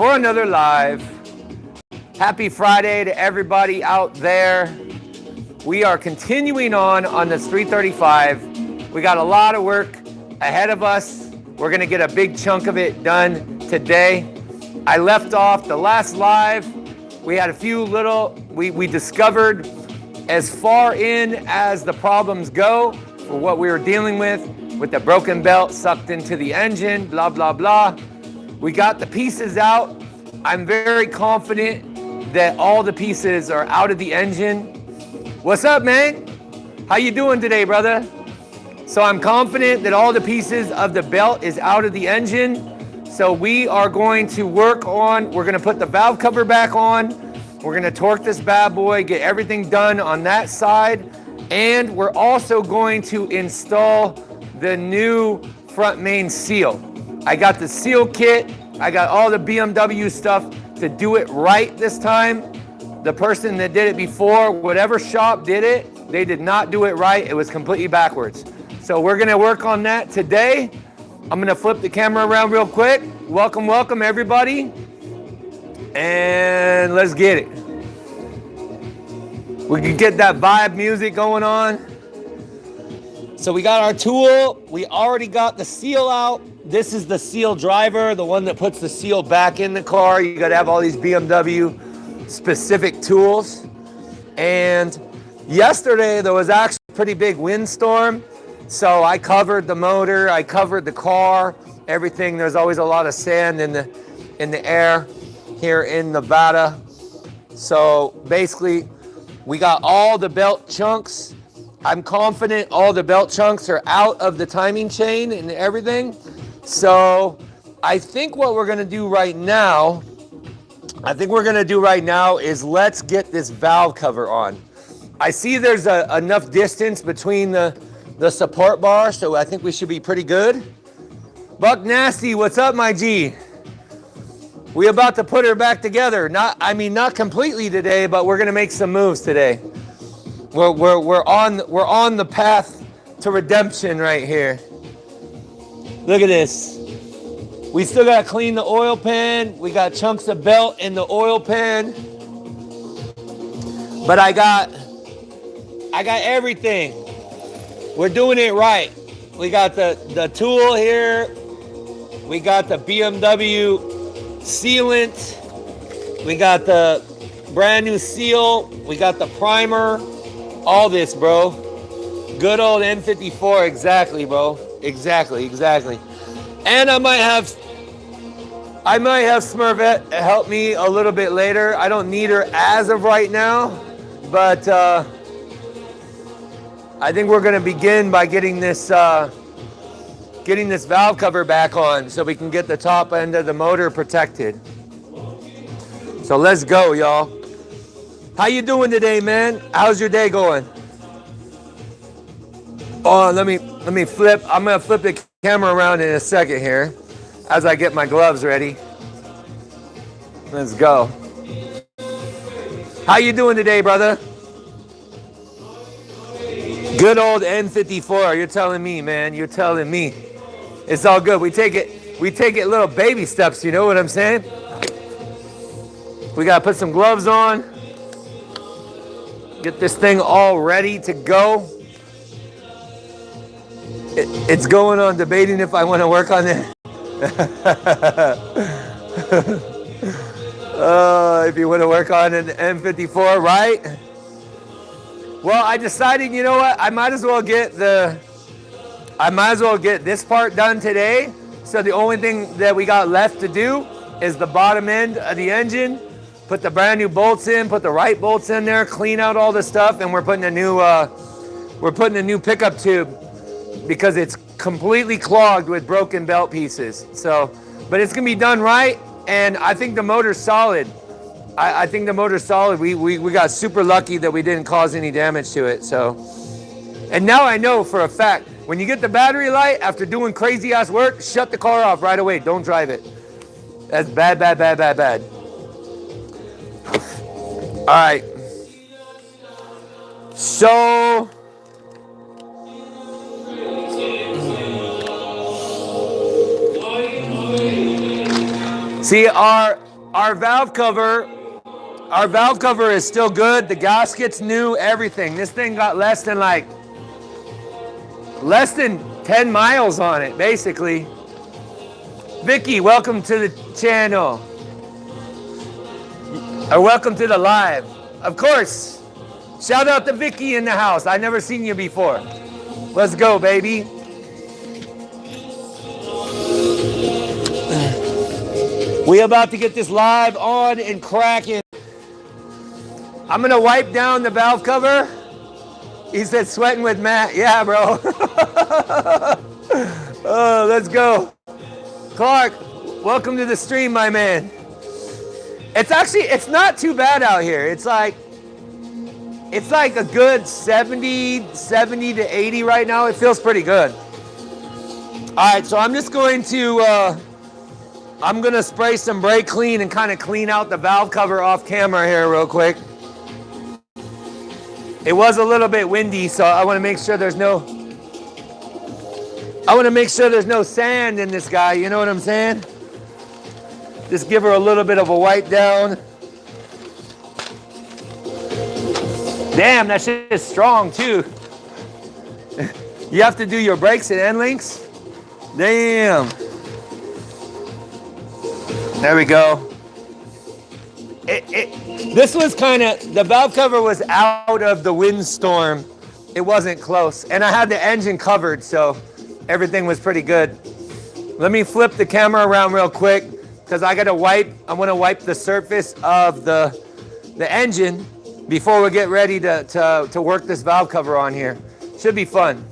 for another live. Happy Friday to everybody out there. We are continuing on this 335. We got a lot of work ahead of us. We're gonna get a big chunk of it done today. I left off the last live. We had a few little, we discovered as far in as the problems go for what we were dealing with the broken belt sucked into the engine, blah, blah, blah. We got the pieces out. I'm very confident that all the pieces are out of the engine. What's up, man? How you doing today, brother? So I'm confident that all the pieces of the belt is out of the engine. So we are going to work on, we're gonna put the valve cover back on. We're gonna torque this bad boy, get everything done on that side. And we're also going to install the new front main seal. I got the seal kit. I got all the BMW stuff to do it right this time. The person that did it before, whatever shop did it, they did not do it right. It was completely backwards. So we're gonna work on that today. I'm gonna flip the camera around real quick. Welcome, welcome everybody. And let's get it. We can get that vibe music going on. So we got our tool. We already got the seal out. This is the seal driver, the one that puts the seal back in the car. You gotta have all these BMW specific tools. And yesterday there was actually a pretty big windstorm. So I covered the motor, I covered the car, everything. There's always a lot of sand in the air here in Nevada. So basically we got all the belt chunks. I'm confident all the belt chunks are out of the timing chain and everything. So I think what we're gonna do right now, is let's get this valve cover on. I see there's enough distance between the support bar, so I think we should be pretty good. Buck Nasty, what's up, my G? We about to put her back together. Not completely today, but we're gonna make some moves today. We're on the path to redemption right here. Look at this. We still gotta clean the oil pan. We got chunks of belt in the oil pan. But I got everything. We're doing it right. We got the tool here. We got the BMW sealant. We got the brand new seal. We got the primer. All this, bro. Good old N54, exactly, bro. Exactly. And I might have Smurfette help me a little bit later. I don't need her as of right now, but I think we're gonna begin by getting this valve cover back on so we can get the top end of the motor protected. So let's go, y'all. How you doing today, man? How's your day going? Oh, let me flip. I'm gonna flip the camera around in a second here as I get my gloves ready. Let's go. How you doing today, brother? Good old N54. You're telling me, man. You're telling me. It's all good. We take it little baby steps. You know what I'm saying? We gotta put some gloves on. Get this thing all ready to go. It's going on debating if I want to work on it. If you want to work on an M54, right? Well, I decided, you know what? I might as well get this part done today. So the only thing that we got left to do is the bottom end of the engine. Put the brand new bolts in, put the right bolts in there, clean out all the stuff, and we're putting a new pickup tube because it's completely clogged with broken belt pieces. So, but it's gonna be done right, and I think the motor's solid. I think the motor's solid. We got super lucky that we didn't cause any damage to it. So, and now I know for a fact, when you get the battery light after doing crazy ass work, shut the car off right away. Don't drive it. That's bad. All right, so see our Our valve cover is still good. The gasket's new, everything. This thing got less than 10 miles on it, basically. Vicky, welcome to the channel. Or welcome to the live. Of course. Shout out to Vicky in the house. I've never seen you before. Let's go, baby. We about to get this live on and cracking. I'm gonna wipe down the valve cover. He said sweating with Matt. Yeah, bro. Oh, let's go. Clark, welcome to the stream, my man. It's not too bad out here. It's like a good 70 to 80 right now. It feels pretty good. All right, so I'm just going to, I'm gonna spray some brake clean and kind of clean out the valve cover off camera here real quick. It was a little bit windy, so I want to make sure there's no sand in this guy, you know what I'm saying? Just give her a little bit of a wipe down. Damn, that shit is strong too. You have to do your brakes and end links? Damn. There we go. This was kind of, the valve cover was out of the windstorm. It wasn't close. And I had the engine covered, so everything was pretty good. Let me flip the camera around real quick because I want to wipe the surface of the engine before we get ready to work this valve cover on here. Should be fun.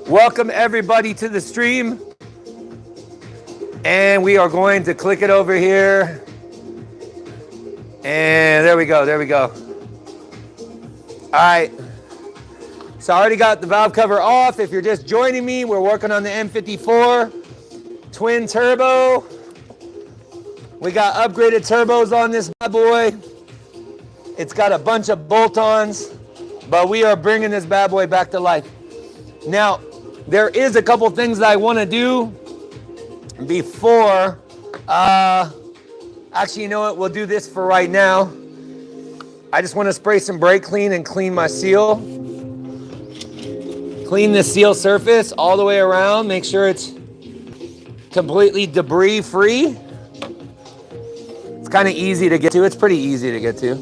Welcome everybody to the stream. And we are going to click it over here. And there we go, there we go. All right. So I already got the valve cover off. If you're just joining me, we're working on the N54 twin turbo. We got upgraded turbos on this bad boy. It's got a bunch of bolt-ons, but we are bringing this bad boy back to life. Now, there is a couple things that I want to do before, actually, you know what? We'll do this for right now. I just want to spray some brake clean and clean my seal. Clean the seal surface all the way around. Make sure it's completely debris free. It's kind of easy to get to. It's pretty easy to get to.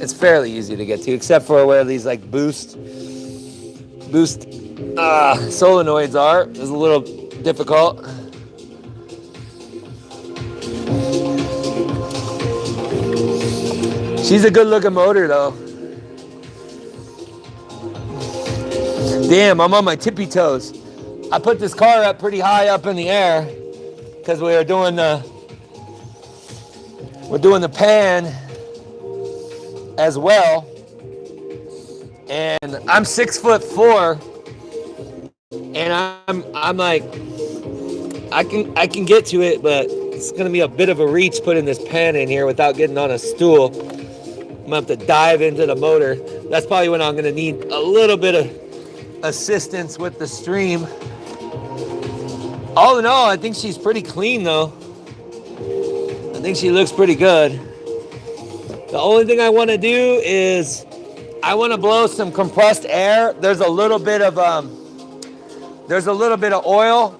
It's fairly easy to get to, except for where these like boost solenoids are. It's a little difficult. She's a good looking motor though. Damn, I'm on my tippy toes. I put this car up pretty high up in the air because we're doing the pan as well. And I'm 6'4", and I'm like, I can get to it, but it's gonna be a bit of a reach putting this pan in here without getting on a stool. I'm gonna have to dive into the motor. That's probably when I'm gonna need a little bit of assistance with the stream. All in all, I think she's pretty clean though. I think she looks pretty good. The only thing I want to do is I want to blow some compressed air. There's a little bit of oil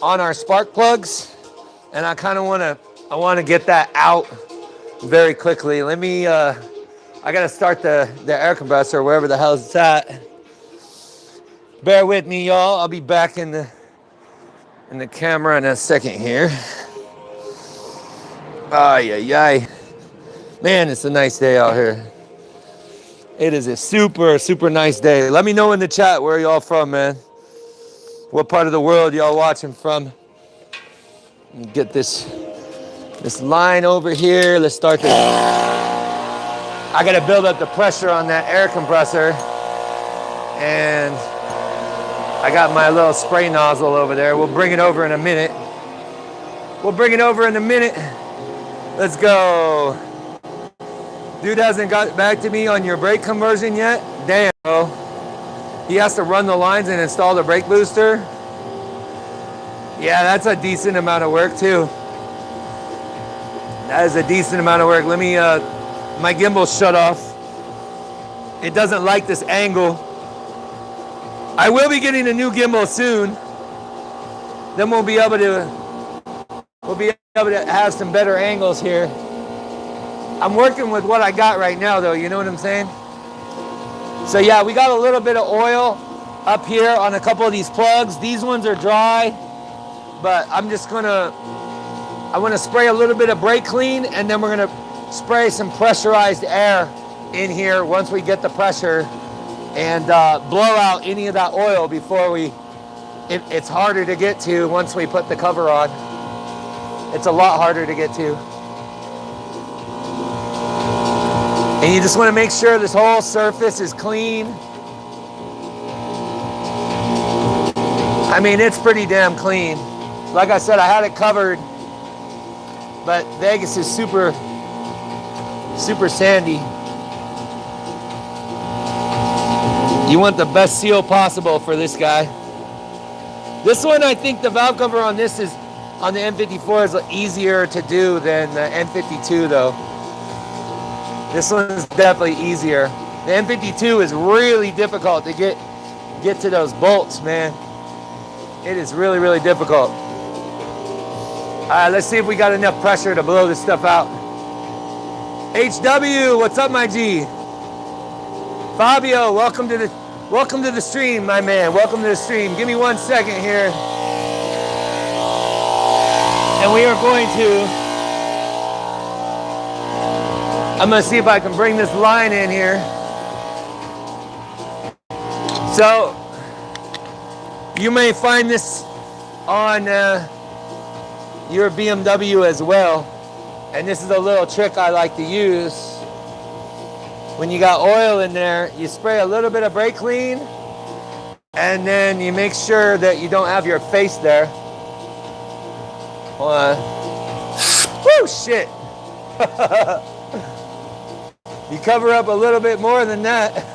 on our spark plugs, and I want to get that out very quickly. Let me I got to start the air compressor wherever the hell it's at. Bear with me, y'all. I'll be back in the camera in a second here. Ay, ay, ay. Man, it's a nice day out here. It is a super, super nice day. Let me know in the chat where y'all from, man. What part of the world y'all watching from. Get this line over here. Let's start this. I gotta build up the pressure on that air compressor. And I got my little spray nozzle over there. We'll bring it over in a minute. Let's go. Dude hasn't got back to me on your brake conversion yet? Damn, bro. He has to run the lines and install the brake booster. Yeah, that's a decent amount of work too. That is a decent amount of work. Let me, my gimbal's shut off. It doesn't like this angle. I will be getting a new gimbal soon. Then we'll be able to have some better angles here. I'm working with what I got right now though, you know what I'm saying? So yeah, we got a little bit of oil up here on a couple of these plugs. These ones are dry, but I want to spray a little bit of brake clean, and then we're gonna spray some pressurized air in here once we get the pressure, and blow out any of that oil before it's harder to get to once we put the cover on. It's a lot harder to get to. And you just want to make sure this whole surface is clean. I mean, it's pretty damn clean. Like I said, I had it covered, but Vegas is super, super sandy. You want the best seal possible for this guy. This one, I think the valve cover on this is, on the N54 is easier to do than the N52 though. This one is definitely easier. The N52 is really difficult to get to those bolts, man. It is really, really difficult. All right, let's see if we got enough pressure to blow this stuff out. HW, what's up, my G? Fabio, welcome to the stream, my man. Welcome to the stream. Give me 1 second here. And we are going to, I'm gonna see if I can bring this line in here. So, you may find this on your BMW as well. And this is a little trick I like to use. When you got oil in there, you spray a little bit of brake clean, and then you make sure that you don't have your face there. Woo, shit. You cover up a little bit more than that.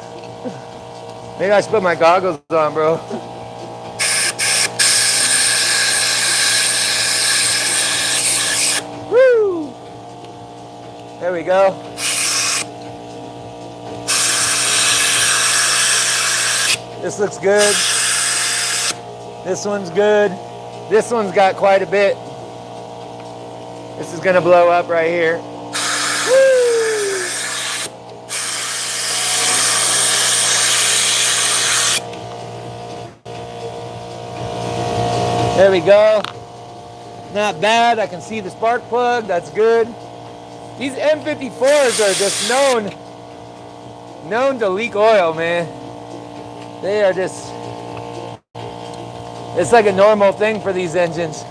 Maybe I should put my goggles on, bro. Woo! There we go. This looks good. This one's good. This one's got quite a bit. This is gonna blow up right here. Woo! There we go. Not bad. I can see the spark plug. That's good. These N54s are just known to leak oil, man. They are just, it's like a normal thing for these engines.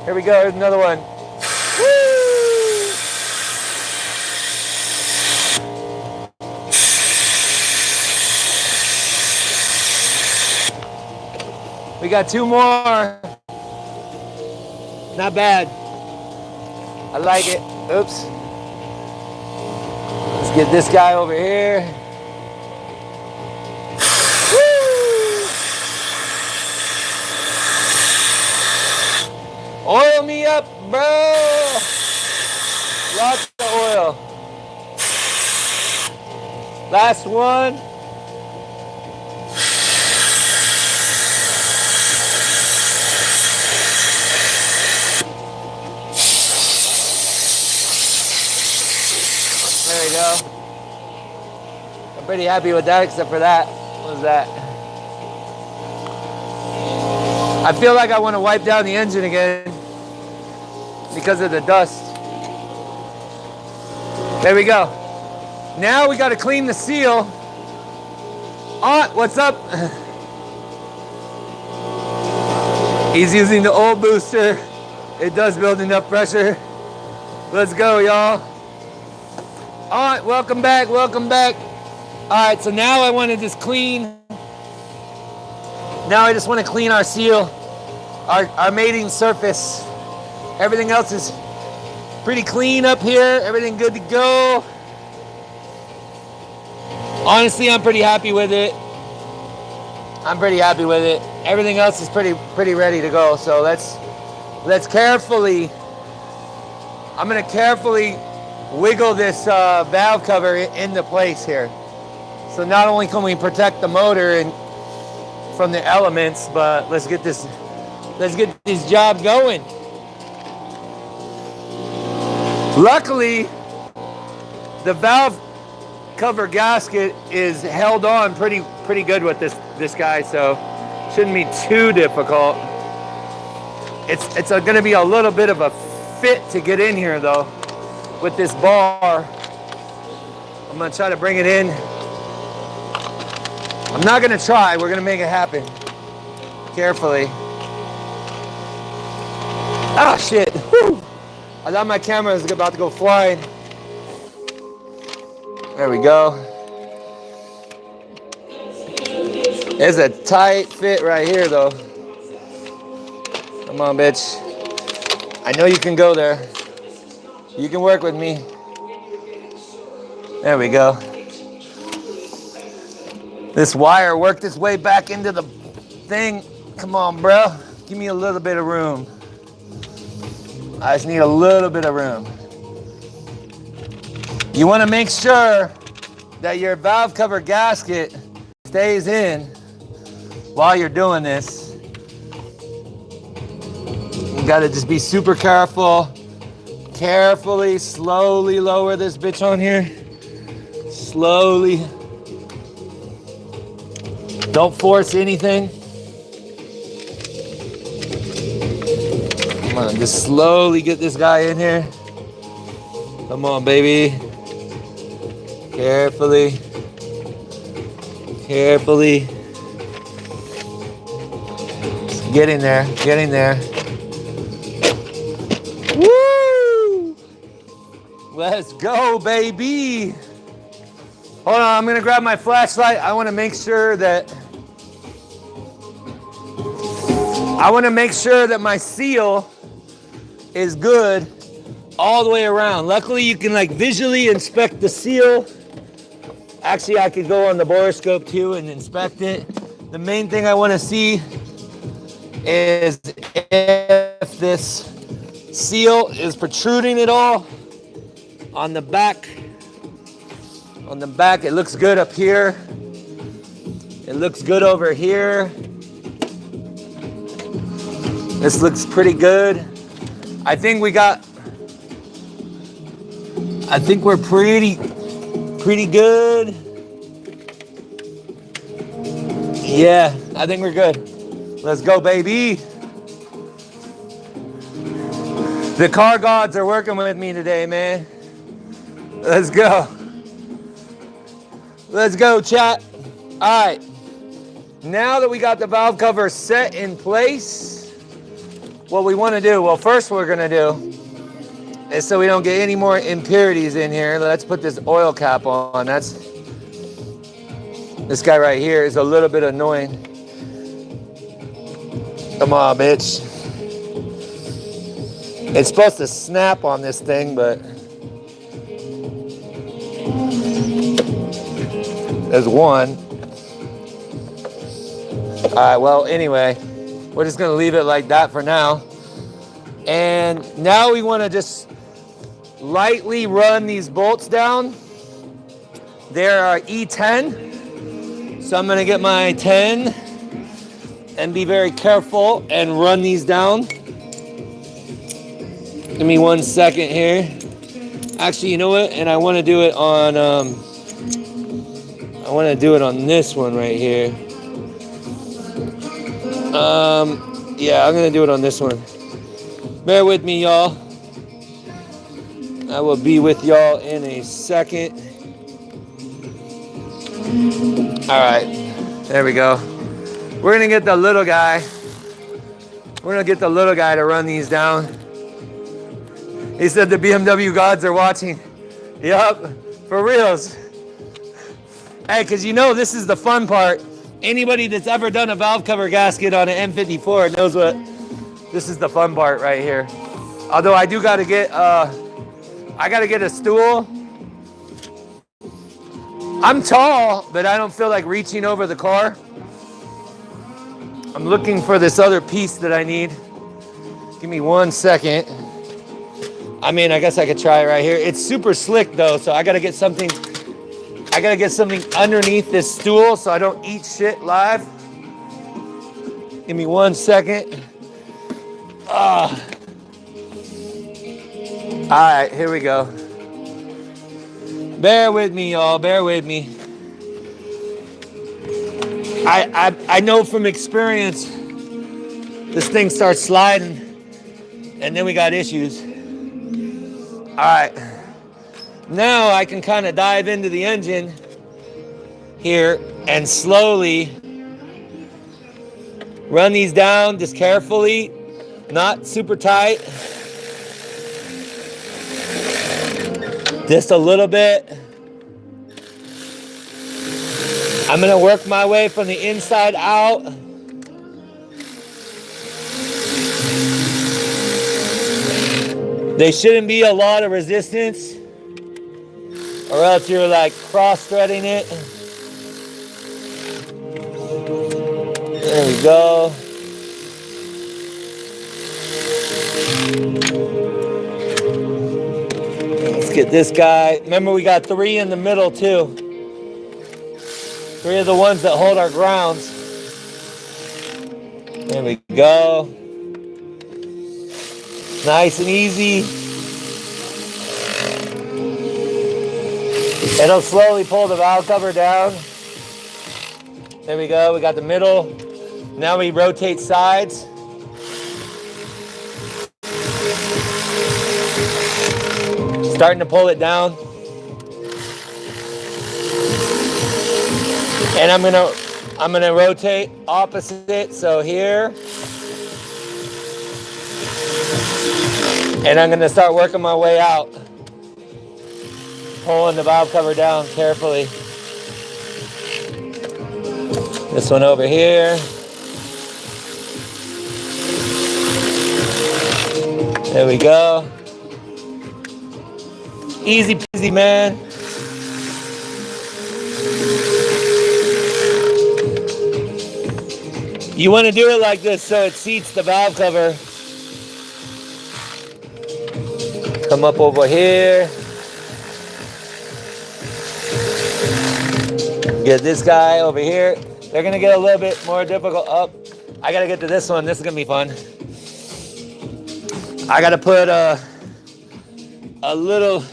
Here we go, here's another one. Woo! We got 2 more. Not bad. I like it. Oops. Let's get this guy over here. Oil me up, bro. Lots of oil. Last one. There we go. I'm pretty happy with that, except for that. What was that? I feel like I want to wipe down the engine again because of the dust. There we go. Now we got to clean the seal. What's up? He's using the old booster. It does build enough pressure. Let's go, y'all. Welcome back, welcome back. All right, so now I want to just clean. Now I just want to clean our seal, our mating surface. Everything else is pretty clean up here. Everything good to go. Honestly, I'm pretty happy with it. I'm pretty happy with it. Everything else is pretty ready to go. So let's carefully I'm gonna carefully wiggle this valve cover into place here. So not only can we protect the motor and from the elements, but let's get this job going. Luckily, the valve cover gasket is held on pretty good with this guy, so shouldn't be too difficult. It's going to be a little bit of a fit to get in here though with this bar. I'm going to try to bring it in. I'm not going to try, we're going to make it happen carefully. Ah, shit. Whew. I thought my camera was about to go flying. There we go. It's a tight fit right here though. Come on, bitch. I know you can go there. You can work with me. There we go. This wire worked its way back into the thing. Come on, bro. Give me a little bit of room. I just need a little bit of room. You want to make sure that your valve cover gasket stays in while you're doing this. You got to just be super careful. Carefully, slowly lower this bitch on here. Slowly. Don't force anything. Come on, just slowly get this guy in here. Come on, baby. Carefully. Carefully. Get in there, get in there. Woo! Let's go, baby. Hold on, I'm gonna grab my flashlight. I wanna make sure that my seal is good all the way around. Luckily, you can like visually inspect the seal. Actually, I could go on the borescope too and inspect it. The main thing I wanna see is if this seal is protruding at all on the back. On the back, it looks good up here. It looks good over here. This looks pretty good. I think we're pretty good. Yeah, I think we're good. Let's go, baby. The car gods are working with me today, man. Let's go. Let's go, chat. All right. Now that we got the valve cover set in place, what we want to do, well, first what we're going to do is so we don't get any more impurities in here, let's put this oil cap on. This guy right here is a little bit annoying. Come on, bitch. It's supposed to snap on this thing, but there's one. All right, well, anyway, we're just gonna leave it like that for now. And now we wanna just lightly run these bolts down. There are E10. So I'm gonna get my 10 and be very careful and run these down. Give me 1 second here. Actually, you know what? And I wanna do it on, this one right here. Yeah, I'm gonna do it on this one. Bear with me, y'all. I will be with y'all in a second. All right, there we go. We're gonna get the little guy. We're gonna get the little guy to run these down. He said the BMW gods are watching. Yup, for reals. Hey, cause you know this is the fun part. Anybody that's ever done a valve cover gasket on an N54 knows what, this is the fun part right here. Although I do gotta get, I gotta get a stool. I'm tall, but I don't feel like reaching over the car. I'm looking for this other piece that I need. Give me 1 second. I mean, I guess I could try it right here. It's super slick though, so I gotta get something underneath this stool so I don't eat shit live. Give me 1 second. All right, here we go. Bear with me, y'all, bear with me. I know from experience, this thing starts sliding and then we got issues. All right, now I can kind of dive into the engine here and slowly run these down just carefully, not super tight. Just a little bit. I'm gonna work my way from the inside out. There shouldn't be a lot of resistance, or else you're like cross-threading it. There we go. Let's get this guy. Remember, we got 3 in the middle too. 3 of the ones that hold our grounds. There we go. Nice and easy. It'll slowly pull the valve cover down. There we go, we got the middle. Now we rotate sides. Starting to pull it down. And I'm gonna rotate opposite, so here. And I'm gonna start working my way out. Pulling the valve cover down carefully. This one over here. There we go. Easy peasy, man. You want to do it like this so it seats the valve cover. Come up over here. Get this guy over here. They're gonna get a little bit more difficult. Up. I gotta get to this one. This is gonna be fun. I gotta put a little,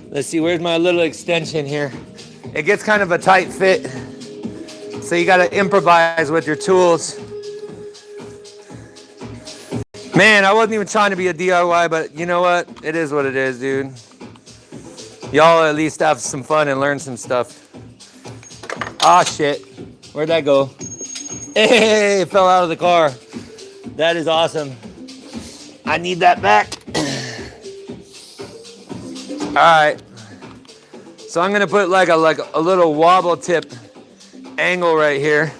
let's see, where's my little extension here? It gets kind of a tight fit. So you gotta improvise with your tools. Man, I wasn't even trying to be a DIY, but you know what? It is what it is, dude. Y'all at least have some fun and learn some stuff. Ah, shit. Where'd that go? Hey, it fell out of the car. That is awesome. I need that back. All right. So I'm gonna put like a little wobble tip angle right here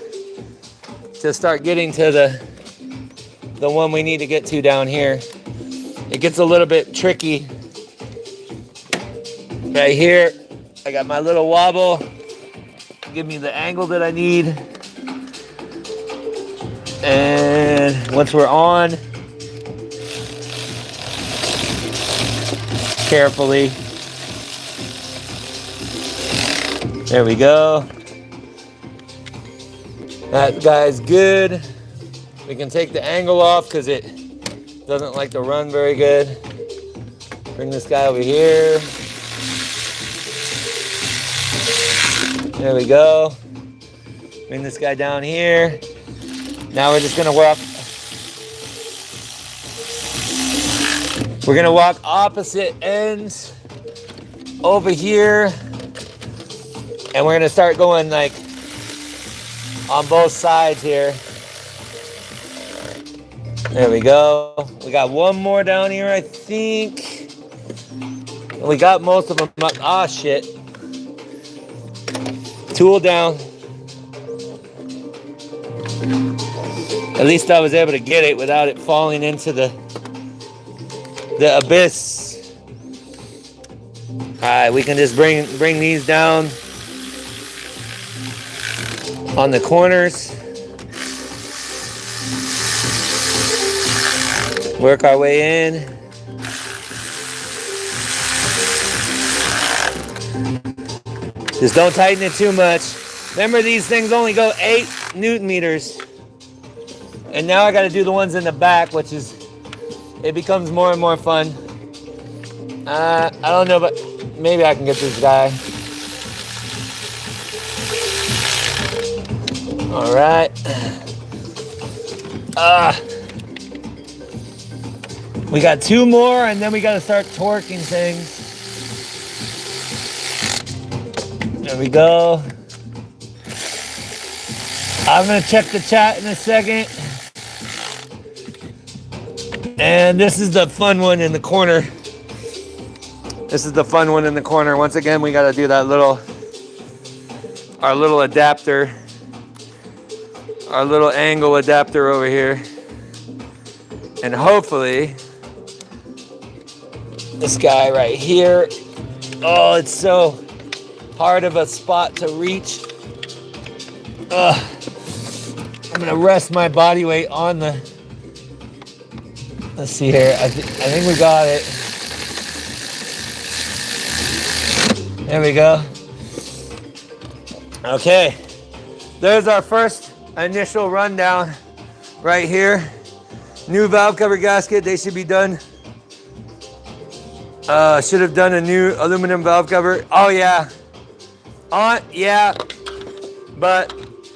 to start getting to the one we need to get to down here. It gets a little bit tricky. Right here, I got my little wobble. Give me the angle that I need. And once we're on, carefully. There we go. That guy's good. We can take the angle off because it doesn't like to run very good. Bring this guy over here. There we go. Bring this guy down here. Now we're just gonna walk. We're gonna walk opposite ends over here. And we're gonna start going like on both sides here. There we go. We got one more down here, I think. We got most of them up. Ah, shit. Tool down. At least I was able to get it without it falling into the abyss. All right, we can just bring these down on the corners. Work our way in. Just don't tighten it too much. Remember, these things only go 8 Newton meters. And now I got to do the ones in the back, which is, it becomes more and more fun. I don't know, but maybe I can get this guy. All right. We got 2 more, and then we got to start torquing things. There we go. I'm gonna check the chat in a second. And this is the fun one in the corner. This is the fun one in the corner. Once again, we gotta do that our little adapter, our little angle adapter over here. And hopefully, this guy right here. Oh, it's so hard of a spot to reach. I'm gonna rest my body weight on the, let's see here. I think we got it. There we go. Okay, there's our first initial rundown right here. New valve cover gasket, they should be done. Should have done a new aluminum valve cover. Oh yeah, yeah, but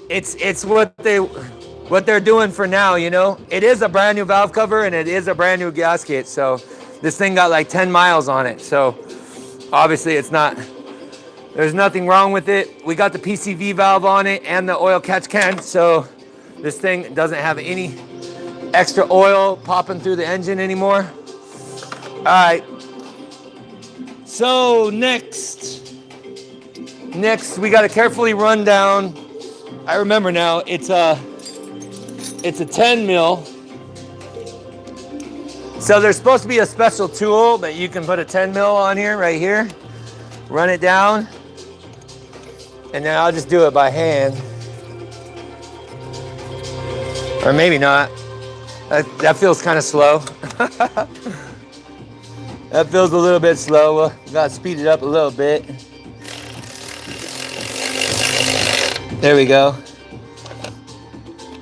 it's what they're doing for now, you know. It is a brand new valve cover and it is a brand new gasket. So this thing got like 10 miles on it. So obviously it's not, there's nothing wrong with it. We got the PCV valve on it and the oil catch can. So this thing doesn't have any extra oil popping through the engine anymore. All right. So next we got to carefully run down. I remember now, it's a 10 mil. So there's supposed to be a special tool that you can put a 10 mil on here, right here. Run it down. And then I'll just do it by hand. Or maybe not. That feels kind of slow. That feels a little bit slow. We gotta speed it up a little bit. There we go.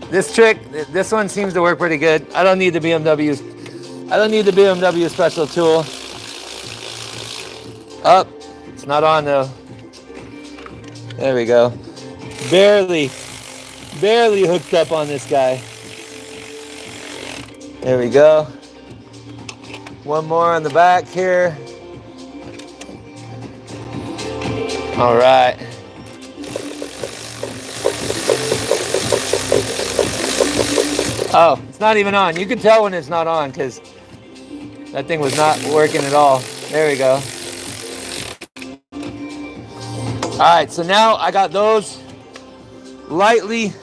This trick, this one seems to work pretty good. I don't need the BMW special tool. Up, it's not on though. There we go. Barely hooked up on this guy. There we go. One more on the back here. All right. Oh, it's not even on. You can tell when it's not on because that thing was not working at all. There we go. All right, so now I got those lightly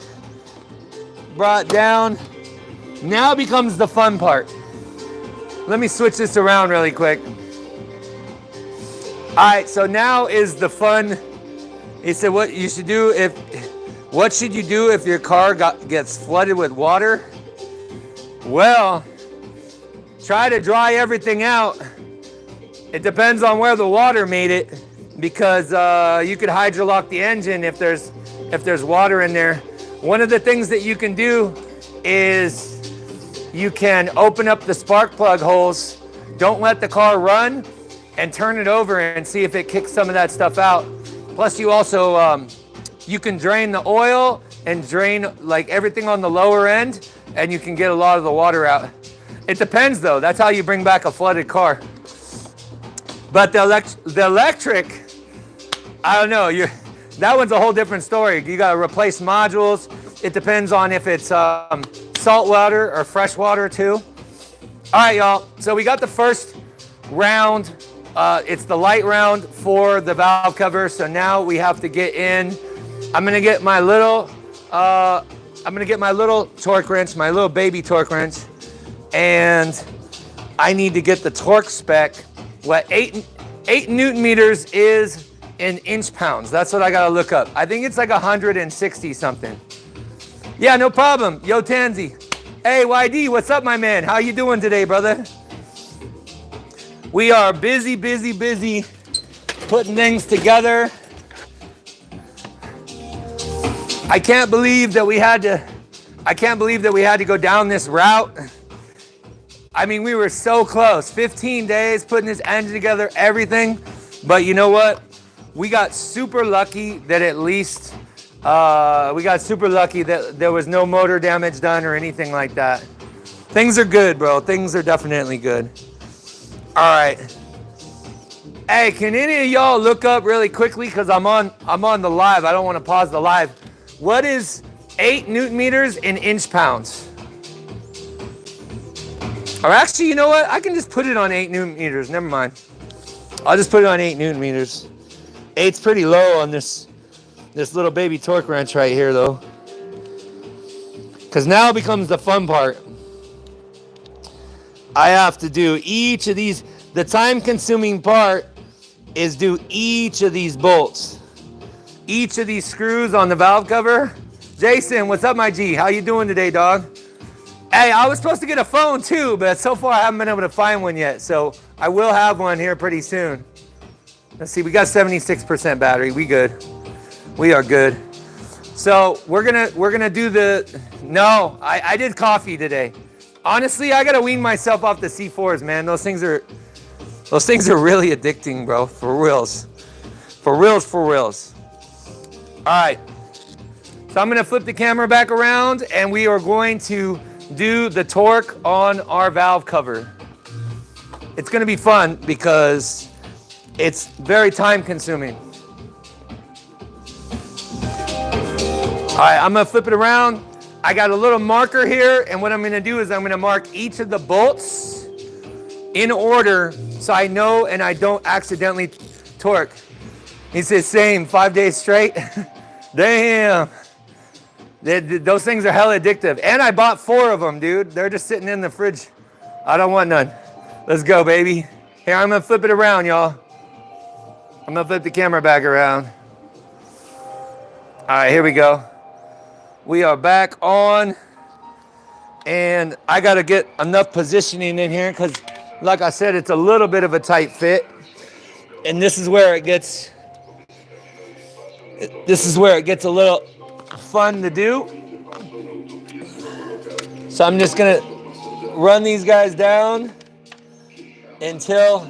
brought down. Now becomes the fun part. Let me switch this around really quick. All right, so now is the fun. He said what you should do what should you do if your car gets flooded with water? Well, try to dry everything out. It depends on where the water made it, because you could hydrolock the engine if there's water in there. One of the things that you can do is you can open up the spark plug holes. Don't let the car run, and turn it over and see if it kicks some of that stuff out. Plus you also, you can drain the oil and drain like everything on the lower end, and you can get a lot of the water out. It depends though, that's how you bring back a flooded car. But the electric, I don't know, that one's a whole different story. You gotta replace modules. It depends on if it's salt water or fresh water too. All right, y'all, so we got the first round. It's the light round for the valve cover. So now we have to get in. I'm gonna get my little torque wrench, my little baby torque wrench, and I need to get the torque spec. What 8 Newton meters is in inch pounds. That's what I gotta look up. I think it's like 160 something. Yeah, no problem. Yo, Tanzi. Hey, YD, what's up, my man? How you doing today, brother? We are busy putting things together. I can't believe that we had to go down this route. I mean, we were so close. 15 days putting this engine together, everything. But you know what? We got super lucky that at least there was no motor damage done or anything like that. Things are good, bro. Things are definitely good. All right. Hey, can any of y'all look up really quickly, because I'm on the live. I don't want to pause the live. What is 8 Newton meters in inch pounds? Or actually, you know what? I can just put it on 8 Newton meters. Never mind. I'll just put it on 8 Newton meters. 8's pretty low on this little baby torque wrench right here, though. Because now becomes the fun part. I have to do each of these. The time-consuming part is do each of these bolts. Each of these screws on the valve cover. Jason, what's up, my G? How you doing today, dog? Hey, I was supposed to get a phone too, but so far I haven't been able to find one yet. So I will have one here pretty soon. Let's see, we got 76% battery. We good. We are good. So we're gonna do the. No, I did coffee today. Honestly, I gotta wean myself off the C4s, man. Those things are really addicting, bro. For reals. For reals, for reals. All right. So I'm gonna flip the camera back around and we are going to do the torque on our valve cover. It's gonna be fun because it's very time consuming. All right, I'm gonna flip it around. I got a little marker here, and what I'm gonna do is I'm gonna mark each of the bolts in order so I know and I don't accidentally torque. He says same, 5 days straight. Damn. Those things are hella addictive. And I bought 4 of them, dude. They're just sitting in the fridge. I don't want none. Let's go, baby. Here, I'm gonna flip it around, y'all. I'm gonna flip the camera back around. All right, here we go. We are back on. And I gotta get enough positioning in here because, like I said, it's a little bit of a tight fit. And this is where it gets a little fun to do. So I'm just gonna run these guys down until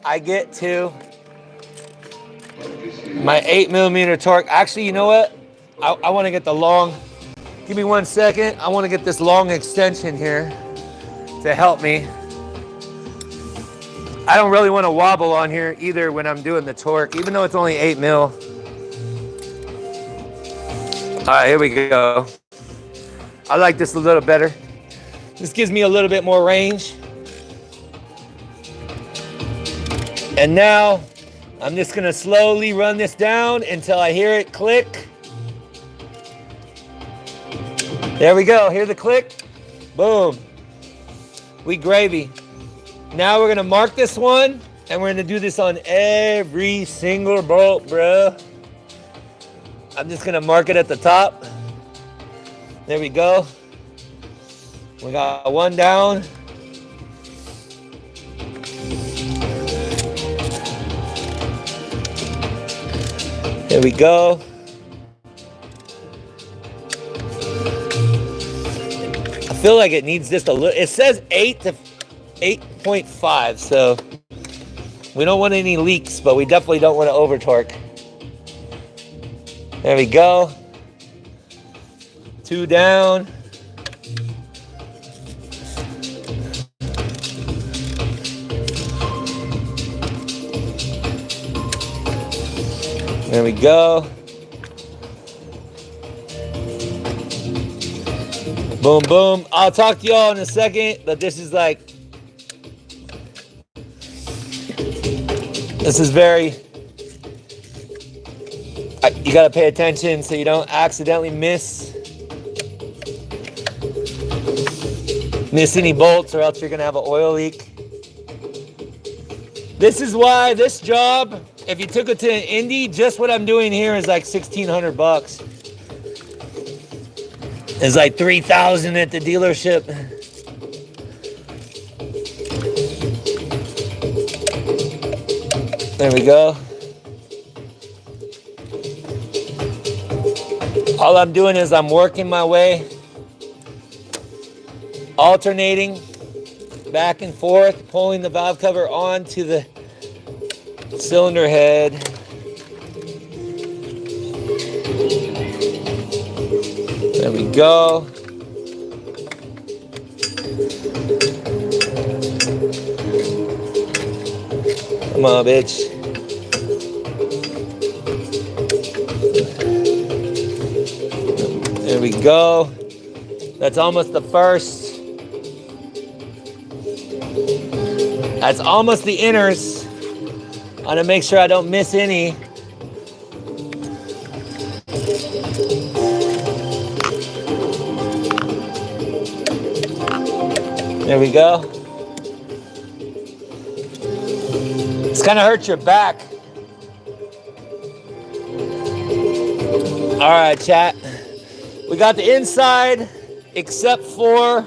I get to my 8mm torque. Actually, you know what? I want to get the long. Give me 1 second. I want to get this long extension here to help me. I don't really want to wobble on here either when I'm doing the torque, even though it's only 8mm. All right, here we go. I like this a little better. This gives me a little bit more range. And now I'm just gonna slowly run this down until I hear it click. There we go, hear the click? Boom. We gravy. Now we're gonna mark this one and we're gonna do this on every single bolt, bro. I'm just gonna mark it at the top. There we go. We got one down. There we go. I feel like it needs just a little. It says 8 to 8.5, so we don't want any leaks, but we definitely don't want to over torque. There we go. 2 down. There we go. Boom, boom. I'll talk to y'all in a second, but this is very, you gotta pay attention so you don't accidentally miss any bolts, or else you're gonna have an oil leak. This is why this job, if you took it to an Indy, just what I'm doing here is like $1,600. It's like $3,000 at the dealership. There we go. All I'm doing is I'm working my way, alternating back and forth, pulling the valve cover onto the cylinder head. There we go. Come on, bitch. There we go. That's almost the first. That's almost the inners. I want to make sure I don't miss any. There we go. It's gonna hurt your back. All right, chat. We got the inside, except for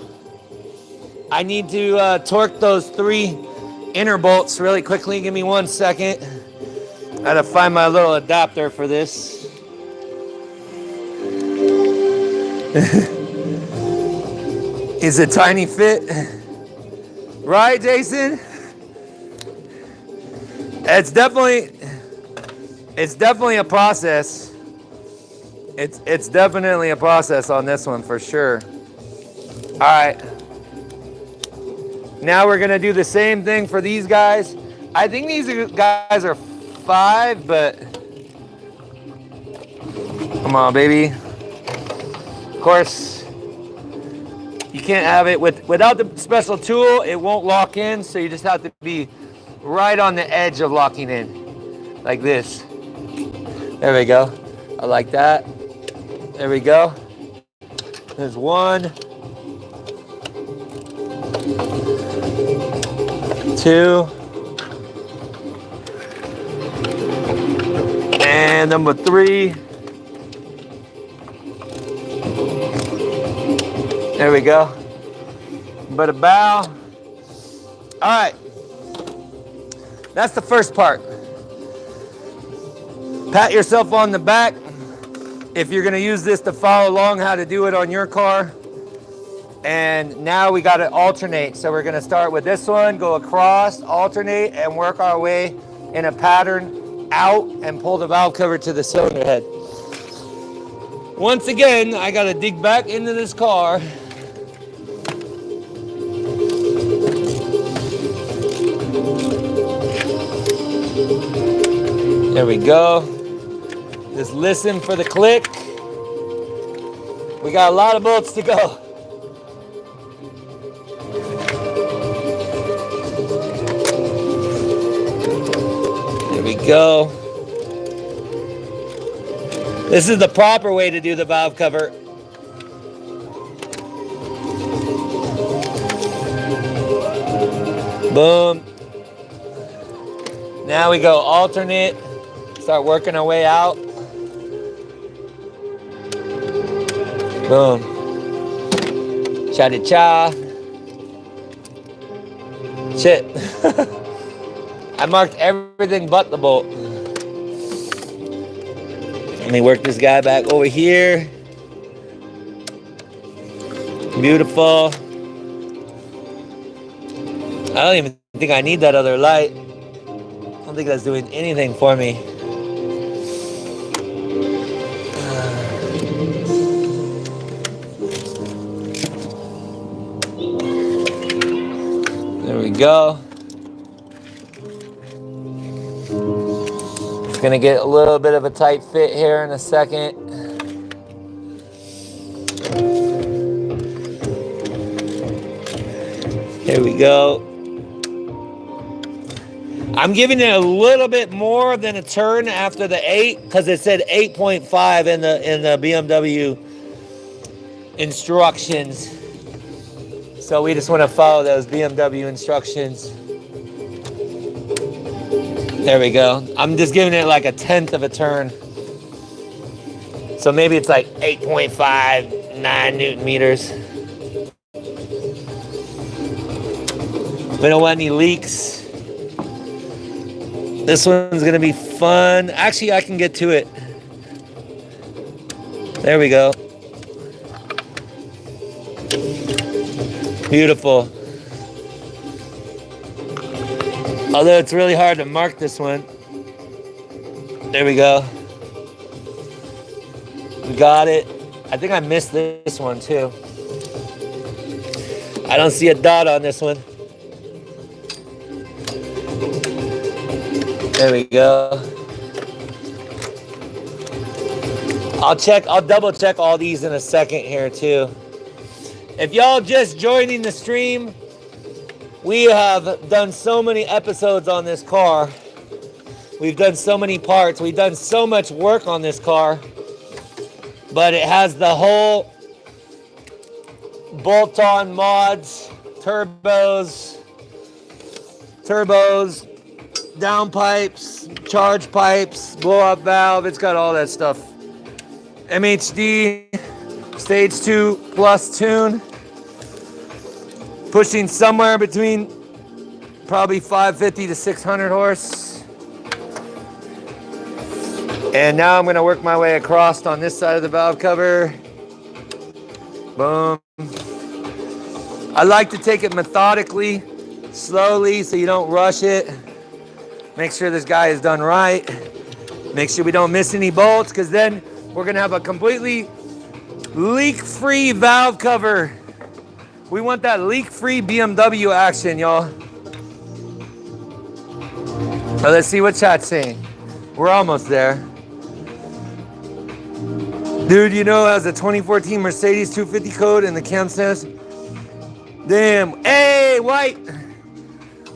I need to torque those 3 inner bolts really quickly. Give me 1 second. I gotta find my little adapter for this. Is a tiny fit, right, Jason? It's definitely a process. It's definitely a process on this one for sure. All right. Now we're gonna do the same thing for these guys. I think these guys are 5, but come on, baby. Of course, you can't have it without the special tool. It won't lock in, so you just have to be right on the edge of locking in, like this. There we go. I like that. There we go. There's 1, 2, and number 3. There we go. But a bow. All right. That's the first part. Pat yourself on the back if you're gonna use this to follow along how to do it on your car. And now we gotta alternate. So we're gonna start with this one, go across, alternate, and work our way in a pattern out and pull the valve cover to the cylinder head. Once again, I gotta dig back into this car. There we go. Just listen for the click. We got a lot of bolts to go. There we go. This is the proper way to do the valve cover. Boom. Now we go alternate. Start working our way out. Boom. Cha-de-cha. Shit. I marked everything but the bolt. Let me work this guy back over here. Beautiful. I don't even think I need that other light. I don't think that's doing anything for me. There we go. It's gonna get a little bit of a tight fit here in a second. Here we go. I'm giving it a little bit more than a turn after the 8 because it said 8.5 in the BMW instructions. So we just want to follow those BMW instructions. There we go. I'm just giving it like a 1/10 of a turn. So maybe it's like 8.5, 9 Newton meters. We don't want any leaks. This one's gonna be fun. Actually, I can get to it. There we go. Beautiful. Although it's really hard to mark this one. There we go. We got it. I think I missed this one too. I don't see a dot on this one. There we go. I'll double check all these in a second here too. If y'all just joining the stream, we have done so many episodes on this car. We've done so many parts. We've done so much work on this car. But it has the whole bolt-on mods, turbos, downpipes, charge pipes, blow-up valve. It's got all that stuff. MHD, stage 2 plus tune. Pushing somewhere between probably 550 to 600 horse. And now I'm gonna work my way across on this side of the valve cover. Boom. I like to take it methodically, slowly, so you don't rush it. Make sure this guy is done right. Make sure we don't miss any bolts, because then we're gonna have a completely leak-free valve cover. We want that leak-free BMW action, y'all. So let's see what chat's saying. We're almost there. Dude, you know, has a 2014 Mercedes 250 code in the cam says. Damn. Hey, White.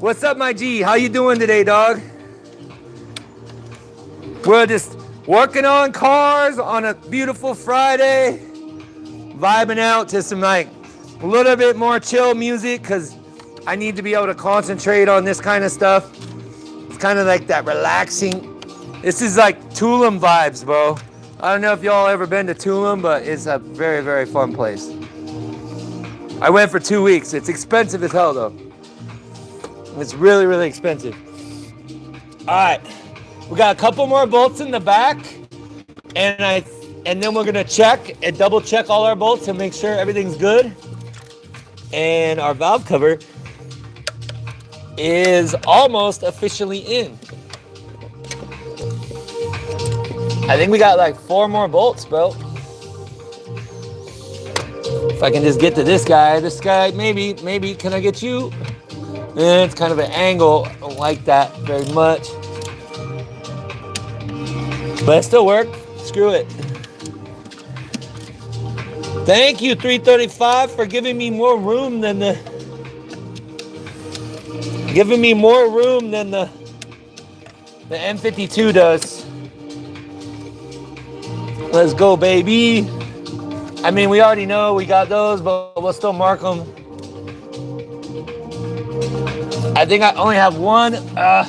What's up, my G? How you doing today, dog? We're just working on cars on a beautiful Friday. Vibing out to some, like, a little bit more chill music, because I need to be able to concentrate on this kind of stuff. It's kind of like that relaxing. This is like Tulum vibes, bro. I don't know if y'all ever been to Tulum, but it's a very, very fun place. I went for 2 weeks. It's expensive as hell, though. It's really, really expensive. All right, we got a couple more bolts in the back, and then we're gonna check and double check all our bolts and make sure everything's good. And our valve cover is almost officially in. I think we got like 4 more bolts, bro. If I can just get to this guy, maybe, can I get you? It's kind of an angle. I don't like that very much. But it still worked. Screw it. Thank you, 335, for giving me more room than the N52 does. Let's go, baby. I mean, we already know we got those, but we'll still mark them. I think I only have one. I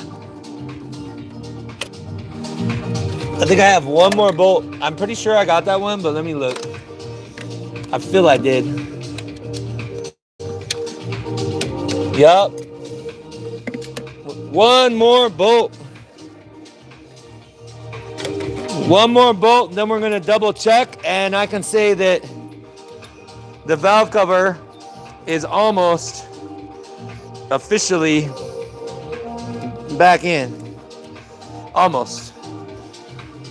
think I have one more bolt. I'm pretty sure I got that one, but let me look. I feel I did. Yup. One more bolt. One more bolt, then we're gonna double check, and I can say that the valve cover is almost officially back in. Almost.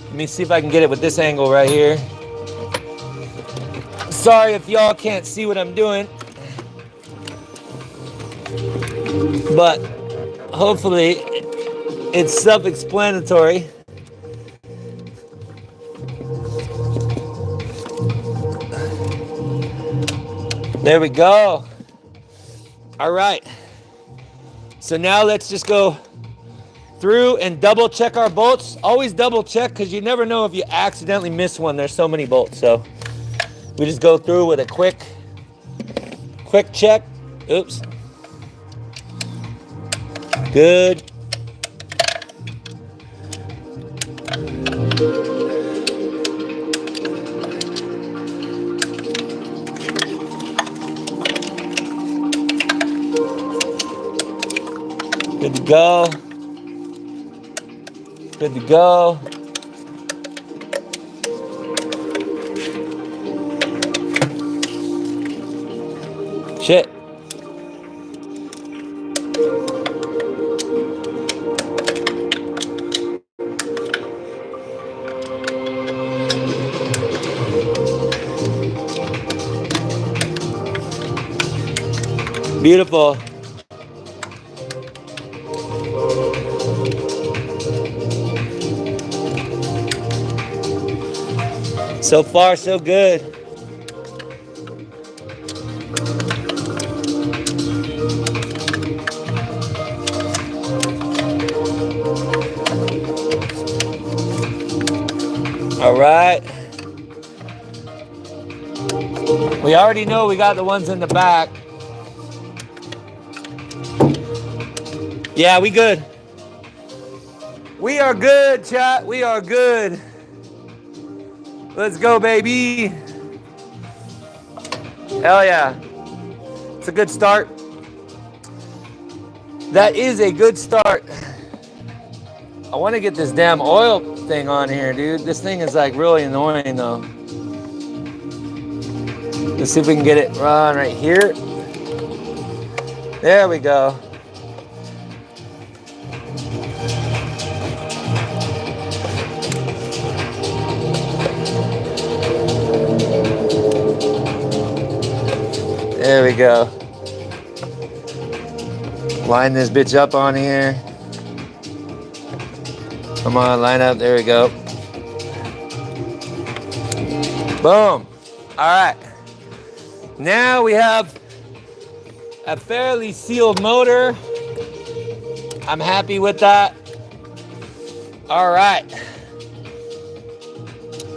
Let me see if I can get it with this angle right here. Sorry if y'all can't see what I'm doing, but hopefully it's self-explanatory. There we go. All right. So now let's just go through and double check our bolts. Always double check, because you never know if you accidentally miss one. There's so many bolts. So we just go through with a quick check. Oops. Good. Good to go. Good to go. Beautiful. So far, so good. All right. We already know we got the ones in the back. Yeah, we good. We are good, chat. We are good. Let's go, baby. Hell yeah. It's a good start. That is a good start. I want to get this damn oil thing on here, dude. This thing is like really annoying though. Let's see if we can get it on right here. There we go. There we go. Line this bitch up on here. Come on, line up. There we go. Boom. All right. Now we have a fairly sealed motor. I'm happy with that. All right.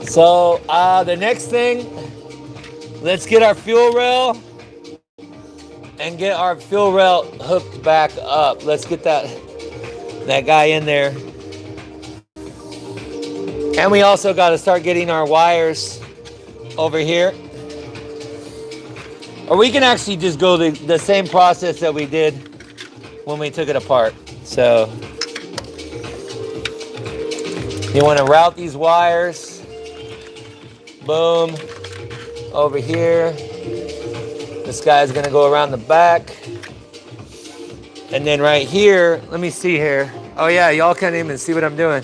So the next thing, let's get our fuel rail and get our fuel rail hooked back up. Let's get that guy in there. And we also got to start getting our wires over here. Or we can actually just go the same process that we did when we took it apart. So you want to route these wires. Boom. Over here. This guy's going to go around the back. And then right here, let me see here. Oh yeah, y'all can't even see what I'm doing.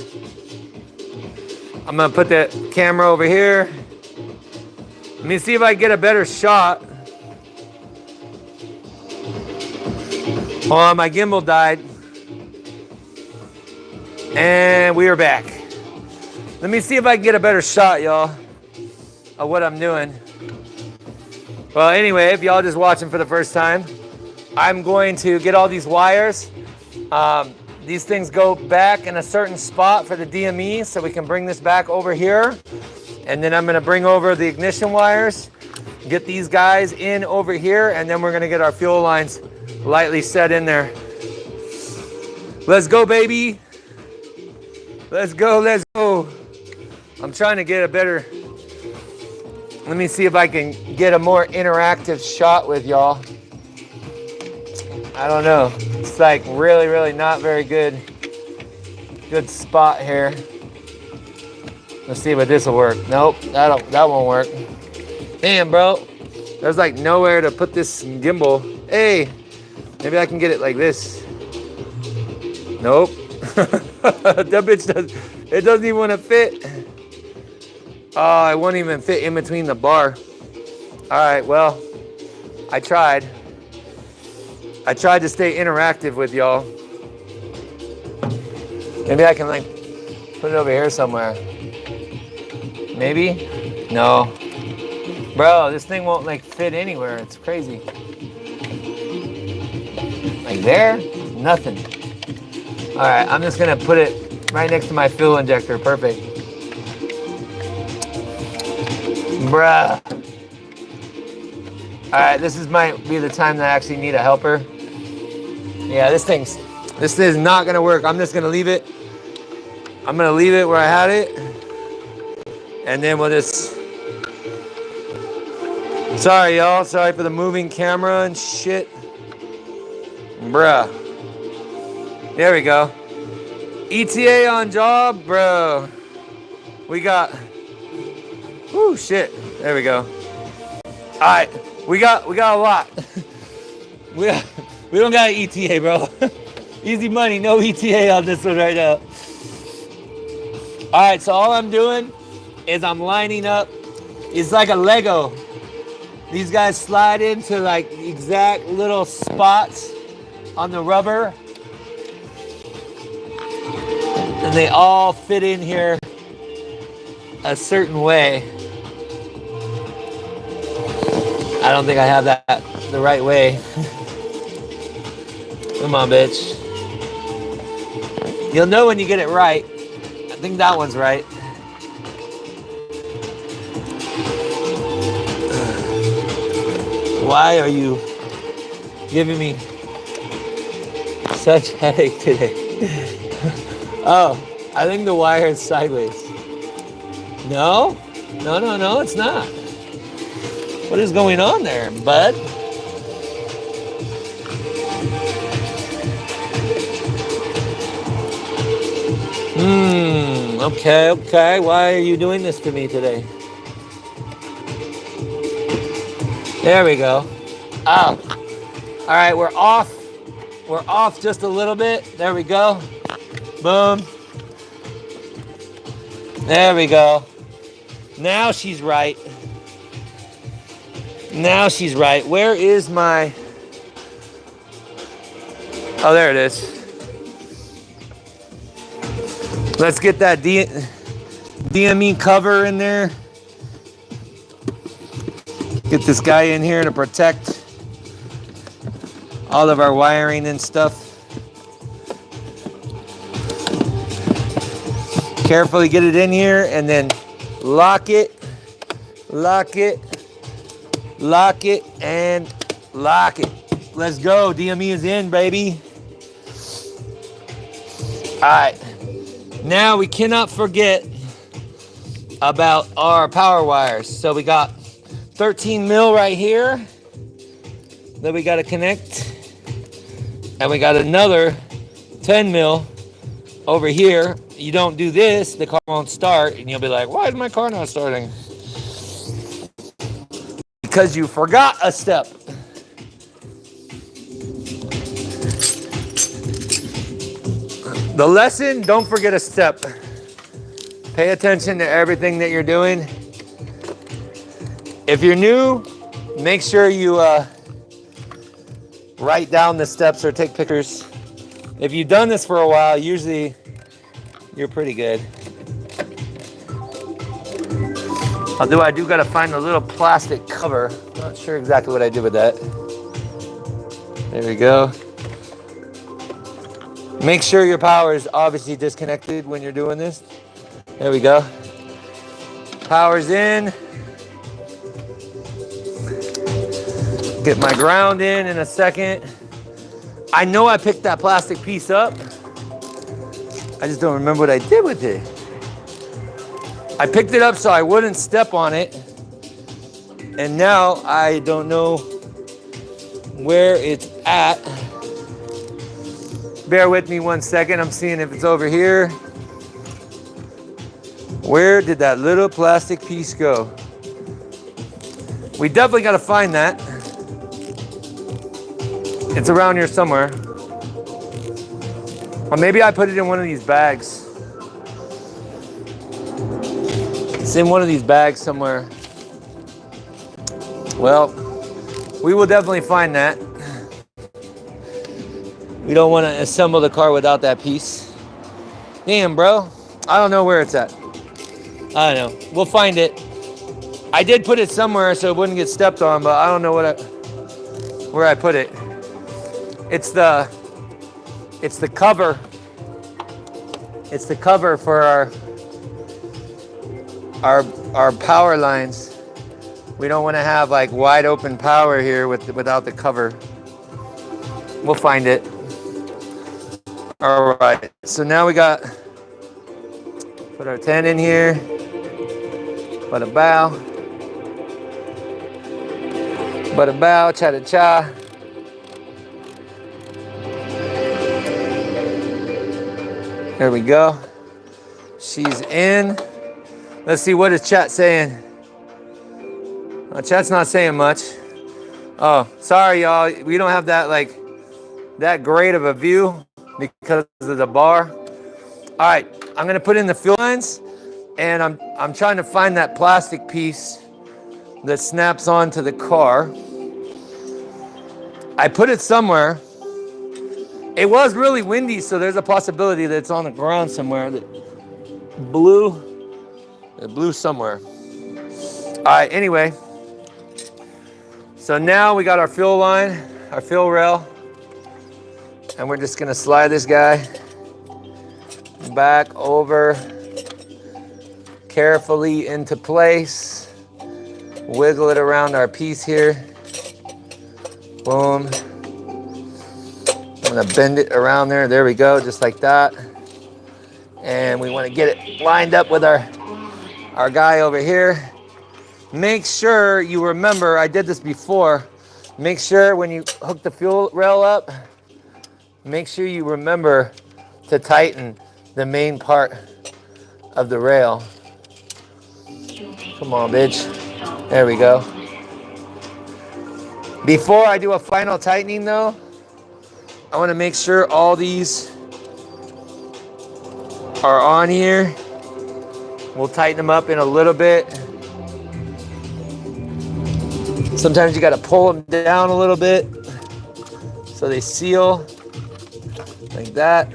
I'm going to put the camera over here. Let me see if I get a better shot. Hold on, my gimbal died. And we are back. Let me see if I can get a better shot, y'all, of what I'm doing. Well, anyway, if y'all just watching for the first time, I'm going to get all these wires. These things go back in a certain spot for the DME, so we can bring this back over here. And then I'm gonna bring over the ignition wires, get these guys in over here, and then we're gonna get our fuel lines lightly set in there. Let's go, baby. Let's go, let's go. I'm trying to get a better, let me see if I can get a more interactive shot with y'all. I don't know. It's like really, really not very good spot here. Let's see if this will work. Nope, that won't work. Damn, bro. There's like nowhere to put this gimbal. Hey, maybe I can get it like this. Nope. That bitch doesn't even want to fit. Oh, it won't even fit in between the bar. All right, well, I tried. I tried to stay interactive with y'all. Maybe I can like put it over here somewhere. Maybe? No. Bro, this thing won't like fit anywhere. It's crazy. Like there? Nothing. All right, I'm just gonna put it right next to my fuel injector. Perfect. Bruh. All right, this might be the time that I actually need a helper. Yeah, this is not gonna work. I'm just gonna leave it. I'm gonna leave it where I had it. And then we'll just, sorry y'all, sorry for the moving camera and shit. Bruh. There we go. ETA on job, bro. We got, whoo, shit. There we go. All right, we got a lot. we don't got an ETA, bro. Easy money, no ETA on this one right now. All right, so all I'm doing is I'm lining up. It's like a Lego. These guys slide into like exact little spots on the rubber. And they all fit in here a certain way. I don't think I have that the right way. Come on, bitch. You'll know when you get it right. I think that one's right. Why are you giving me such headache today? Oh, I think the wire is sideways. No, it's not. What is going on there, bud? Okay. Why are you doing this to me today? There we go. Oh. All right, we're off. We're off just a little bit. There we go. Boom. There we go. Now she's right. Now she's right. Where is my... Oh, there it is. Let's get that DME cover in there. Get this guy in here to protect all of our wiring and stuff. Carefully get it in here and then lock it, and lock it. Let's go. DME is in, baby. All right. Now we cannot forget about our power wires. So we got 13 mil right here that we got to connect. And we got another 10 mil over here. You don't do this, the car won't start. And you'll be like, why is my car not starting? Because you forgot a step. The lesson, don't forget a step. Pay attention to everything that you're doing. If you're new, make sure you write down the steps or take pictures. If you've done this for a while, usually you're pretty good. Although I do gotta find a little plastic cover. Not sure exactly what I did with that. There we go. Make sure your power is obviously disconnected when you're doing this. There we go. Power's in. Get my ground in a second. I know I picked that plastic piece up. I just don't remember what I did with it. I picked it up so I wouldn't step on it. And now I don't know where it's at. Bear with me 1 second. I'm seeing if it's over here. Where did that little plastic piece go? We definitely got to find that. It's around here somewhere. Or maybe I put it in one of these bags. It's in one of these bags somewhere. Well, we will definitely find that. We don't want to assemble the car without that piece. Damn, bro. I don't know where it's at. I don't know. We'll find it. I did put it somewhere so it wouldn't get stepped on, but I don't know where I put it. It's the cover. It's the cover for our power lines. We don't want to have like wide open power here without the cover. We'll find it. All right, so now we got, put our 10 in here, bada bow, cha-da-cha. There we go. She's in. Let's see, what is chat saying? Chat's not saying much. Oh, sorry y'all, we don't have that great of a view because of the bar. All right, I'm gonna put in the fuel lines, and I'm trying to find that plastic piece that snaps onto the car. I put it somewhere. It was really windy, so there's a possibility that it's on the ground somewhere. That blew somewhere. All right, anyway. So now we got our fill line, our fill rail, and we're just gonna slide this guy back over carefully into place. Wiggle it around our piece here. Boom. I'm gonna bend it around there. There we go, just like that. And we wanna get it lined up with our guy over here. Make sure you remember, I did this before, make sure when you hook the fuel rail up, make sure you remember to tighten the main part of the rail. Come on, bitch. There we go. Before I do a final tightening though, I want to make sure all these are on here. We'll tighten them up in a little bit. Sometimes you got to pull them down a little bit so they seal like that.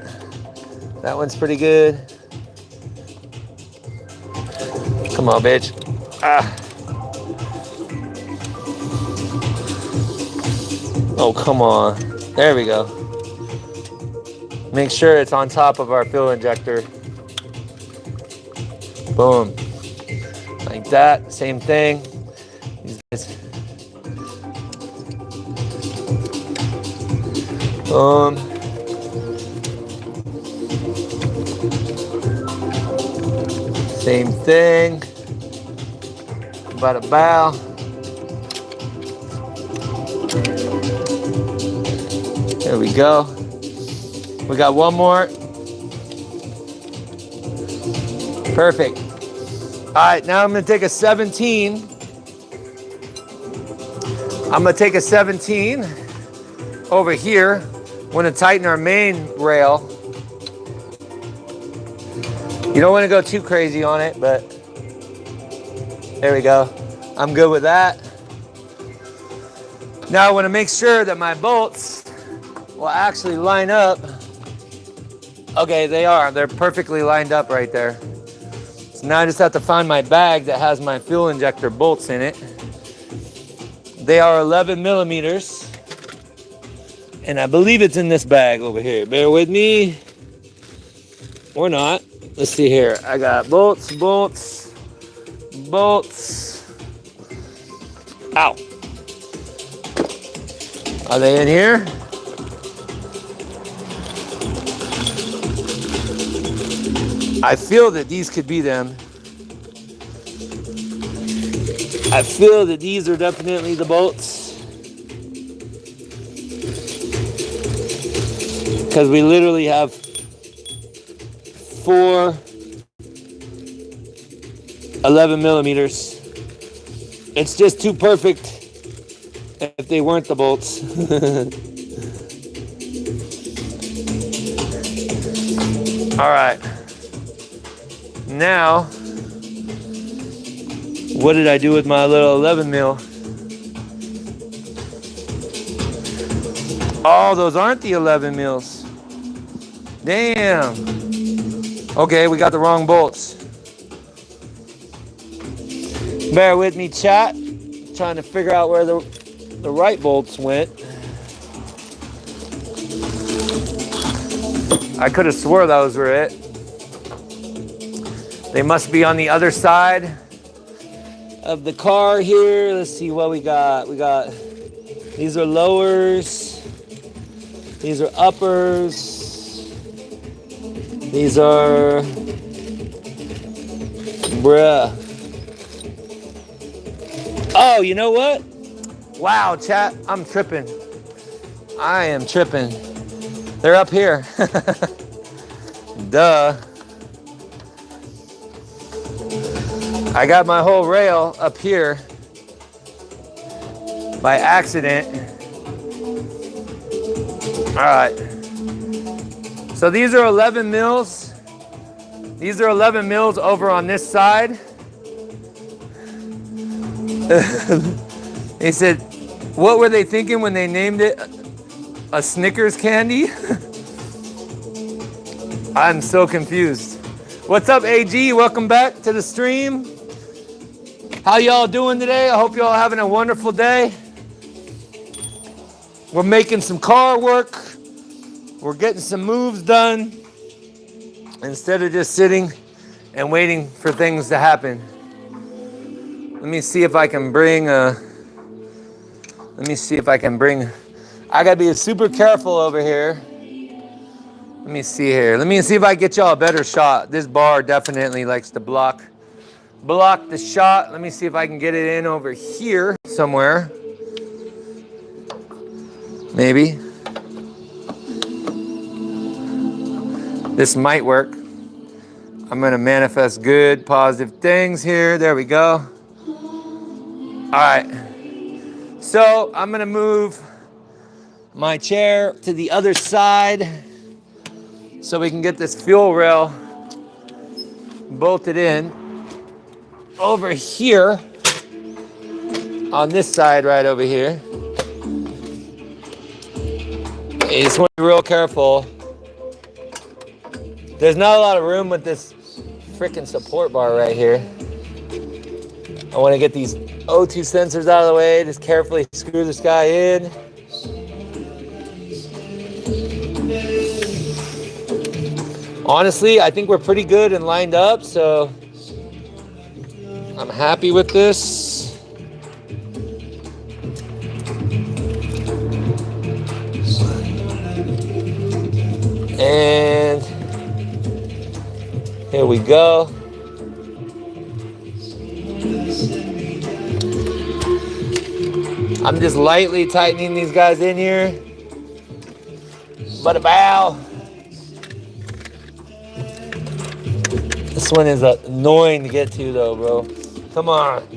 That one's pretty good. Come on, bitch. Oh, come on. There we go. Make sure it's on top of our fuel injector. Boom. Like that. Same thing. Boom. Same thing. Bada bow. There we go. We got one more. Perfect. All right, now I'm gonna take a 17. I'm gonna take a 17 over here. We're gonna tighten our main rail. You don't wanna go too crazy on it, but there we go. I'm good with that. Now I wanna make sure that my bolts will actually line up. Okay, they are. They're perfectly lined up right there. So now I just have to find my bag that has my fuel injector bolts in it. They are 11 millimeters. And I believe it's in this bag over here. Bear with me. Or not. Let's see here. I got bolts, bolts, bolts. Ow. Are they in here? I feel that these could be them. I feel that these are definitely the bolts. Because we literally have 4 11 millimeters. It's just too perfect if they weren't the bolts. All right. Now, what did I do with my little 11 mil? Oh, those aren't the 11 mils. Damn. Okay, we got the wrong bolts. Bear with me, chat. Trying to figure out where the right bolts went. I could have swore those were it. They must be on the other side of the car here. Let's see what we got. We got, these are lowers. These are uppers. These are, bruh. Oh, you know what? Wow, chat, I'm tripping. I am tripping. They're up here. Duh. I got my whole rail up here by accident. All right. So these are 11 mils. These are 11 mils over on this side. He said, what were they thinking when they named it a Snickers candy? I'm so confused. What's up, AG? Welcome back to the stream. How y'all doing today? I hope y'all having a wonderful day. We're making some car work. We're getting some moves done instead of just sitting and waiting for things to happen. Let me see if I can bring I gotta be super careful over here. Let me see here. Let me see if I get y'all a better shot. This bar definitely likes to block the shot. Let me see if I can get it in over here somewhere. Maybe. This might work. I'm gonna manifest good, positive things here. There we go. All right. So I'm gonna move my chair to the other side so we can get this fuel rail bolted in over here on this side right over here. You just want to be real careful. There's not a lot of room with this freaking support bar right here. I want to get these O2 sensors out of the way. Just carefully screw this guy in. Honestly, I think we're pretty good and lined up, so I'm happy with this. And here we go. I'm just lightly tightening these guys in here. Bada bow. This one is annoying to get to though, bro. Come on.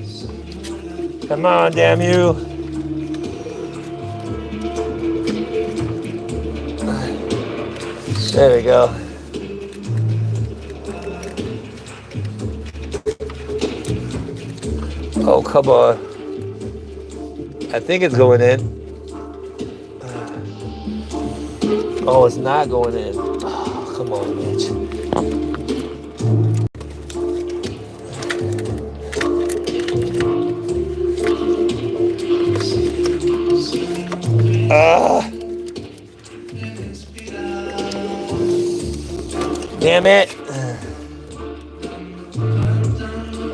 Come on, damn you. There we go. Oh, come on. I think it's going in. Oh, it's not going in. Oh, come on, bitch. Damn it.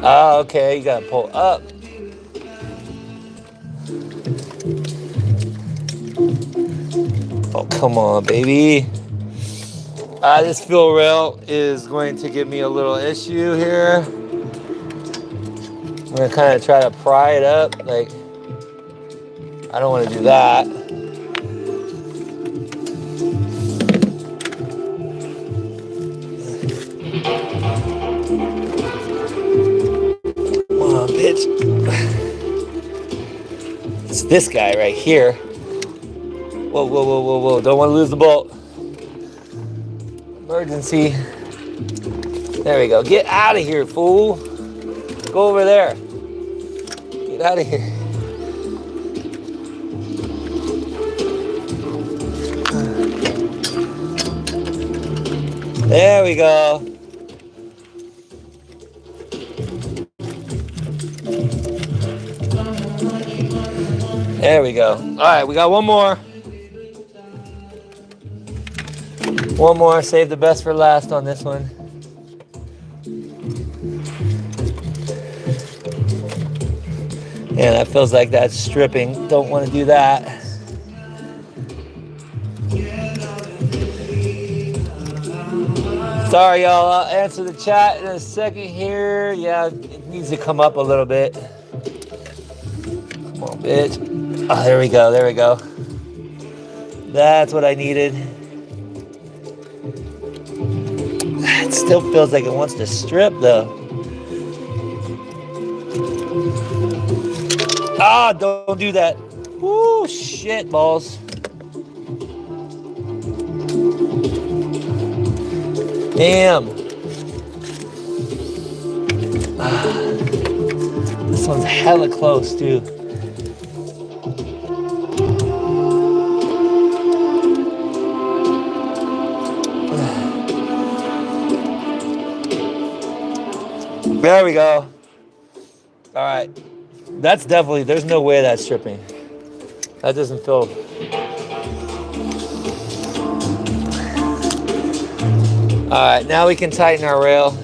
Oh, okay, you gotta pull up. Oh, come on, baby. This fuel rail is going to give me a little issue here. I'm gonna kind of try to pry it up. Like, I don't want to do that. Come on, bitch. It's this guy right here. Whoa, whoa, whoa, whoa, whoa. Don't want to lose the bolt. Emergency. There we go. Get out of here, fool. Go over there. Get out of here. There we go. There we go. All right, we got one more. One more. Save the best for last on this one. Yeah, that feels like that's stripping. Don't want to do that. Sorry, y'all. I'll answer the chat in a second here. Yeah, it needs to come up a little bit. Come on, bitch. Oh, there we go. There we go. That's what I needed. It still feels like it wants to strip, though. Ah, don't do that. Woo, shit balls. Damn. This This one's hella close, too. There we go. All right. That's definitely, there's no way that's stripping. That doesn't feel. All right, now we can tighten our rail.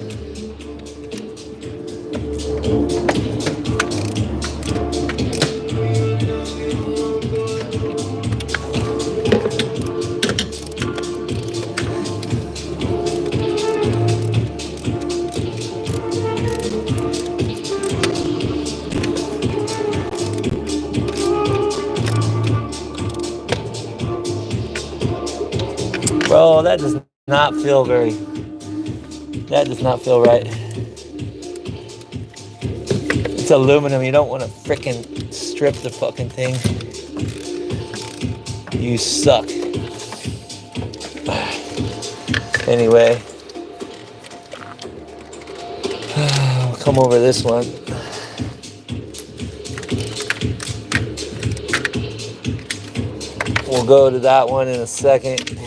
Bro, that does not feel very, that does not feel right. It's aluminum, you don't want to frickin' strip the fucking thing. You suck. Anyway, we'll come over this one. We'll go to that one in a second.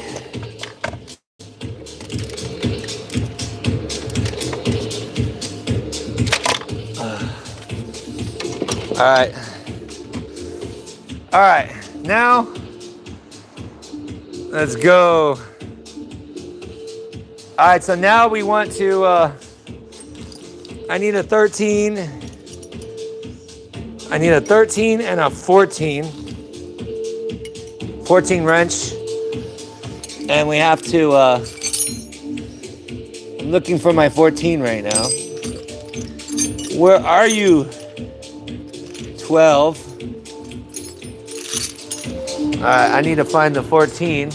All right, now let's go. All right, so now we want to, I need a 13 and a 14 wrench. And we have to, I'm looking for my 14 right now. Where are you? 12. I need to find the 14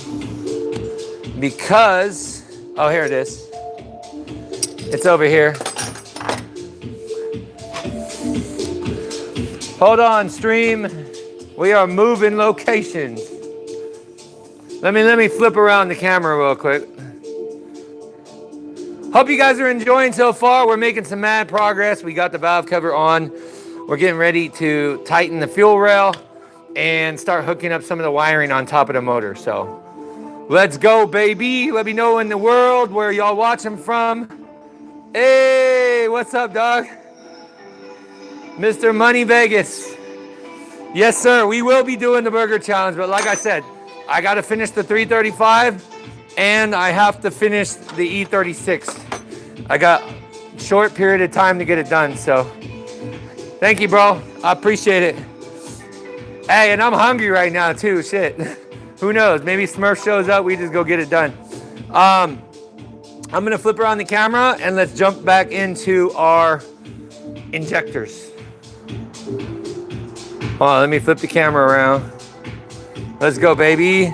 because, oh, here it is. It's over here. Hold on, stream. We are moving locations. Let me flip around the camera real quick. Hope you guys are enjoying so far. We're making some mad progress. We got the valve cover on. We're getting ready to tighten the fuel rail and start hooking up some of the wiring on top of the motor. So let's go, baby. Let me know in the world where y'all watching from. Hey, what's up, dog? Mr. Money Vegas. Yes, sir. We will be doing the burger challenge, but like I said, I got to finish the 335 and I have to finish the E36. I got a short period of time to get it done, so thank you, bro. I appreciate it. Hey, and I'm hungry right now, too. Shit. Who knows? Maybe Smurf shows up. We just go get it done. I'm going to flip around the camera, and let's jump back into our injectors. Hold on. Let me flip the camera around. Let's go, baby.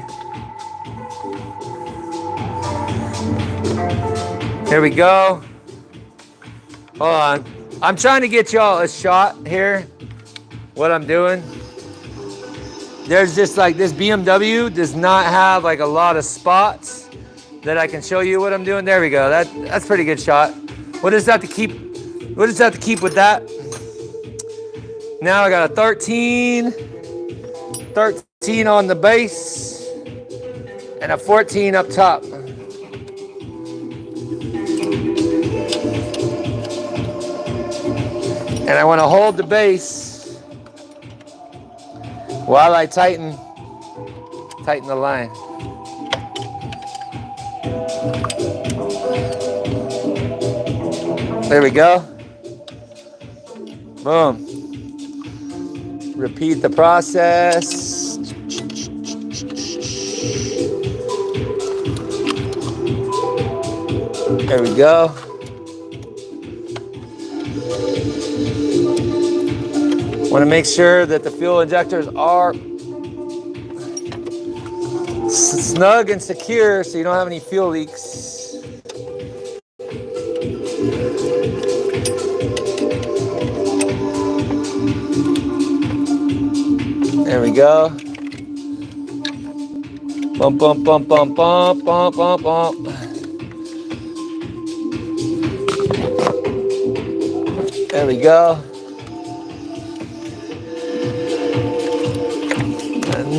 Here we go. Hold on. I'm trying to get y'all a shot here, what I'm doing. There's just like this BMW does not have like a lot of spots that I can show you what I'm doing. There we go. That's a pretty good shot. What does that have to keep with that? Now I got a 13 on the base and a 14 up top. And I want to hold the base while I tighten the line. There we go. Boom. Repeat the process. There we go. Want to make sure that the fuel injectors are snug and secure so you don't have any fuel leaks. There we go. Bump, bump, bump, bump, bump, bump, bump, bump. There we go.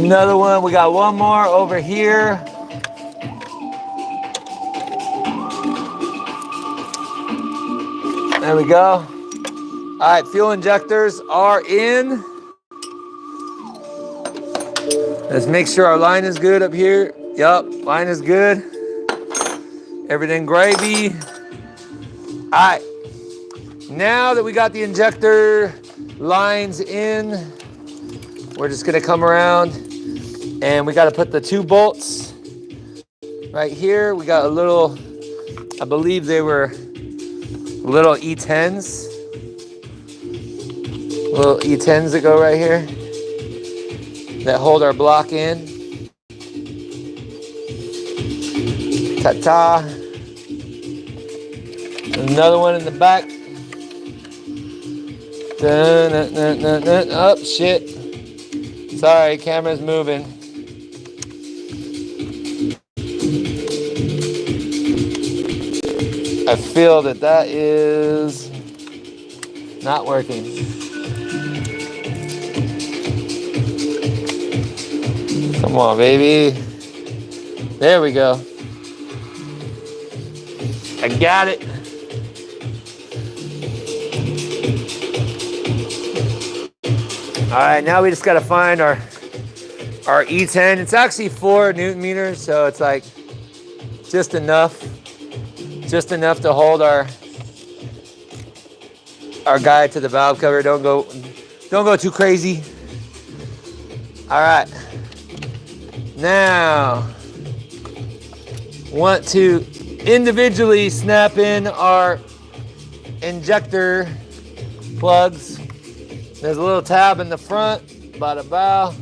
Another one. We got one more over here. There we go. All right, fuel injectors are in. Let's make sure our line is good up here. Yup, line is good. Everything gravy. All right. Now that we got the injector lines in, we're just gonna come around and we gotta put the 2 bolts right here. We got a little, I believe they were little E10s. Little E10s that go right here that hold our block in. Ta-ta. Another one in the back. Dun, dun, dun, dun, dun. Oh, shit. Sorry, camera's moving. I feel that is not working. Come on, baby. There we go. I got it. All right, now we just gotta find our E10. It's actually 4 Newton meters, so it's like just enough to hold our guide to the valve cover. Don't go too crazy. All right. Now, want to individually snap in our injector plugs. There's a little tab in the front, bada bow.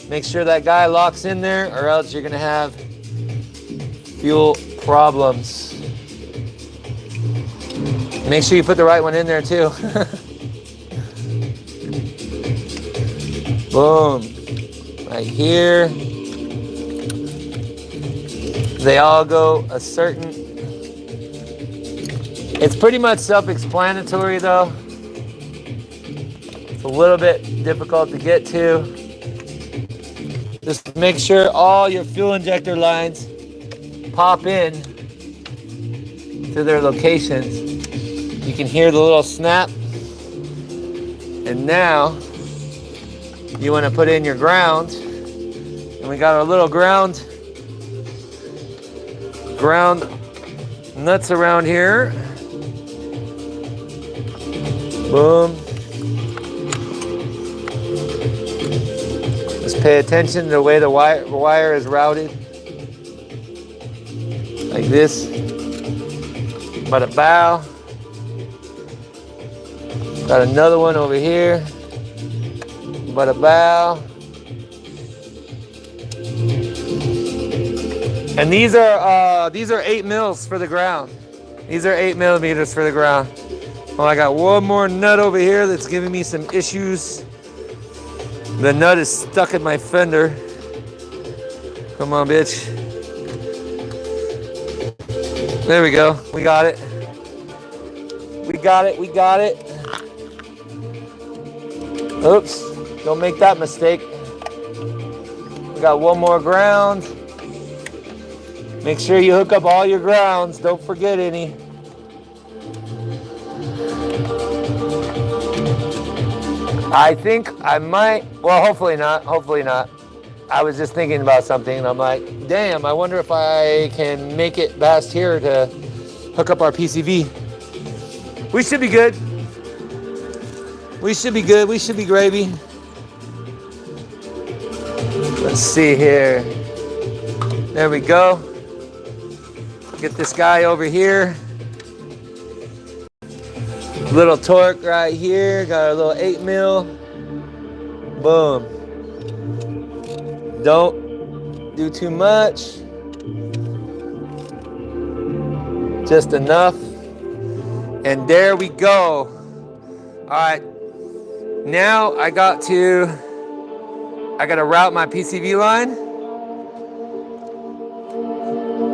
Make sure that guy locks in there or else you're gonna have fuel problems. Make sure you put the right one in there too. Boom, right here. They all go a certain, it's pretty much self-explanatory though. It's a little bit difficult to get to. Just make sure all your fuel injector lines pop in to their locations. You can hear the little snap. And now you want to put in your ground. And we got our little ground nuts around here. Boom. Just pay attention to the way the wire is routed. Like this. Bada bow. Got another one over here. Bada bow. And these are 8 mils for the ground. These are 8 millimeters for the ground. Oh, I got one more nut over here that's giving me some issues. The nut is stuck in my fender. Come on, bitch. There we go. We got it. We got it. We got it. Oops. Don't make that mistake. We got one more ground. Make sure you hook up all your grounds. Don't forget any. I think I might, well, hopefully not. Hopefully not. I was just thinking about something and I'm like, damn, I wonder if I can make it past here to hook up our PCV. We should be good. We should be good. We should be gravy. Let's see here. There we go. Get this guy over here. Little torque right here. Got a little 8 mil. Boom. Don't do too much. Just enough. And there we go. All right. Now I got to route my PCV line.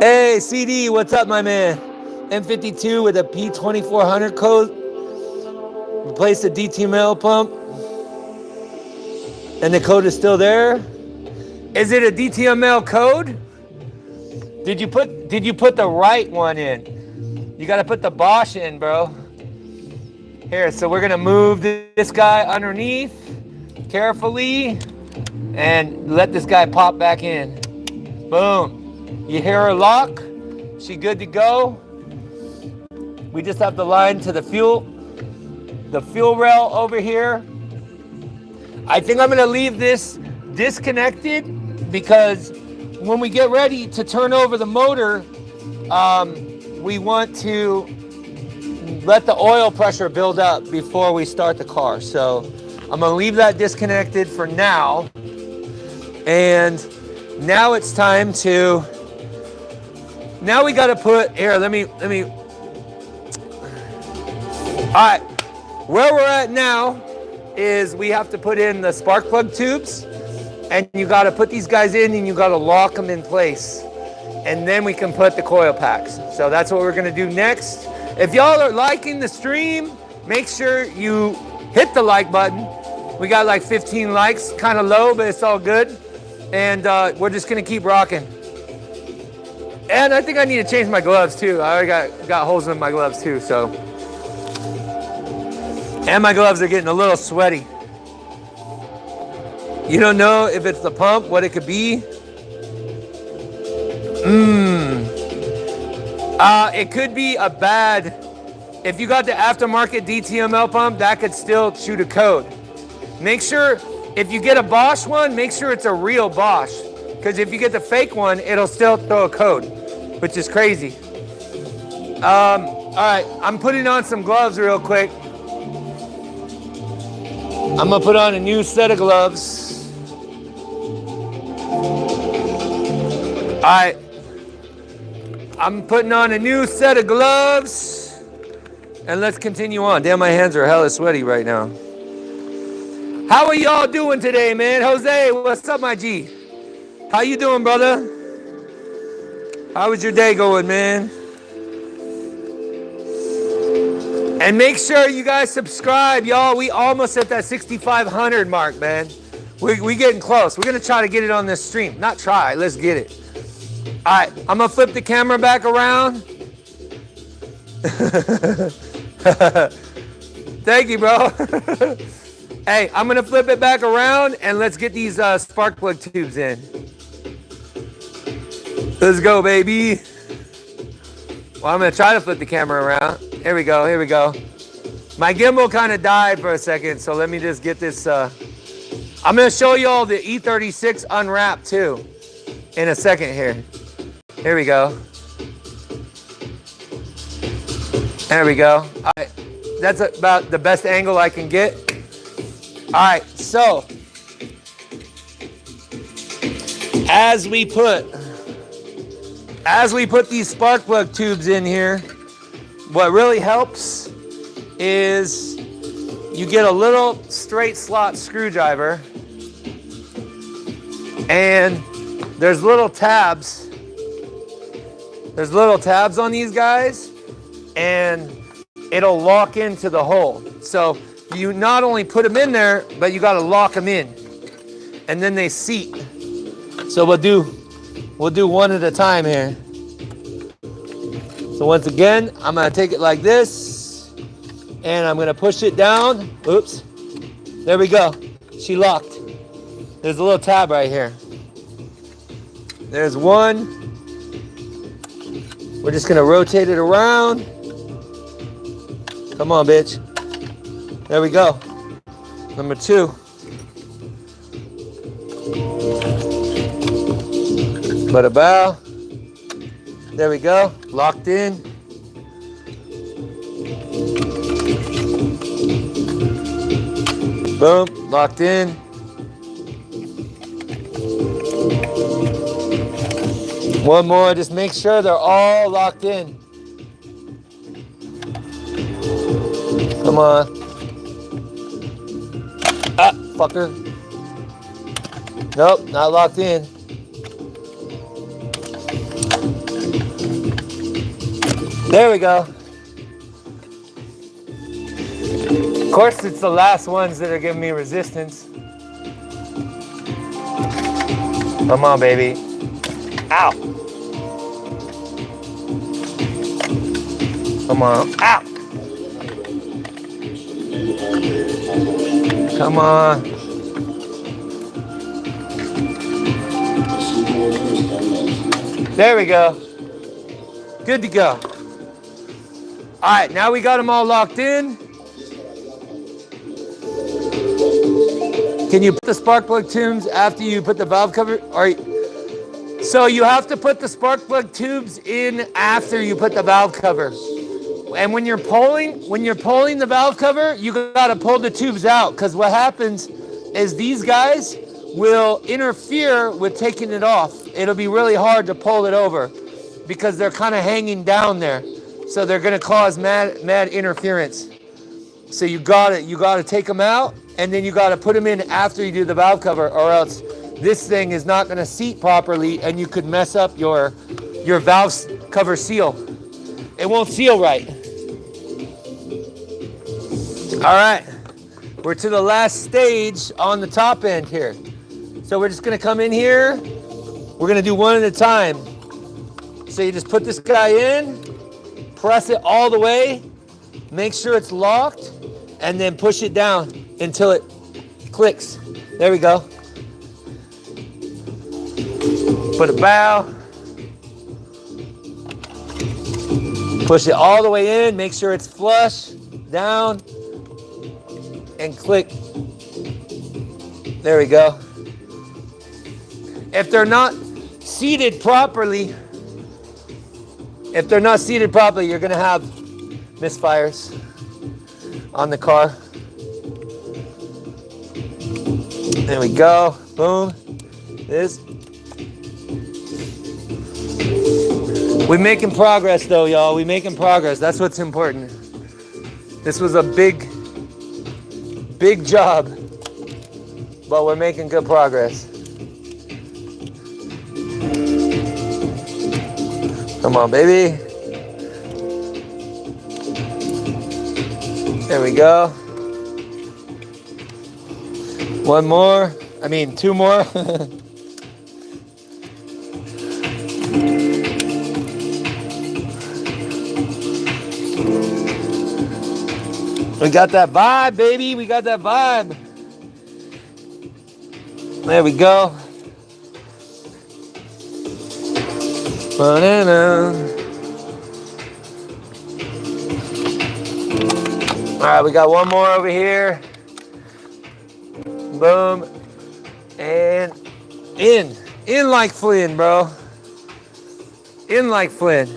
Hey, CD, what's up, my man? N52 with a P2400 code. Replace the DTML pump. And the code is still there. Is it a DTML code? Did you put the right one in? You got to put the Bosch in, bro. Here, so we're gonna move this guy underneath carefully and let this guy pop back in. Boom. You hear her lock? She good to go. We just have to line to the fuel rail over here. I think I'm gonna leave this disconnected because when we get ready to turn over the motor, we want to let the oil pressure build up before we start the car. So I'm gonna leave that disconnected for now. And now it's time to, now we gotta put, here, let me, all right, where we're at now is we have to put in the spark plug tubes, and you gotta put these guys in and you gotta lock them in place. And then we can put the coil packs. So that's what we're gonna do next. If y'all are liking the stream, make sure you hit the like button. We got like 15 likes, kind of low, but it's all good. And we're just gonna keep rocking. And I think I need to change my gloves too. I already got holes in my gloves too, so. And my gloves are getting a little sweaty. You don't know if it's the pump, what it could be. It could be a bad, if you got the aftermarket DTML pump, that could still shoot a code. Make sure, if you get a Bosch one, make sure it's a real Bosch. Because if you get the fake one, it'll still throw a code, which is crazy. All right, I'm putting on some gloves real quick. I'm gonna put on a new set of gloves. All right, I'm putting on a new set of gloves, and let's continue on. Damn, my hands are hella sweaty right now. How are y'all doing today, man? Jose, what's up, my G? How you doing, brother? How was your day going, man? And make sure you guys subscribe, y'all. We almost at that 6,500 mark, man. We getting close. We're gonna try to get it on this stream. Not try, let's get it. All right, I'm gonna flip the camera back around. Thank you, bro. Hey, I'm gonna flip it back around and let's get these spark plug tubes in. Let's go, baby. Well, I'm gonna try to flip the camera around. Here we go, here we go. My gimbal kind of died for a second, so let me just get this. I'm gonna show you all the E36 unwrapped too in a second here. Here we go. There we go. All right, that's about the best angle I can get. All right, so as we put these spark plug tubes in here, what really helps is you get a little straight slot screwdriver, and there's little tabs. There's little tabs on these guys, and it'll lock into the hole. So you not only put them in there, but you got to lock them in, and then they seat. So we'll do one at a time here. So once again, I'm gonna take it like this, and I'm gonna push it down. Oops, there we go. She locked. There's a little tab right here. There's one. We're just gonna rotate it around. Come on, bitch. There we go. Number two. Bada bow. There we go. Locked in. Boom. Locked in. One more. Just make sure they're all locked in. Come on. Ah, fucker. Nope, not locked in. There we go. Of course, it's the last ones that are giving me resistance. Come on, baby. Ow. Come on. Ow. Come on. There we go. Good to go. All right, now we got them all locked in. Can you put the spark plug tubes after you put the valve cover? So you have to put the spark plug tubes in after you put the valve cover. And when you're pulling the valve cover, you gotta pull the tubes out, because what happens is these guys will interfere with taking it off. It'll be really hard to pull it over because they're kind of hanging down there. So they're gonna cause mad interference. So you gotta take them out, and then you gotta put them in after you do the valve cover, or else this thing is not gonna seat properly and you could mess up your valve cover seal. It won't seal right. All right, we're to the last stage on the top end here. So we're just gonna come in here. We're gonna do one at a time. So you just put this guy in, press it all the way, make sure it's locked, and then push it down until it clicks. There we go. Put a valve. Push it all the way in, make sure it's flush, down, and click. There we go. If they're not seated properly, you're gonna have misfires on the car. There we go, boom. We're making progress though, y'all. We're making progress. That's what's important. This was a big job, but we're making good progress. Come on, baby. There we go. One more. I mean, two more. We got that vibe, baby. We got that vibe. There we go. Banana. All right, we got one more over here. Boom. And in. In like Flynn, bro. In like Flynn.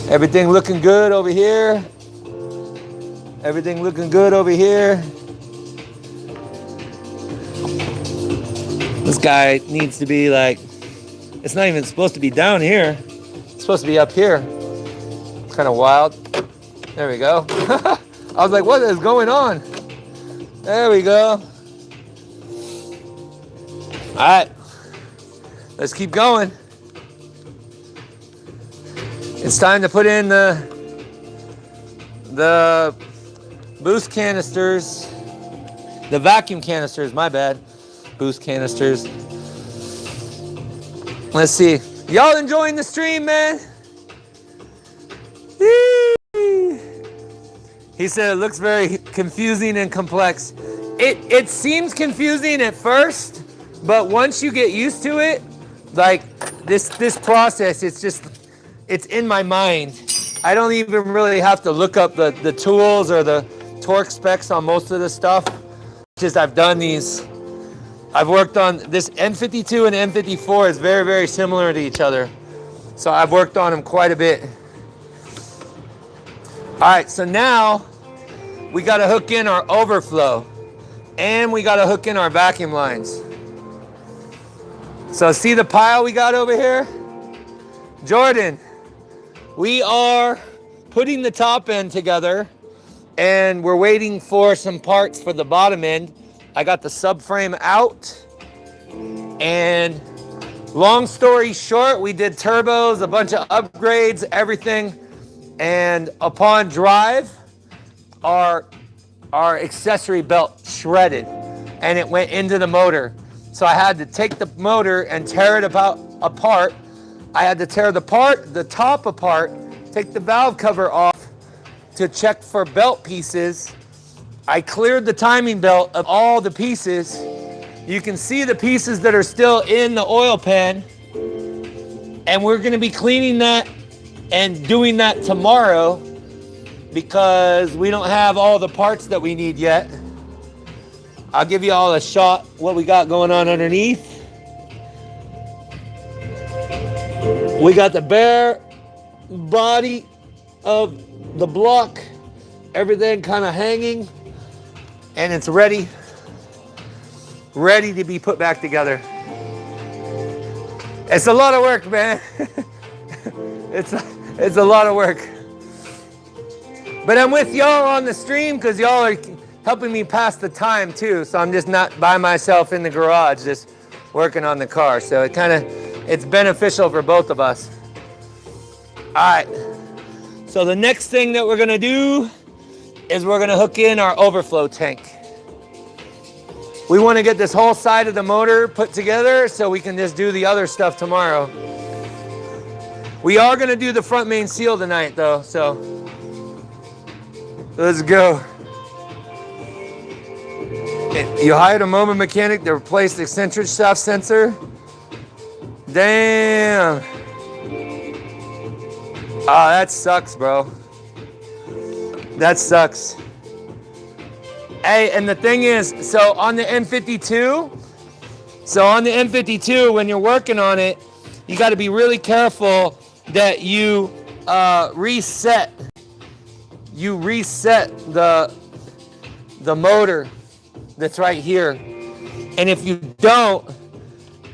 Everything looking good over here. Everything looking good over here. This guy needs to be like, it's not even supposed to be down here. It's supposed to be up here. It's kind of wild. There we go. I was like, what is going on? There we go. All right. Let's keep going. It's time to put in the boost canisters, the vacuum canisters, my bad. Boost canisters. Let's see. Y'all enjoying the stream, man? He said it looks very confusing and complex. It seems confusing at first, but once you get used to it, like this process, it's in my mind. I don't even really have to look up the tools or the torque specs on most of the stuff. Just I've done these. I've worked on this N52 and N54 is very, very similar to each other. So I've worked on them quite a bit. All right, so now we got to hook in our overflow and we got to hook in our vacuum lines. So see the pile we got over here? Jordan, we are putting the top end together and we're waiting for some parts for the bottom end. I got the subframe out, and long story short, we did turbos, a bunch of upgrades, everything, and upon drive, our accessory belt shredded, and it went into the motor. So I had to take the motor and tear it apart. I had to tear the top apart, take the valve cover off to check for belt pieces. I cleared the timing belt of all the pieces. You can see the pieces that are still in the oil pan. And we're gonna be cleaning that and doing that tomorrow because we don't have all the parts that we need yet. I'll give you all a shot what we got going on underneath. We got the bare body of the block, everything kind of hanging, and it's ready to be put back together. It's a lot of work, man. It's a lot of work. But I'm with y'all on the stream because y'all are helping me pass the time too. So I'm just not by myself in the garage, just working on the car. So it's beneficial for both of us. All right. So the next thing that we're gonna do is we're gonna hook in our overflow tank. We wanna get this whole side of the motor put together so we can just do the other stuff tomorrow. We are gonna do the front main seal tonight though, so let's go. You hired a MoMA mechanic to replace the eccentric shaft sensor? Damn. Oh, that sucks, bro. That sucks. Hey, and the thing is, so on the N52, when you're working on it, you got to be really careful that you reset the motor that's right here. And if you don't,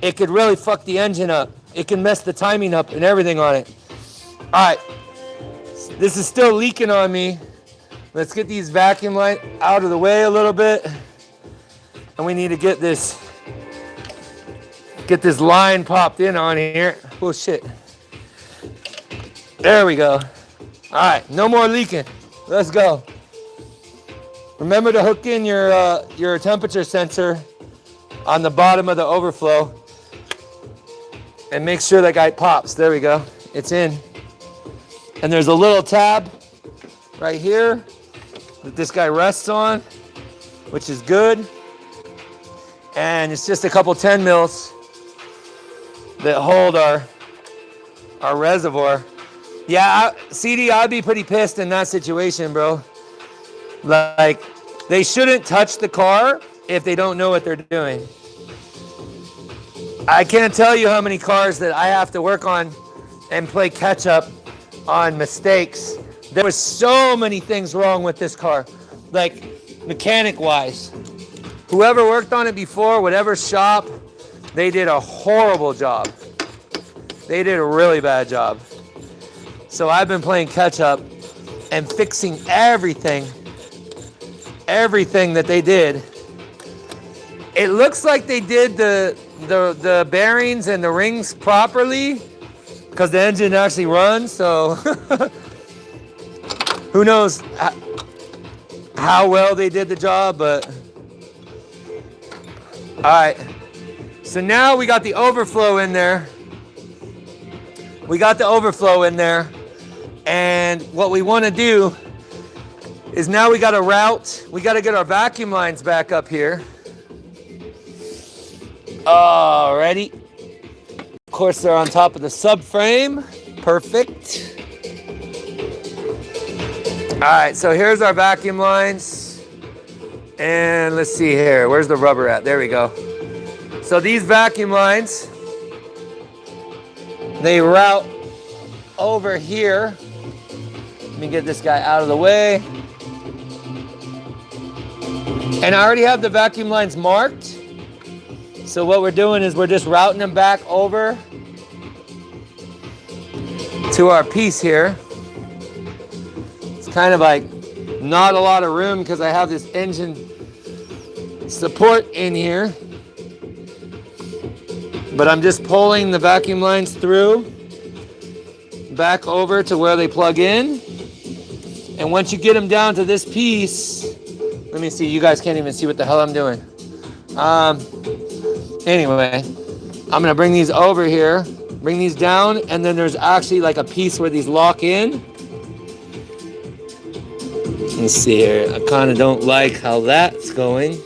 it could really fuck the engine up. It can mess the timing up and everything on it. All right, this is still leaking on me. Let's get these vacuum lights out of the way a little bit. And we need to get this line popped in on here. Oh shit. There we go. All right, no more leaking. Let's go. Remember to hook in your temperature sensor on the bottom of the overflow and make sure that guy pops. There we go. It's in. And there's a little tab right here that this guy rests on, which is good. And it's just a couple 10 mils that hold our reservoir. Yeah, CD, I'd be pretty pissed in that situation, bro. Like, they shouldn't touch the car if they don't know what they're doing. I can't tell you how many cars that I have to work on and play catch up on mistakes. There was so many things wrong with this car, like mechanic wise. Whoever worked on it before, whatever shop, they did a horrible job. They did a really bad job. So I've been playing catch up and fixing everything that they did. It looks like they did the bearings and the rings properly because the engine actually runs, so who knows how well they did the job, but all right. So now we got the overflow in there. And what we want to do is now we got to get our vacuum lines back up here. Alrighty. Of course, they're on top of the subframe. Perfect. All right, so here's our vacuum lines. And let's see here. Where's the rubber at? There we go. So these vacuum lines, they route over here. Let me get this guy out of the way. And I already have the vacuum lines marked. So what we're doing is we're just routing them back over to our piece here. It's kind of like not a lot of room because I have this engine support in here. But I'm just pulling the vacuum lines through back over to where they plug in. And once you get them down to this piece, let me see, you guys can't even see what the hell I'm doing. Anyway, I'm gonna bring these over here, bring these down, and then there's actually like a piece where these lock in. Let's see here. I kind of don't like how that's going.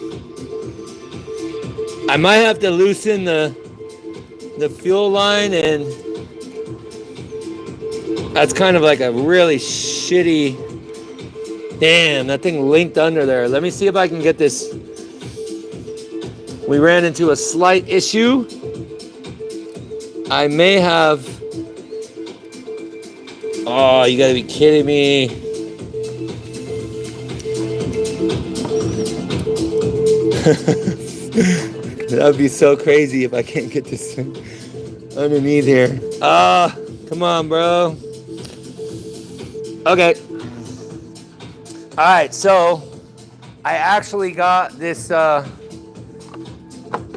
I might have to loosen the fuel line, and that's kind of like a really shitty. Damn, that thing linked under there. Let me see if I can get this. We ran into a slight issue. I may have. Oh, you gotta be kidding me. That would be so crazy if I can't get this thing underneath here. Ah, come on, bro. Okay. All right, so I actually got this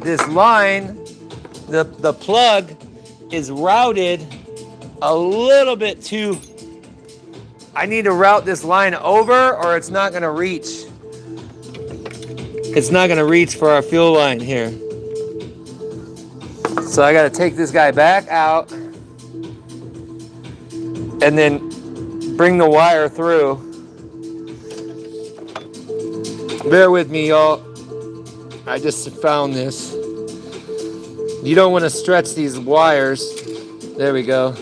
this line. The plug is routed a little bit too. I need to route this line over, or it's not gonna reach. It's not gonna reach for our fuel line here. So I gotta take this guy back out and then bring the wire through. Bear with me, y'all. I just found this. You don't want to stretch these wires. There we go.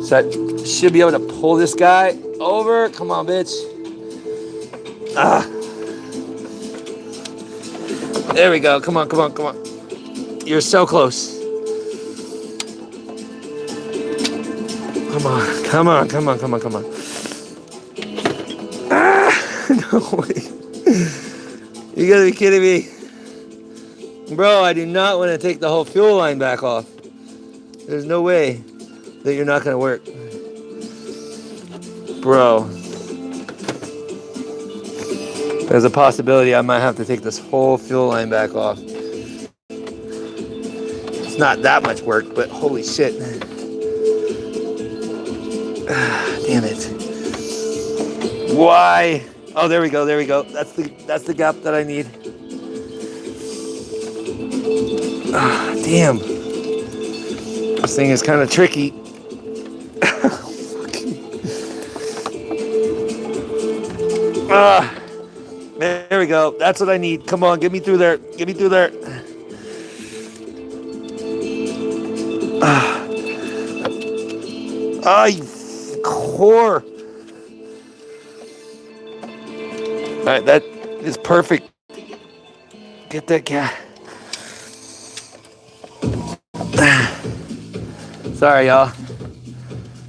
So I should be able to pull this guy over. Come on, bitch. Ah. There we go. Come on, come on, come on. You're so close. Come on, come on, come on, come on, come on. Ah, no way. You gotta be kidding me. Bro, I do not want to take the whole fuel line back off. There's no way that you're not gonna work. Bro. There's a possibility I might have to take this whole fuel line back off. It's not that much work, but holy shit. Damn it. Why? Oh, there we go, there we go. That's the gap that I need. Ah, damn. This thing is kind of tricky. There we go. That's what I need. Come on, get me through there. Get me through there. You whore. All right, that is perfect. Get that guy. Sorry, y'all.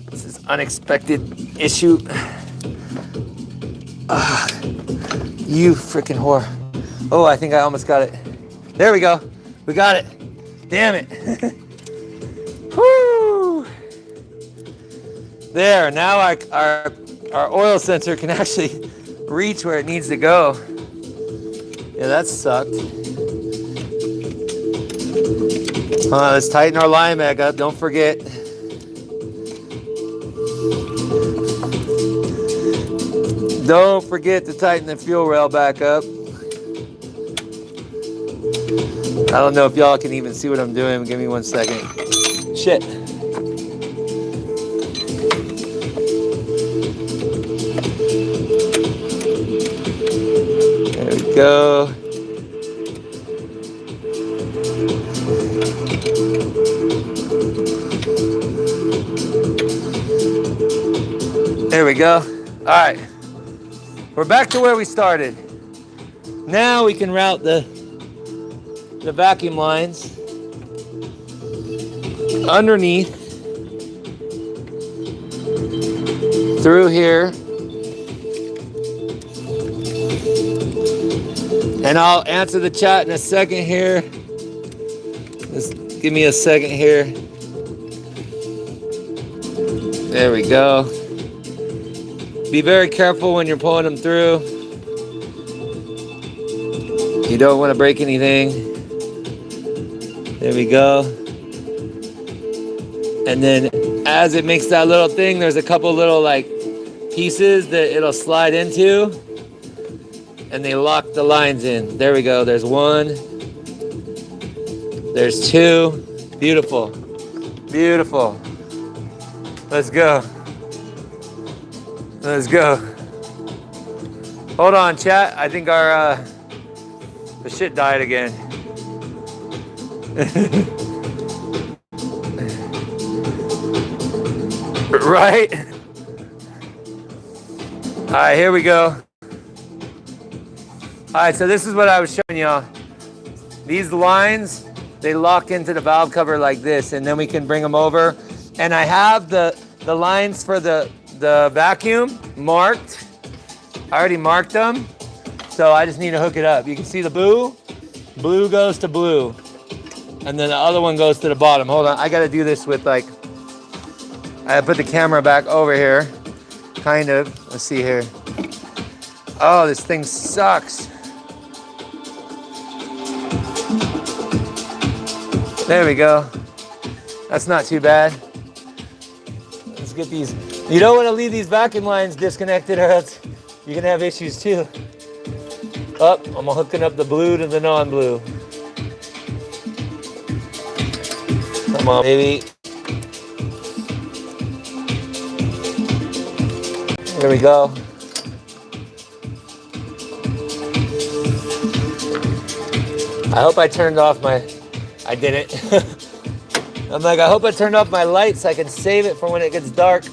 This is unexpected issue. You freaking whore. Oh, I think I almost got it. There we go. We got it. Damn it. Woo! There, now our oil sensor can actually reach where it needs to go. Yeah, that sucked. Let's tighten our line back up. Don't forget. Don't forget to tighten the fuel rail back up. I don't know if y'all can even see what I'm doing. Give me 1 second. Shit. There we go. There we go. All right. We're back to where we started. Now we can route the vacuum lines underneath through here. And I'll answer the chat in a second here. Just give me a second here. There we go. Be very careful when you're pulling them through. You don't want to break anything. There we go. And then as it makes that little thing, there's a couple little like pieces that it'll slide into. And they lock the lines in. There we go. There's one. There's two. Beautiful. Beautiful. Let's go. Let's go. Hold on, chat. I think our the shit died again. Right? All right, here we go. All right, so this is what I was showing y'all. These lines, they lock into the valve cover like this, and then we can bring them over. And I have the lines for the vacuum marked. I already marked them, so I just need to hook it up. You can see the blue goes to blue, and then the other one goes to the bottom. Hold on, I gotta do this with like, I put the camera back over here, kind of. Let's see here. Oh, this thing sucks. There we go. That's not too bad. Let's get these. You don't want to leave these vacuum lines disconnected or else you're gonna have issues too. Oh, I'm hooking up the blue to the non-blue. Come on, baby. There we go. I hope I turned off my, I didn't. I'm like, I hope I turned off my light so I can save it for when it gets dark.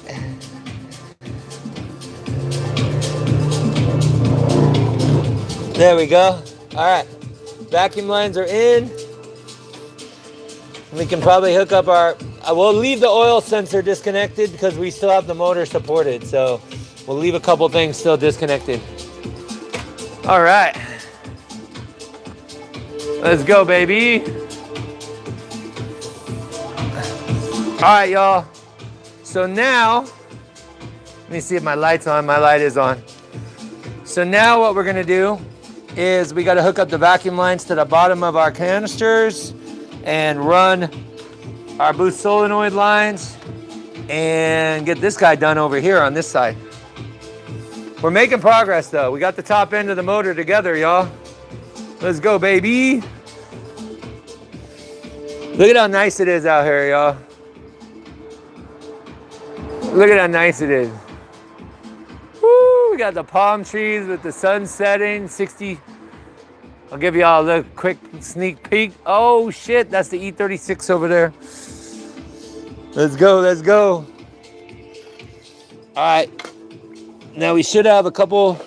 There we go. All right, vacuum lines are in. We can probably hook up our, we'll leave the oil sensor disconnected because we still have the motor supported. So we'll leave a couple things still disconnected. All right. Let's go, baby. All right, y'all. So now, let me see if my light's on. My light is on. So now what we're gonna do is we gotta hook up the vacuum lines to the bottom of our canisters and run our boost solenoid lines and get this guy done over here on this side. We're making progress though. We got the top end of the motor together, y'all. Let's go, baby. Look at how nice it is out here, y'all. Look at how nice it is. Woo, we got the palm trees with the sun setting, 60. I'll give y'all a little quick sneak peek. Oh shit, that's the E36 over there. Let's go, let's go. All right, now we should have a couple,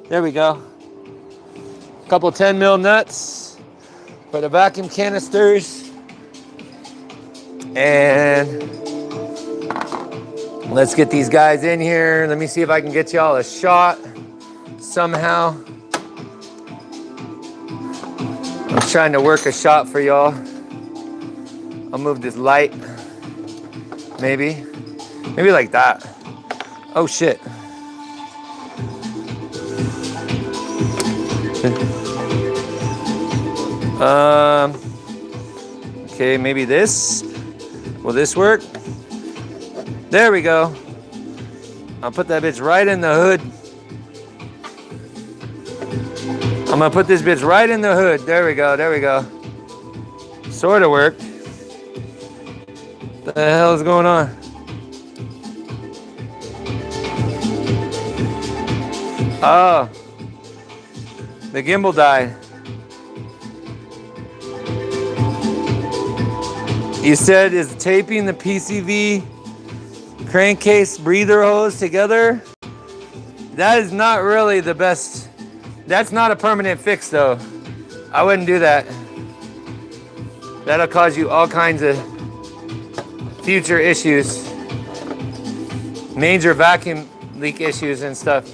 there we go. A couple 10 mil nuts for the vacuum canisters. And let's get these guys in here. Let me see if I can get y'all a shot somehow. I'm trying to work a shot for y'all. I'll move this light. Maybe like that. Oh shit. Okay, maybe this. Will this work? There we go. I'll put that bitch right in the hood. I'm gonna put this bitch right in the hood. There we go, there we go. Sort of worked. What the hell is going on? Oh, the gimbal died. You said is taping the PCV crankcase breather hose together. That is not really the best. That's not a permanent fix though. I wouldn't do that. That'll cause you all kinds of future issues. Major vacuum leak issues and stuff.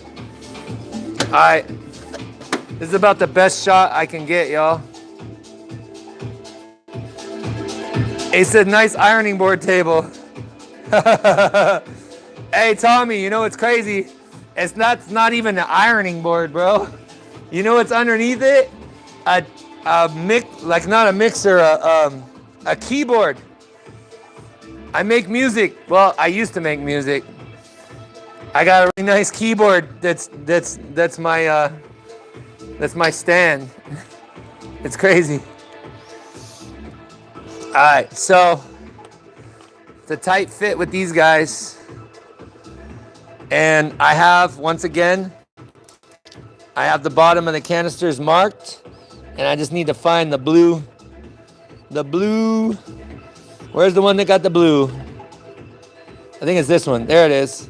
All right, this is about the best shot I can get, y'all. It's a nice ironing board table. Hey, Tommy, you know what's crazy? It's not even an ironing board, bro. You know what's underneath it? A like not a mixer, a keyboard. I make music. Well, I used to make music. I got a really nice keyboard. That's my stand. It's crazy. All right, so it's a tight fit with these guys. And I have, once again, I have the bottom of the canisters marked, and I just need to find the blue. The blue. Where's the one that got the blue? I think it's this one. There it is.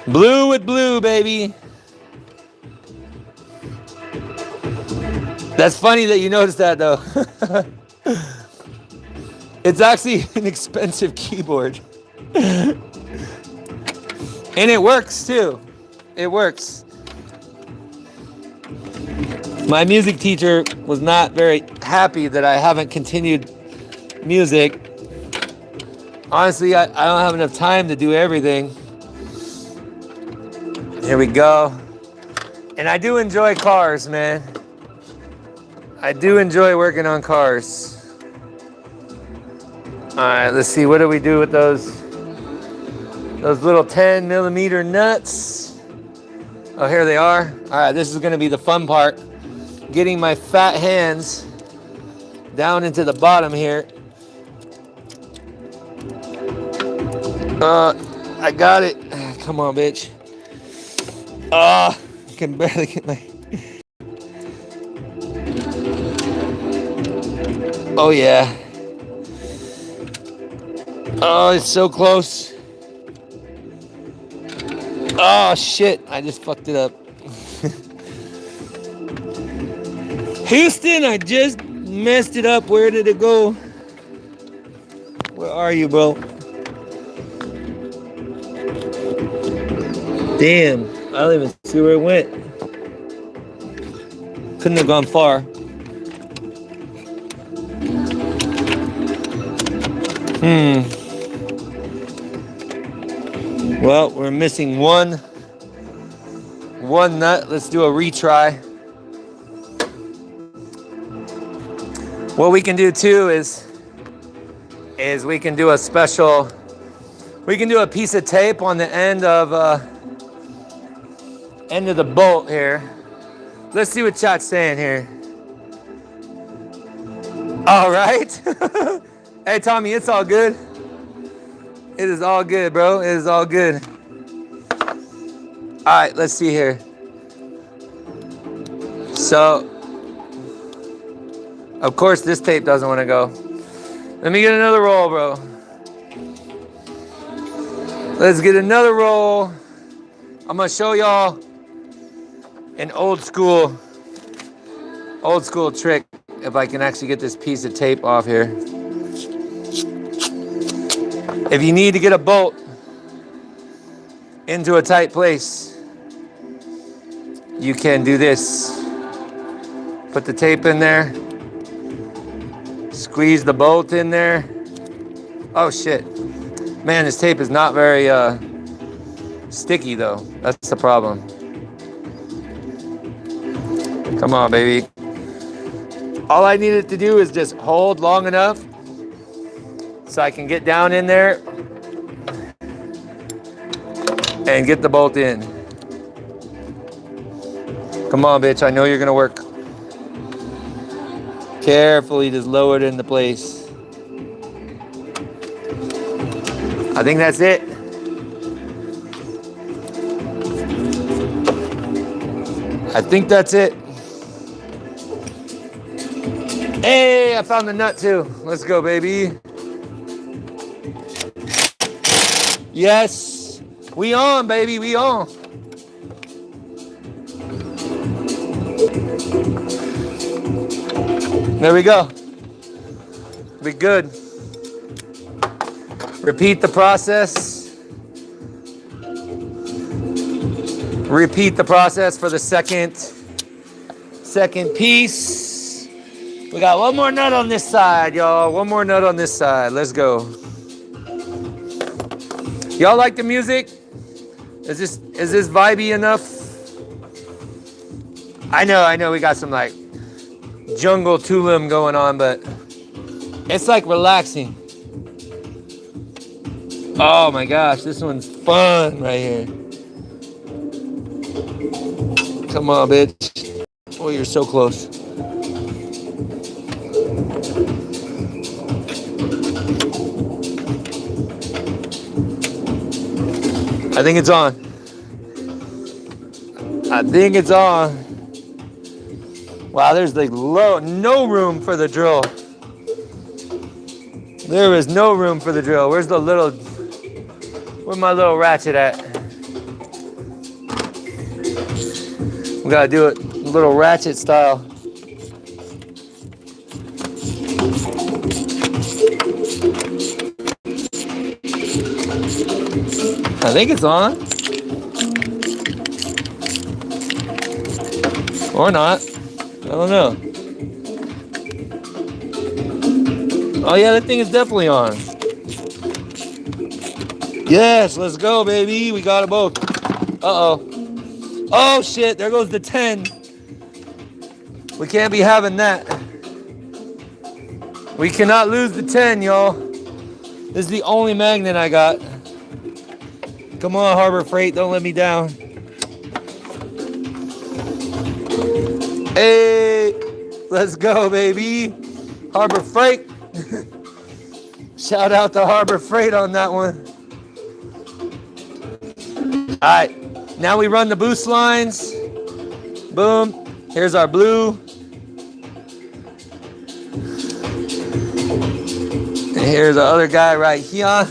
Blue with blue, baby. That's funny that you noticed that, though. It's actually an expensive keyboard. And it works, too. It works. My music teacher was not very happy that I haven't continued music. Honestly, I don't have enough time to do everything. Here we go. And I do enjoy cars, man. I do enjoy working on cars. All right, let's see. What do we do with those little 10 millimeter nuts? Oh, here they are. All right, this is gonna be the fun part. Getting my fat hands down into the bottom here. I got it. Come on, bitch. I can barely get my... Oh, yeah. Oh, it's so close. Oh, shit. I just fucked it up. Houston, I just messed it up. Where did it go? Where are you, bro? Damn. I don't even see where it went. Couldn't have gone far. Well, we're missing one nut. Let's do a retry. What we can do too is we can do a special, we can do a piece of tape on the end of the bolt here. Let's see what chat's saying here. All right. Hey, Tommy, it's all good. It is all good, bro. It is all good. All right, let's see here. So, of course, this tape doesn't want to go. Let me get another roll, bro. Let's get another roll. I'm gonna show y'all an old school trick if I can actually get this piece of tape off here. If you need to get a bolt into a tight place, you can do this. Put the tape in there. Squeeze the bolt in there. Oh shit. Man, this tape is not very sticky though. That's the problem. Come on, baby. All I needed to do is just hold long enough so I can get down in there and get the bolt in. Come on, bitch. I know you're gonna work. Carefully just lower it into place. I think that's it. I think that's it. Hey, I found the nut too. Let's go, baby. Yes, we on, baby, we on. There we go. We good. Repeat the process. Repeat the process for the second piece. We got one more nut on this side, y'all. One more nut on this side. Let's go. Y'all like the music? Is this vibey enough? I know we got some like jungle tulum going on, but it's like relaxing. Oh my gosh, this one's fun right here. Come on, bitch. Oh, you're so close. I think it's on. I think it's on. Wow, there's like no room for the drill. There is no room for the drill. Where's my little ratchet at? We gotta do it a little ratchet style. I think it's on. Or not. I don't know. Oh yeah, that thing is definitely on. Yes, let's go, baby. We got it both. Uh-oh. Oh shit, there goes the 10. We can't be having that. We cannot lose the 10, y'all. This is the only magnet I got. Come on, Harbor Freight, don't let me down. Hey, let's go, baby. Harbor Freight. Shout out to Harbor Freight on that one. All right, now we run the boost lines. Boom, here's our blue. And here's the other guy right here.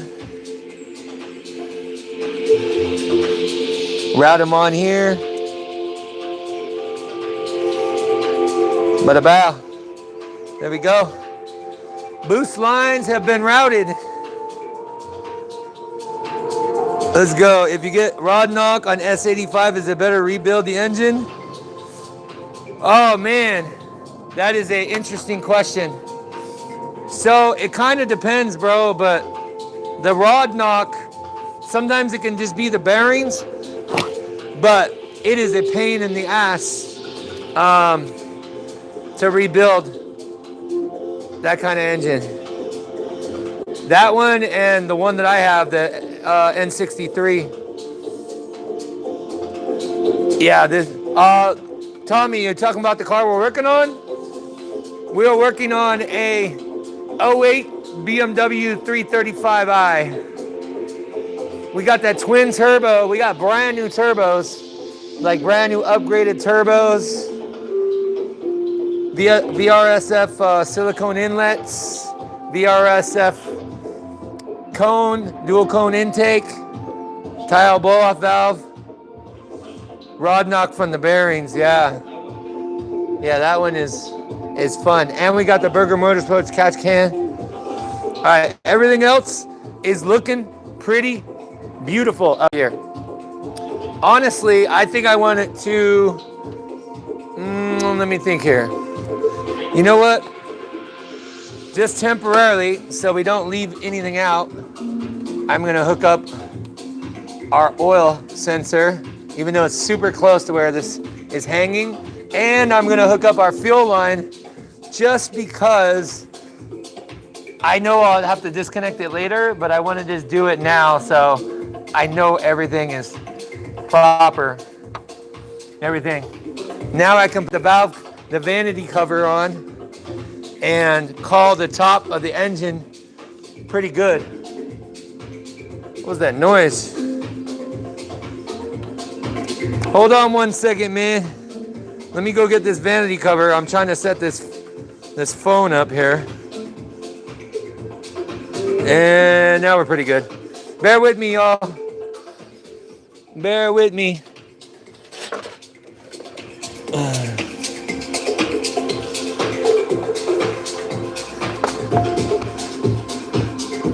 Route him on here. Bada bow. There we go. Boost lines have been routed. Let's go. If you get rod knock on S85, is it better rebuild the engine? Oh man, that is an interesting question. So it kind of depends, bro, but the rod knock, sometimes it can just be the bearings, but it is a pain in the ass to rebuild that kind of engine. That one and the one that I have, the N63. Yeah, this. Tommy, you're talking about the car we're working on? We are working on a 08 BMW 335i. We got that twin turbo. We got brand new turbos, like brand new upgraded turbos. VRSF silicone inlets, VRSF cone, dual cone intake, tile blow-off valve, rod knock from the bearings. Yeah, that one is fun. And we got the Burger Motorsports catch can. All right, everything else is looking pretty beautiful up here. Honestly, I think I want it to. Let me think here. You know what? Just temporarily, so we don't leave anything out, I'm gonna hook up our oil sensor, even though it's super close to where this is hanging, and I'm gonna hook up our fuel line just because I know I'll have to disconnect it later, but I wanna just do it now so I know everything is proper. Everything. Now I can put the vanity cover on and call the top of the engine pretty good. What was that noise? Hold on 1 second, man. Let me go get this vanity cover. I'm trying to set this phone up here. And now we're pretty good. Bear with me, y'all. Bear with me.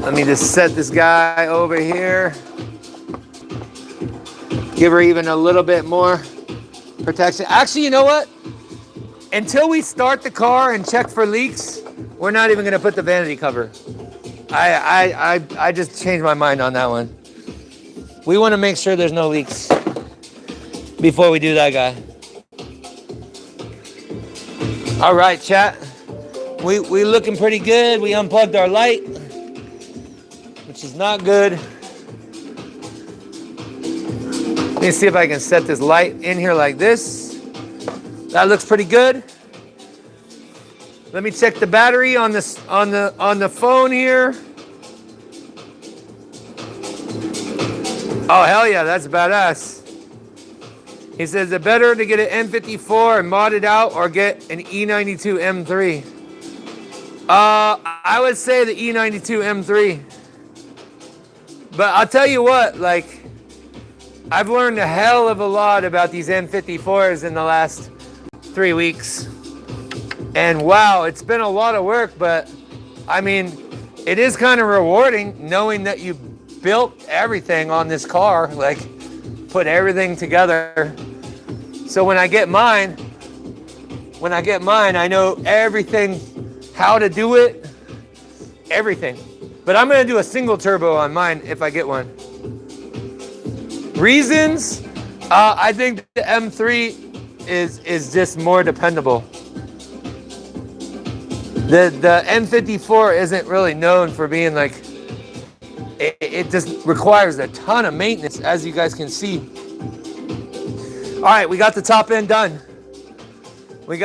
Let me just set this guy over here. Give her even a little bit more protection. Actually, you know what? Until we start the car and check for leaks, we're not even gonna put the vanity cover. I just changed my mind on that one. We wanna make sure there's no leaks before we do that guy. All right, chat. We looking pretty good. We unplugged our light, which is not good. Let me see if I can set this light in here like this. That looks pretty good. Let me check the battery on this on the phone here. Oh, hell yeah, that's badass. He says, is it better to get an N54 and mod it out or get an E92 M3? I would say the E92 M3. But I'll tell you what, like, I've learned a hell of a lot about these N54s in the last 3 weeks. And wow, it's been a lot of work, but I mean, it is kind of rewarding knowing that you built everything on this car, like put everything together. So when I get mine, I know everything, how to do it, everything. But I'm gonna do a single turbo on mine if I get one. Reasons, I think the M3 is just more dependable. The N54 isn't really known for being like, it just requires a ton of maintenance, as you guys can see. All right, we got the top end done. We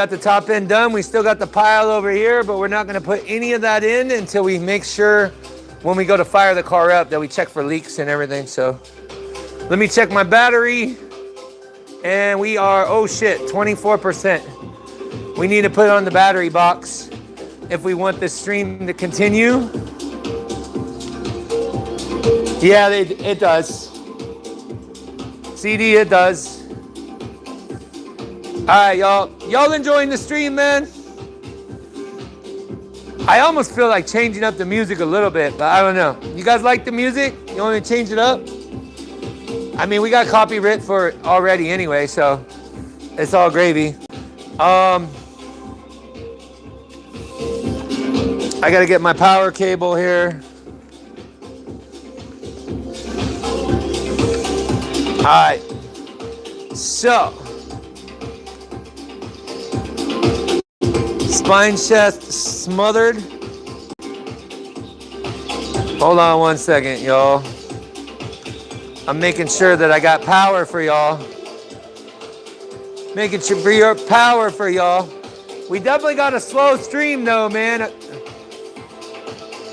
still got the pile over here, but we're not gonna put any of that in until we make sure when we go to fire the car up that we check for leaks and everything. So let me check my battery. And we are, oh shit, 24%. We need to put it on the battery box if we want this stream to continue. Yeah, it does. CD, it does. All right, y'all. Y'all enjoying the stream, man? I almost feel like changing up the music a little bit, but I don't know. You guys like the music? You want me to change it up? I mean, we got copyright for it already anyway, so it's all gravy. I gotta get my power cable here. All right, so spine chest smothered. Hold on one second, y'all. I'm making sure that I got power for y'all. Making sure for your power for y'all. We definitely got a slow stream though, man.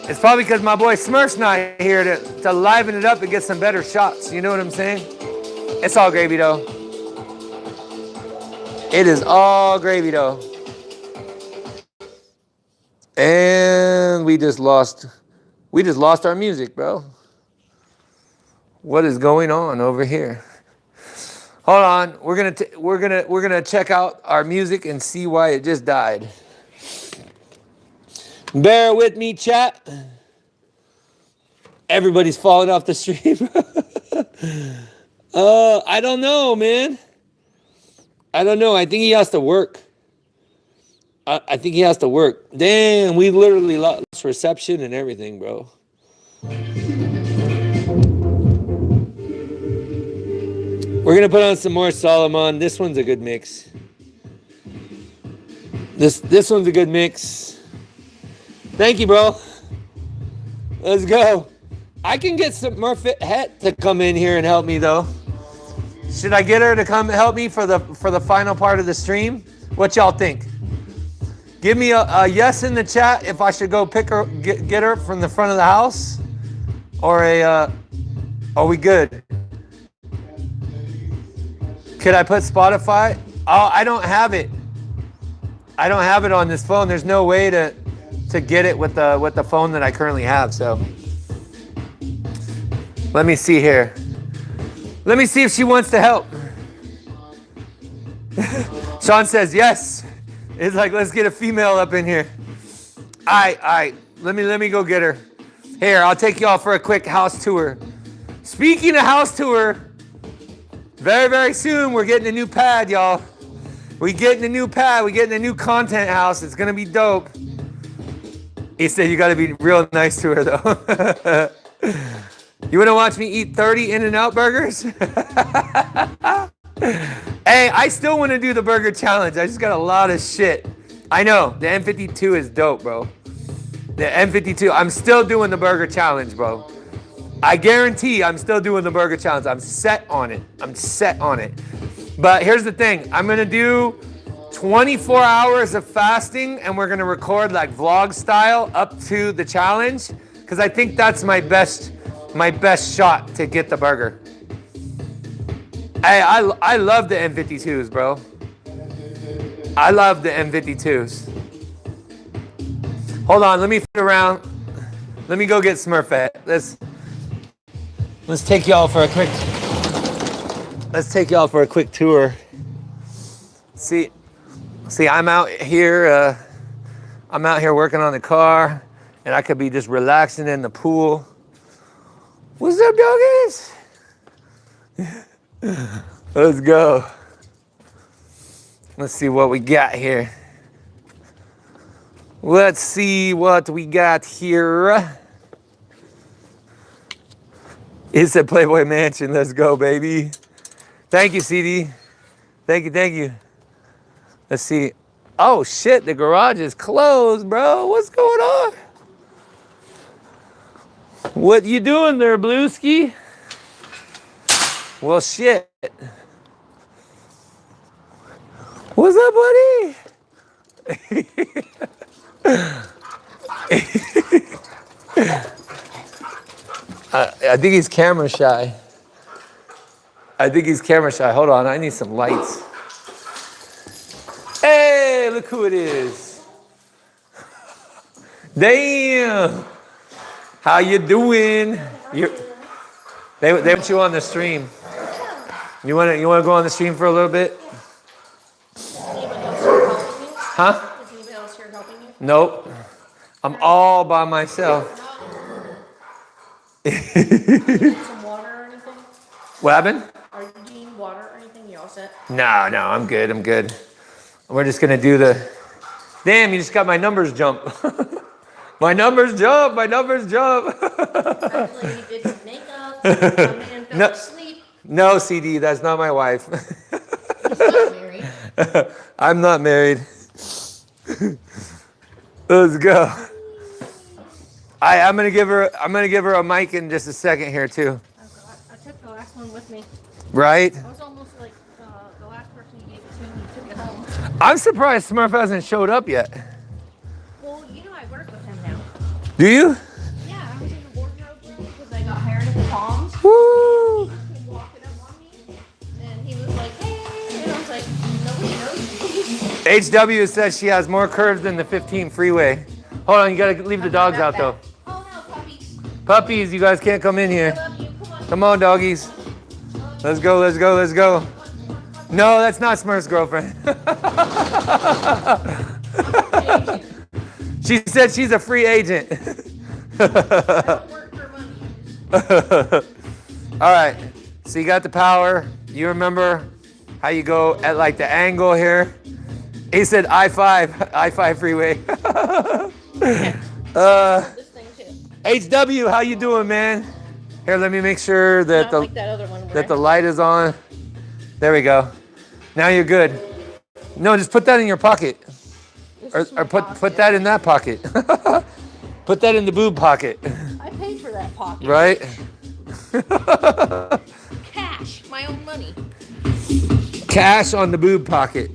It's probably because my boy Smurf's not here to liven it up and get some better shots. You know what I'm saying? It's all gravy though. It is all gravy though. And we just lost our music, bro. What is going on over here? Hold on, we're gonna check out our music and see why it just died. Bear with me, chat. Everybody's falling off the stream. I don't know, man. I don't know. I think he has to work. I think he has to work. Damn, we literally lost reception and everything, bro. We're gonna put on some more Solomon. This one's a good mix. This one's a good mix. Thank you, bro. Let's go. I can get some Murphy Het to come in here and help me though. Should I get her to come help me for the final part of the stream? What y'all think? Give me a yes in the chat if I should go pick her, get her from the front of the house, or are we good? Could I put Spotify? Oh, I don't have it. I don't have it on this phone. There's no way to get it with the phone that I currently have. So let me see here. Let me see if she wants to help. Sean says yes. It's like, let's get a female up in here. All right. Let me go get her. Here, I'll take y'all for a quick house tour. Speaking of house tour, very, very soon we're getting a new pad, y'all. We're getting a new pad. We're getting a new content house. It's gonna be dope. He said you gotta be real nice to her though. You wanna watch me eat 30 In-N-Out burgers? Hey, I still wanna do the burger challenge. I just got a lot of shit. I know, the N52 is dope, bro. The N52, I'm still doing the burger challenge, bro. I guarantee I'm still doing the burger challenge. I'm set on it. But here's the thing. I'm going to do 24 hours of fasting, and we're going to record like vlog style up to the challenge, because I think that's my best shot to get the burger. Hey, I love the N52s, bro. I love the N52s. Hold on, let me fit around. Let me go get Smurfette. Let's take y'all for a quick. Let's take y'all for a quick tour. See, I'm out here. I'm out here working on the car, and I could be just relaxing in the pool. What's up, doggies? Let's go. Let's see what we got here. Let's see what we got here. It's a Playboy Mansion. Let's go, baby. Thank you, CD. Thank you. Let's see. Oh, shit, the garage is closed, bro. What's going on? What you doing there, Blueski? Well, shit. What's up, buddy? I think he's camera shy. Hold on, I need some lights. Hey, look who it is. Damn. How you doing? They want you on the stream. You wanna go on the stream for a little bit? Huh? Is anybody else here helping you? Nope. I'm all by myself. Do you need some water or anything? What happened? Are you needing water or anything? You all set? No, I'm good. We're just gonna do the. Damn, you just got my numbers jump. My numbers jump. Actually, you did some makeup. Come in, fell asleep. No, CD, that's not my wife. He's not married. I'm not married. Let's go. I'm gonna give her a mic in just a second here too. I took the last one with me. Right? I was almost like the last person you gave it to and you took it home. I'm surprised Smurf hasn't showed up yet. Well, you know I work with him now. Do you? Yeah, I was in the wardrobe room because I got hired at the Palms. Woo! He was walking up on me and he was like, hey, and I was like, nobody knows me. HW says she has more curves than the 15 freeway. Hold on, you gotta leave the dogs out though. Oh no, puppies. Puppies, you guys can't come in I here. love you. Come on. Come on, doggies. Let's go. No, that's not Smurf's girlfriend. She said she's a free agent. I don't work for money. All right, so you got the power. You remember how you go at like the angle here? He said I-5 freeway. This thing too. HW, how you doing, man? Here, let me make sure that Not like that other one where that the light is on. There we go. Now you're good. No, just put that in your pocket. Or put that in that pocket. Put that in the boob pocket. I paid for that pocket. Right? Cash, my own money. Cash on the boob pocket.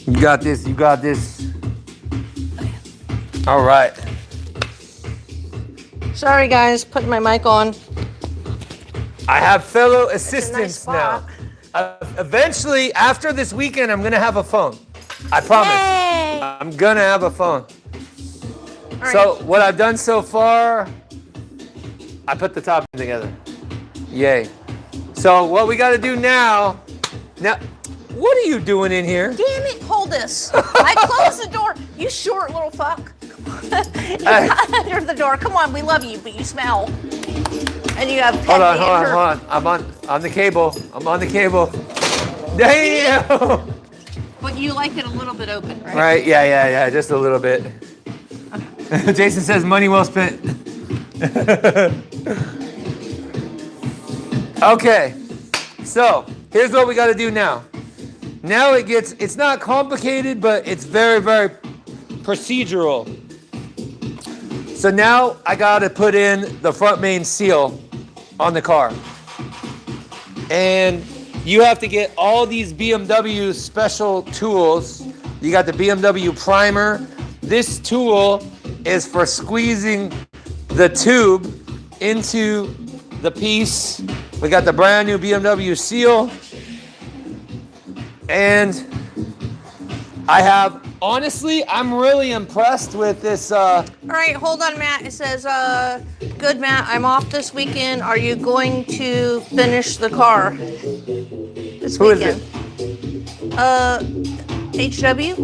You got this. All right. Sorry guys, putting my mic on. I have fellow assistants nice now. spot. Eventually, after this weekend, I'm gonna have a phone. I promise. Yay! I'm gonna have a phone. All So right. what I've done so far, I put the top together. Yay. So what we gotta do now, what are you doing in here? Damn it, hold this. I closed the door. You short little fuck. You got under the door. Come on, we love you, but you smell. And you have Hold on. I'm on the cable. Damn! But you like it a little bit open, right? Right, yeah, just a little bit. Jason says money well spent. Okay, so here's what we gotta do now. Now it's not complicated, but it's very, very procedural. So now I gotta put in the front main seal on the car. And you have to get all these BMW special tools. You got the BMW primer. This tool is for squeezing the tube into the piece We got the brand new BMW seal. And I have, honestly, I'm really impressed with this. All right, hold on, Matt. It says, good, Matt, I'm off this weekend. Are you going to finish the car this Who weekend? Is it? HW?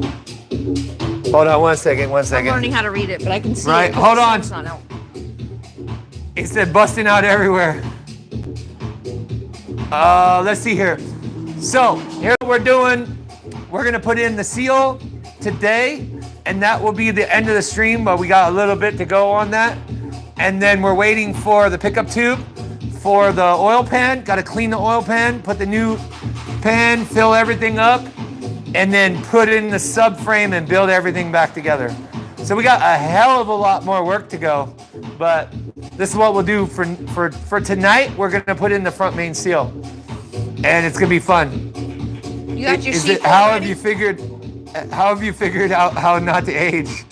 Hold on one second. I'm learning how to read it, but I can see Right, it. hold on. It's not out. It said busting out everywhere. Let's see here. So, here's what we're doing. We're gonna put in the seal today, and that will be the end of the stream, but we got a little bit to go on that. And then we're waiting for the pickup tube for the oil pan. Gotta clean the oil pan, put the new pan, fill everything up, and then put in the subframe and build everything back together. So we got a hell of a lot more work to go, but this is what we'll do for tonight. We're gonna put in the front main seal, and it's gonna be fun. You got your seat How already? have you figured out how not to age?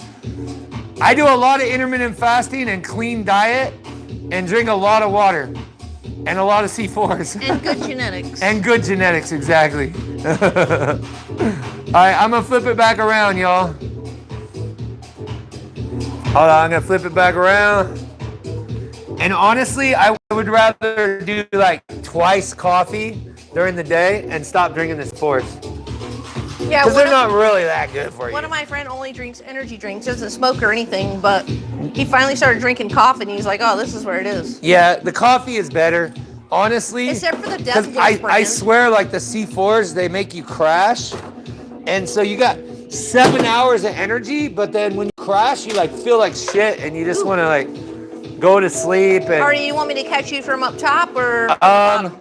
I do a lot of intermittent fasting and clean diet, and drink a lot of water, and a lot of C4s. And good genetics. And good genetics, exactly. All right, I'm gonna flip it back around, y'all. Hold on, I'm gonna flip it back around. And honestly, I would rather do like twice coffee during the day and stop drinking the sports. Yeah, Because they're not really that good for you. one of my friends only drinks energy drinks, doesn't smoke or anything, but he finally started drinking coffee and he's like, oh, this is where it is. Yeah, the coffee is better, honestly. Except for the Because Death I brand. swear, like the C4s, they make you crash. And so you got 7 hours of energy, but then when you crash, you like feel like shit and you just want to like go to sleep. And Or do you want me to catch you from up top or bottom?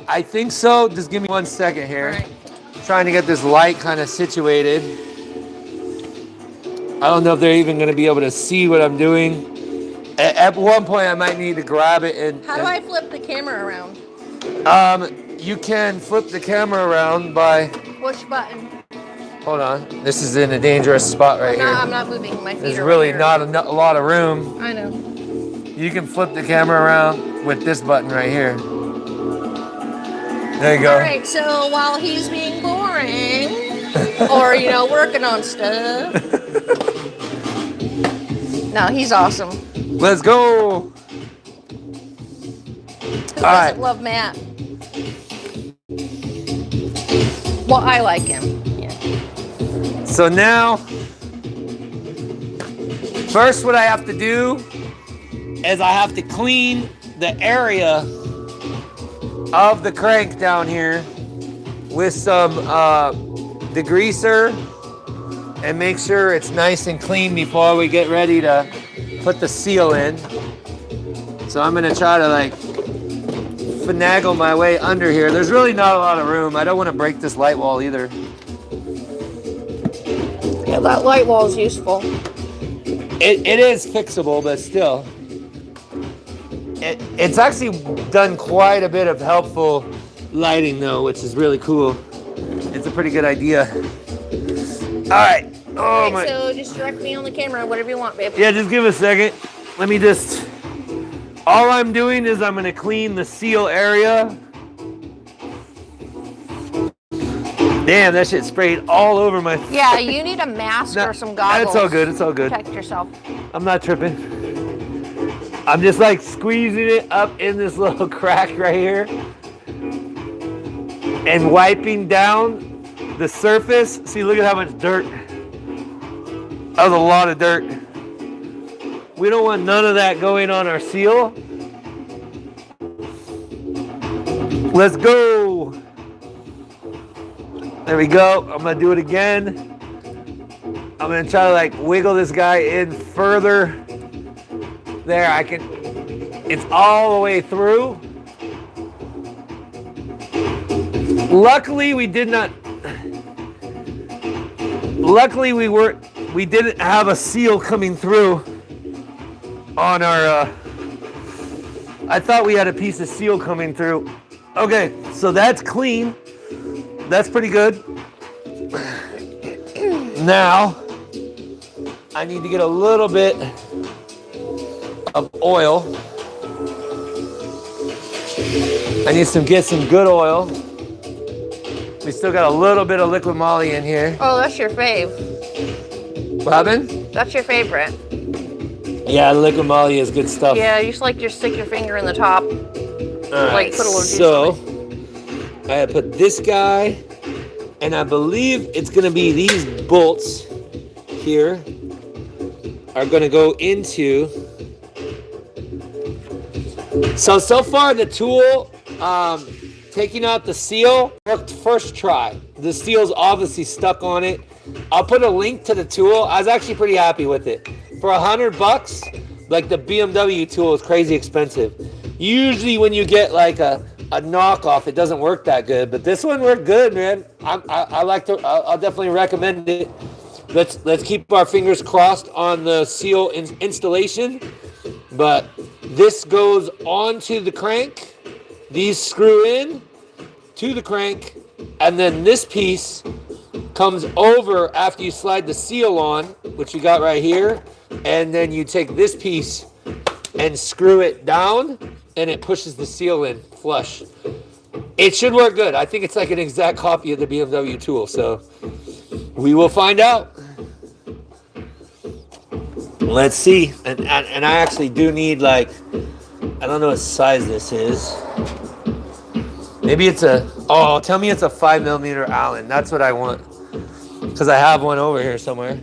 I think so. Just give me 1 second here. All right. Trying to get this light kind of situated. I don't know if they're even going to be able to see what I'm doing. At one point, I might need to grab it and. How do I flip the camera around? You can flip the camera around by. Which button? Hold on. This is in a dangerous spot right here. I'm not moving my feet. There's are really right not a lot of room. I know. You can flip the camera around with this button right here. There you go. All right, so while he's being boring, or, working on stuff. No, he's awesome. Let's go. Who doesn't love Matt? Well, I like him. Yeah. So now, first what I have to do is I have to clean the area of the crank down here with some degreaser and make sure it's nice and clean before we get ready to put the seal in. So I'm gonna try to like finagle my way under here. There's really not a lot of room. I don't want to break this light wall either. Yeah, that light wall is useful. It is fixable, but still. It's actually done quite a bit of helpful lighting though, which is really cool. It's a pretty good idea. All right. Oh my. So just direct me on the camera, whatever you want, babe. Yeah, just give a second. Let me just. All I'm doing is I'm gonna clean the seal area. Damn, that shit sprayed all over my face. Yeah, you need a mask or some goggles. It's all good, it's all good. Protect yourself. I'm not tripping. I'm just like squeezing it up in this little crack right here and wiping down the surface. See, look at how much dirt. That was a lot of dirt. We don't want none of that going on our seal. Let's go. There we go. I'm gonna do it again. I'm gonna try to like wiggle this guy in further. There, I can, it's all the way through. Luckily, we did not, luckily we didn't have a seal coming through on our, I thought we had a piece of seal coming through. Okay, so that's clean. That's pretty good. Now, I need to get a little bit of oil. I need to get some good oil. We still got a little bit of liquid moly in here. Oh, that's your fave. What happened? That's your favorite. Yeah, liquid moly is good stuff. Yeah, you just like to stick your finger in the top. Alright, Put a little juice so on I put this guy, and I believe it's gonna be these bolts here are gonna go into. So far the tool, taking out the seal worked first try. The seal's obviously stuck on it. I'll put a link to the tool. I was actually pretty happy with it. For $100, like the BMW tool is crazy expensive. Usually when you get like a knockoff, it doesn't work that good, but this one worked good, man. I'll definitely recommend it. Let's keep our fingers crossed on the seal installation. But this goes onto the crank. These screw in to the crank, and then this piece comes over after you slide the seal on, which you got right here, and then you take this piece and screw it down, and it pushes the seal in flush. It should work good. I think it's like an exact copy of the BMW tool, so we will find out. Let's see. And I actually do need, like, I don't know what size this is. Maybe it's tell me it's a 5mm Allen. That's what I want. Because I have one over here somewhere.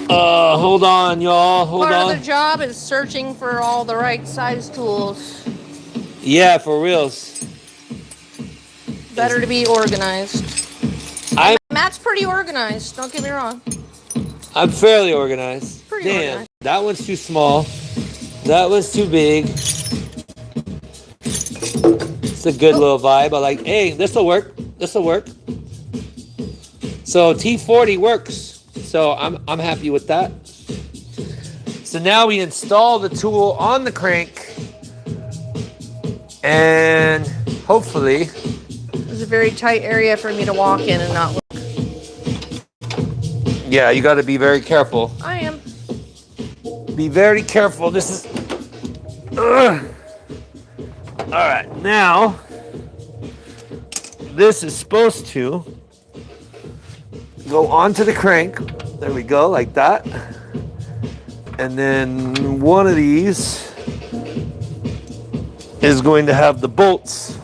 Hold on, y'all. Hold on. Part of the job is searching for all the right size tools. Yeah, for reals. Better to be organized. Matt's pretty organized, don't get me wrong. I'm fairly organized. Pretty organized. That one's too small. That one's too big. It's a good little vibe. I like, hey, this'll work. This'll work. So T40 works. So I'm happy with that. So now we install the tool on the crank, and hopefully It's a very tight area for me to walk in and not look. Yeah, you got to be very careful. I am. Be very careful. This is. All right, now this is supposed to go onto the crank. There we go, like that. And then one of these is going to have the bolts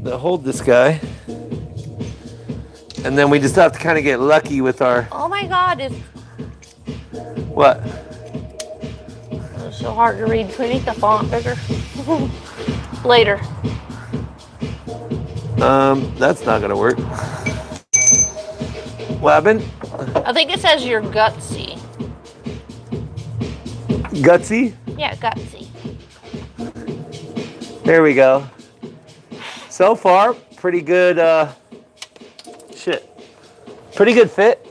that hold this guy. And then we just have to kind of get lucky with our. Oh my God, it's What? so hard to read. Can we make the font bigger? Later. That's not gonna work. What happened? I think it says you're gutsy. Gutsy? Yeah, gutsy. There we go. So far, pretty good, pretty good fit.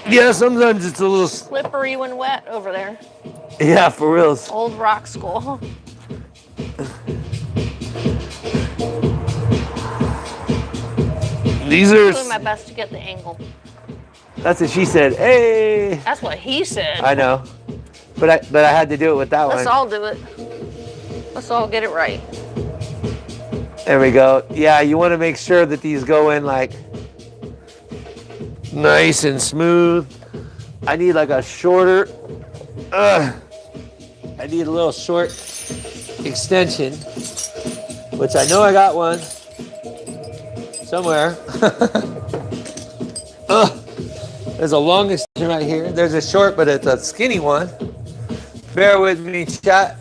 Yeah, sometimes it's a little... Slippery when wet over there. Yeah, for reals. Old rock school. These are... I'm doing my best to get the angle. That's what she said. Hey! That's what he said. I know. But I had to do it with that Let's one. all do it. Let's all get it right. There we go. Yeah, you want to make sure that these go in like nice and smooth. I need like a shorter, I need a little short extension, which I know I got one somewhere. There's a long extension right here. There's a short, but it's a skinny one. Bear with me, chat.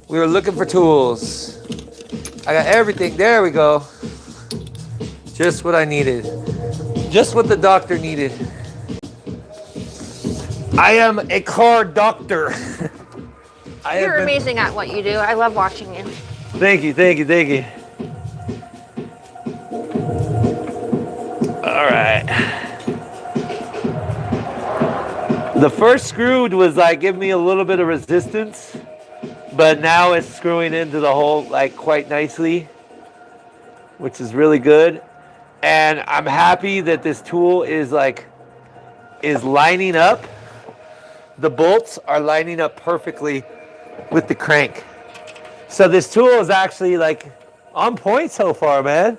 We were looking for tools. I got everything. There we go. Just what I needed. Just what the doctor needed. I am a car doctor. You're amazing at what you do. I love watching you. Thank you, thank you, thank you. All right. The first screw was like giving me a little bit of resistance, but now it's screwing into the hole like quite nicely, which is really good. And I'm happy that this tool is lining up the bolts are lining up perfectly with the crank. So this tool is actually like on point so far, man.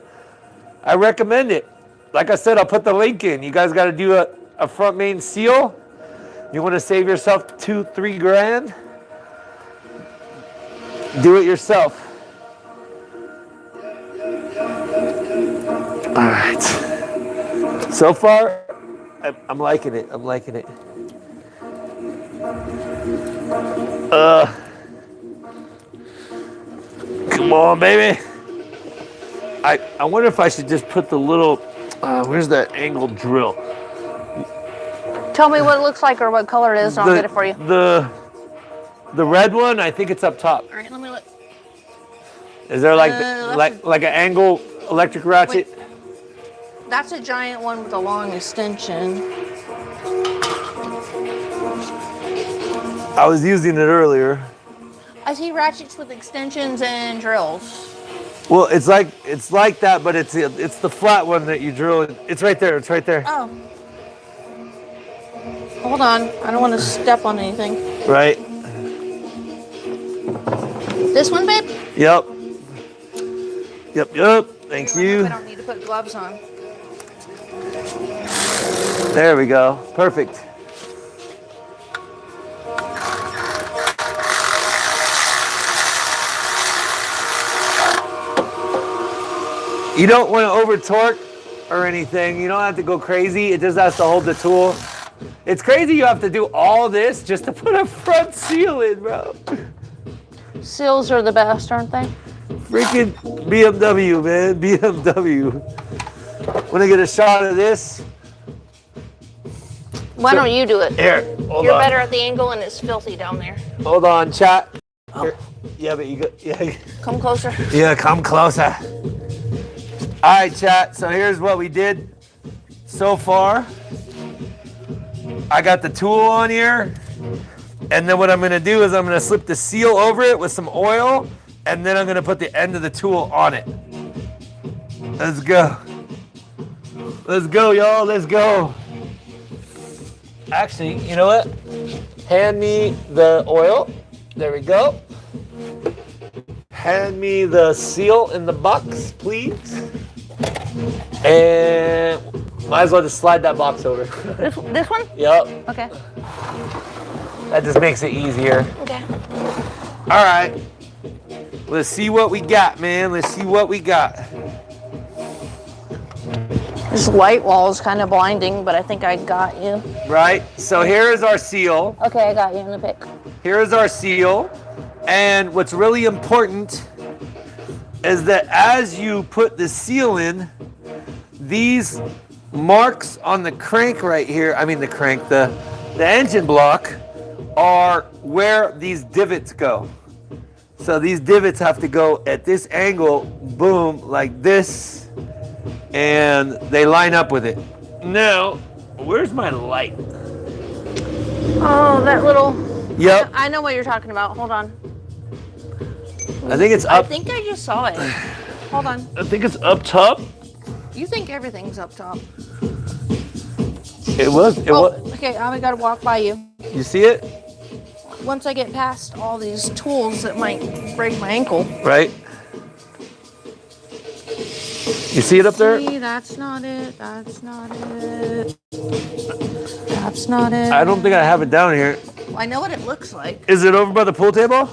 I recommend it. Like I said, I'll put the link in. You guys got to do a front main seal. You want to save yourself $2-3 grand? Do it yourself. All right. So far, I'm liking it. I'm liking it. Come on, baby. I wonder if I should just put the little, where's that angled drill? Tell me what it looks like or what color it is, and I'll get it for you. The red one, I think it's up top. All right, let me look. Is there like an angle electric ratchet? Wait. That's a giant one with a long extension. I was using it earlier. I see ratchets with extensions and drills. Well, it's like that, but it's the flat one that you drill in. It's right there. It's right there. Oh. Hold on. I don't want to step on anything. Right. This one, babe? Yep. Yep. Thank you. I don't need to put gloves on. There we go. Perfect. You don't want to over torque or anything. You don't have to go crazy. It just has to hold the tool. It's crazy you have to do all this just to put a front seal in, bro. Seals are the best, aren't they? Freaking BMW, man. BMW. Want to get a shot of this? Why don't you do it? Here, hold You're on. better at the angle and it's filthy down there. Hold on, chat. Oh. Here. Yeah, but you got, yeah. Come closer. Yeah, come closer. All right, chat. So here's what we did so far. I got the tool on here. And then what I'm gonna do is I'm gonna slip the seal over it with some oil, and then I'm gonna put the end of the tool on it. Let's go. Let's go, y'all. Let's go. Actually, you know what? Hand me the oil. There we go. Hand me the seal in the box, please. And might as well just slide that box over. This one? Yep. Okay. That just makes it easier. Okay. All right. Let's see what we got, man. Let's see what we got. This light wall is kind of blinding, but I think I got you. Right? So here is our seal. Okay, I got you in the pic. Here is our seal. And what's really important is that as you put the seal in, these marks on the crank right here, the engine block, are where these divots go. So these divots have to go at this angle, boom, like this, and they line up with it. Now, where's my light? Oh, that little... Yep. I know what you're talking about. Hold on. I think it's up. I think I just saw it. Hold on. I think it's up top. You think everything's up top. It was. Okay, I gotta walk by you. You see it? Once I get past all these tools that might break my ankle. Right. You see it up there? See, that's not it. That's not it. That's not it. I don't think I have it down here. I know what it looks like. Is it over by the pool table?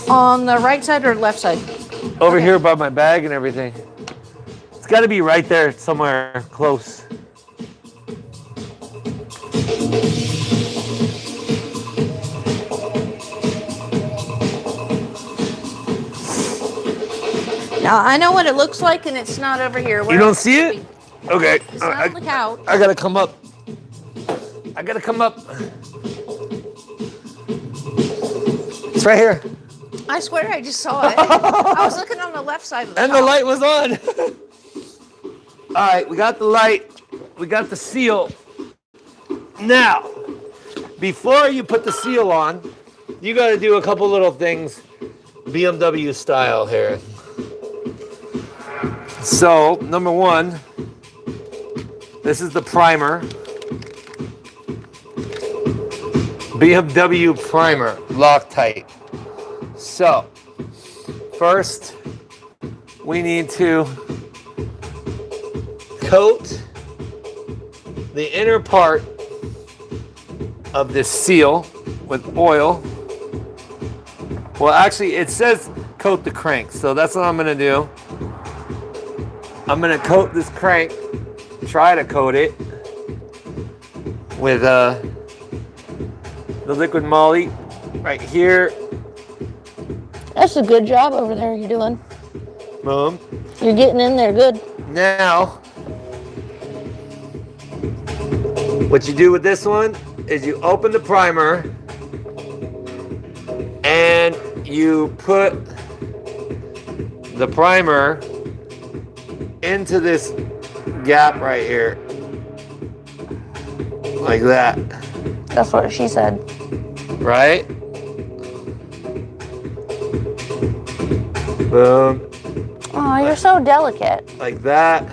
On the right side or left side? Over here by my bag and everything. It's got to be right there somewhere close. Now, I know what it looks like, and it's not over here. You don't see it? Okay. It's not on the couch. I got to come up. I got to come up. It's right here. I swear I just saw it. I was looking on the left side of the And couch. the light was on. All right, we got the light. We got the seal. Now, before you put the seal on, you got to do a couple little things BMW style here. So, number one, this is the primer. BMW primer, Loctite. So, first, we need to coat the inner part of this seal with oil. Well, actually, it says coat the crank, so that's what I'm gonna do. I'm gonna coat this crank, try to coat it with the liquid moly right here. That's a good job over there you're doing. Boom. You're getting in there good. Now, what you do with this one is you open the primer and you put the primer into this gap right here, like that. That's what she said. Right? Boom. Oh, you're so delicate. Like that.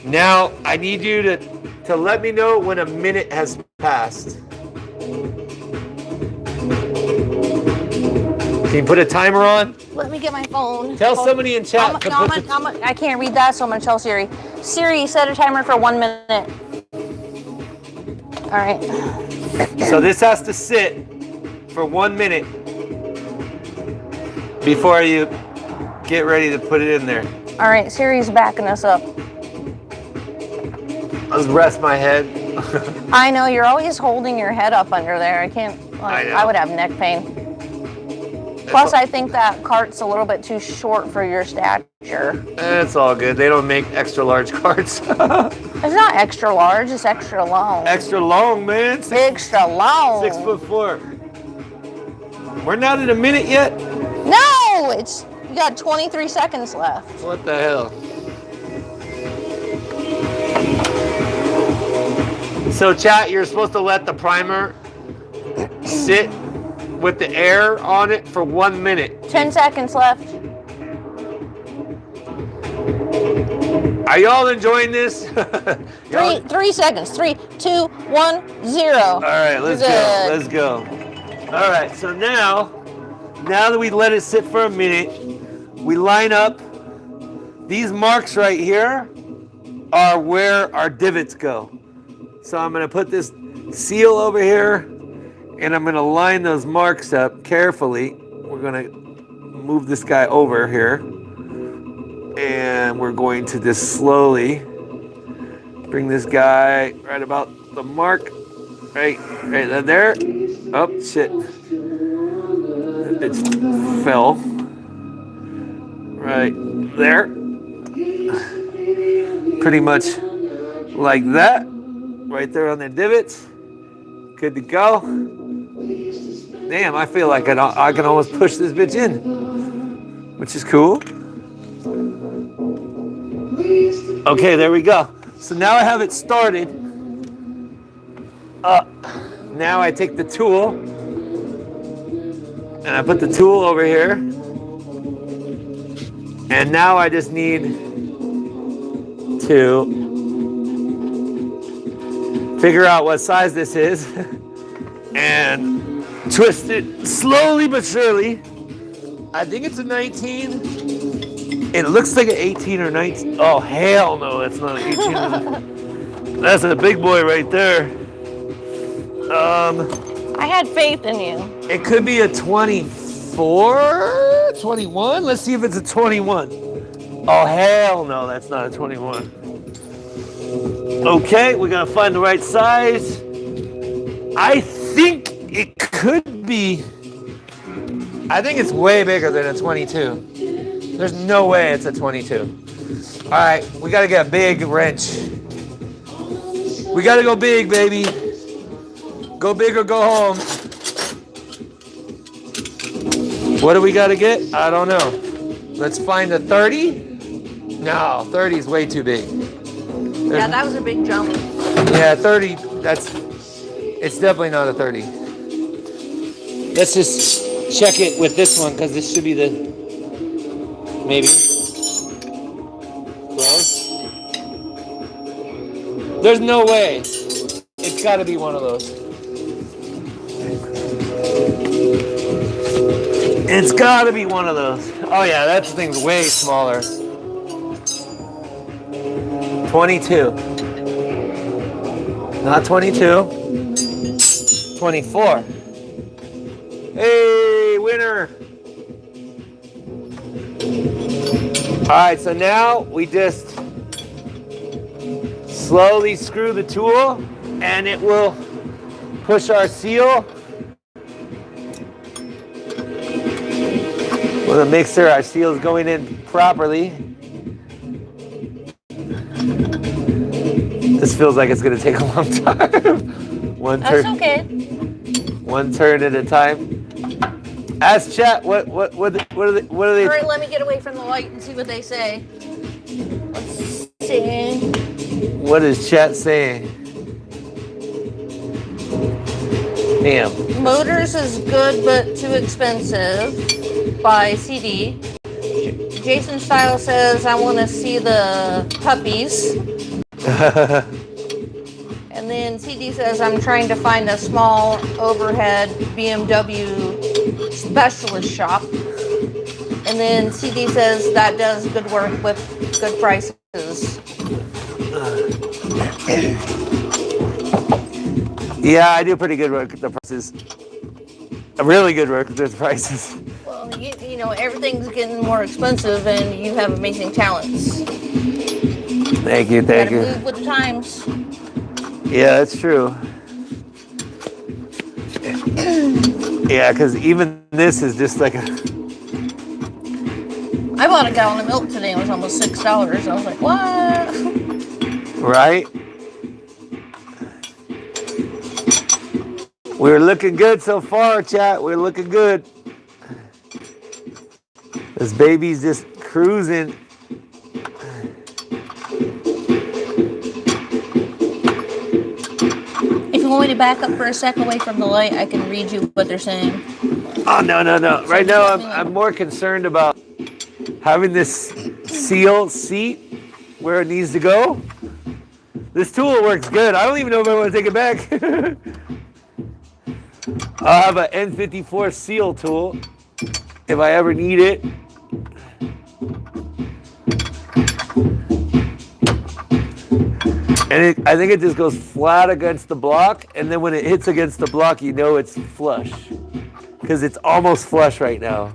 Now, I need you to let me know when a minute has passed. Can you put a timer on? Let me get my phone. Tell somebody in chat. I can't read that, so I'm gonna tell Siri. Siri, set a timer for 1 minute. All right. So this has to sit for 1 minute before you get ready to put it in there. All right, Siri's backing us up. Let's rest my head. I know, you're always holding your head up under there. I can't, I know. I would have neck pain. Plus, I think that cart's a little bit too short for your stature. It's all good. They don't make extra large carts. It's not extra large, it's extra long. Extra long, man. Extra long. 6'4". We're not in a minute yet? No, you got 23 seconds left. What the hell? So chat, you're supposed to let the primer sit with the air on it for 1 minute. 10 seconds left. Are y'all enjoying this? 3 seconds. 3, 2, 1, 0. All right, let's go. Let's go. All right, so now that we let it sit for a minute, we line up. These marks right here are where our divots go. So I'm gonna put this seal over here and I'm gonna line those marks up carefully. We're gonna move this guy over here and we're going to just slowly bring this guy right about the mark, right there. Oh shit, it fell right there. Pretty much like that, right there on the divots. Good to go. Damn, I feel like I can almost push this bitch in, which is cool. Okay, there we go. So now I have it started. Now I take the tool and I put the tool over here. And now I just need to figure out what size this is and twist it slowly but surely. I think it's a 19. It looks like an 18 or 19. Oh, hell no, that's not an 18. That's a big boy right there. I had faith in you. It could be a 24, 21. Let's see if it's a 21. Oh, hell no, that's not a 21. Okay, we're gonna find the right size. I think it could be, I think it's way bigger than a 22. There's no way it's a 22. All right, we gotta get a big wrench. We gotta go big, baby. Go big or go home. What do we gotta get? I don't know. Let's find a 30. No, 30 is way too big. Yeah, that was a big jump. Yeah, 30, it's definitely not a 30. Let's just check it with this one, because this should be the, maybe. Close. There's no way. It's gotta be one of those. It's gotta be one of those. Oh yeah, that thing's way smaller. 22. Not 22. 24. Hey, winner. All right, so now we just slowly screw the tool and it will push our seal. We'll make sure our seal is going in properly. This feels like it's gonna take a long time. One turn. That's okay. One turn at a time. Ask chat what are they? All right, let me get away from the light and see what they say. Let's see. What is chat saying? Damn. Motors is good but too expensive by CD. Jason Style says, I want to see the puppies. And then CD says, I'm trying to find a small overhead BMW specialist shop. And then CD says that does good work with good prices. Yeah, I do pretty good work with the prices. A really good work with the prices. Well, you know, everything's getting more expensive and you have amazing talents. Thank you, thank you. Move with the times. Yeah, that's true. Yeah, because even this is just like a... I bought a gallon of milk today. It was almost $6. I was like, what? Right? We're looking good so far, chat. We're looking good. This baby's just cruising. If you want me to back up for a sec away from the light, I can read you what they're saying. Oh, no. Right now, I'm more concerned about having this seal seat where it needs to go. This tool works good. I don't even know if I want to take it back. I'll have an N54 seal tool if I ever need it. And I think it just goes flat against the block, and then when it hits against the block, you know it's flush. Because it's almost flush right now.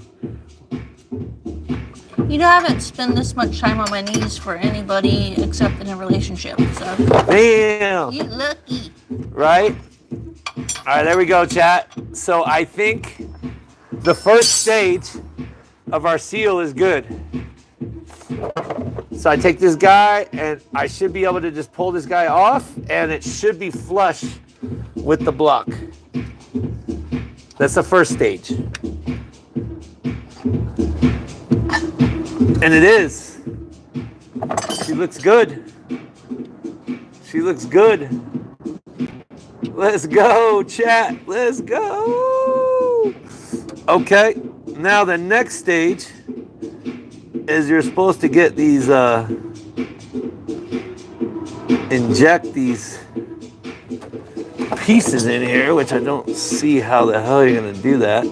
You know, I haven't spent this much time on my knees for anybody except in a relationship, so. Damn! You lucky. Right? All right, there we go, chat. So I think the first stage of our seal is good. So I take this guy and I should be able to just pull this guy off and it should be flush with the block. That's the first stage. And it is. She looks good. She looks good. Let's go, chat. Let's go. Okay, now the next stage is you're supposed to get these, inject these pieces in here, which I don't see how the hell you're gonna do that.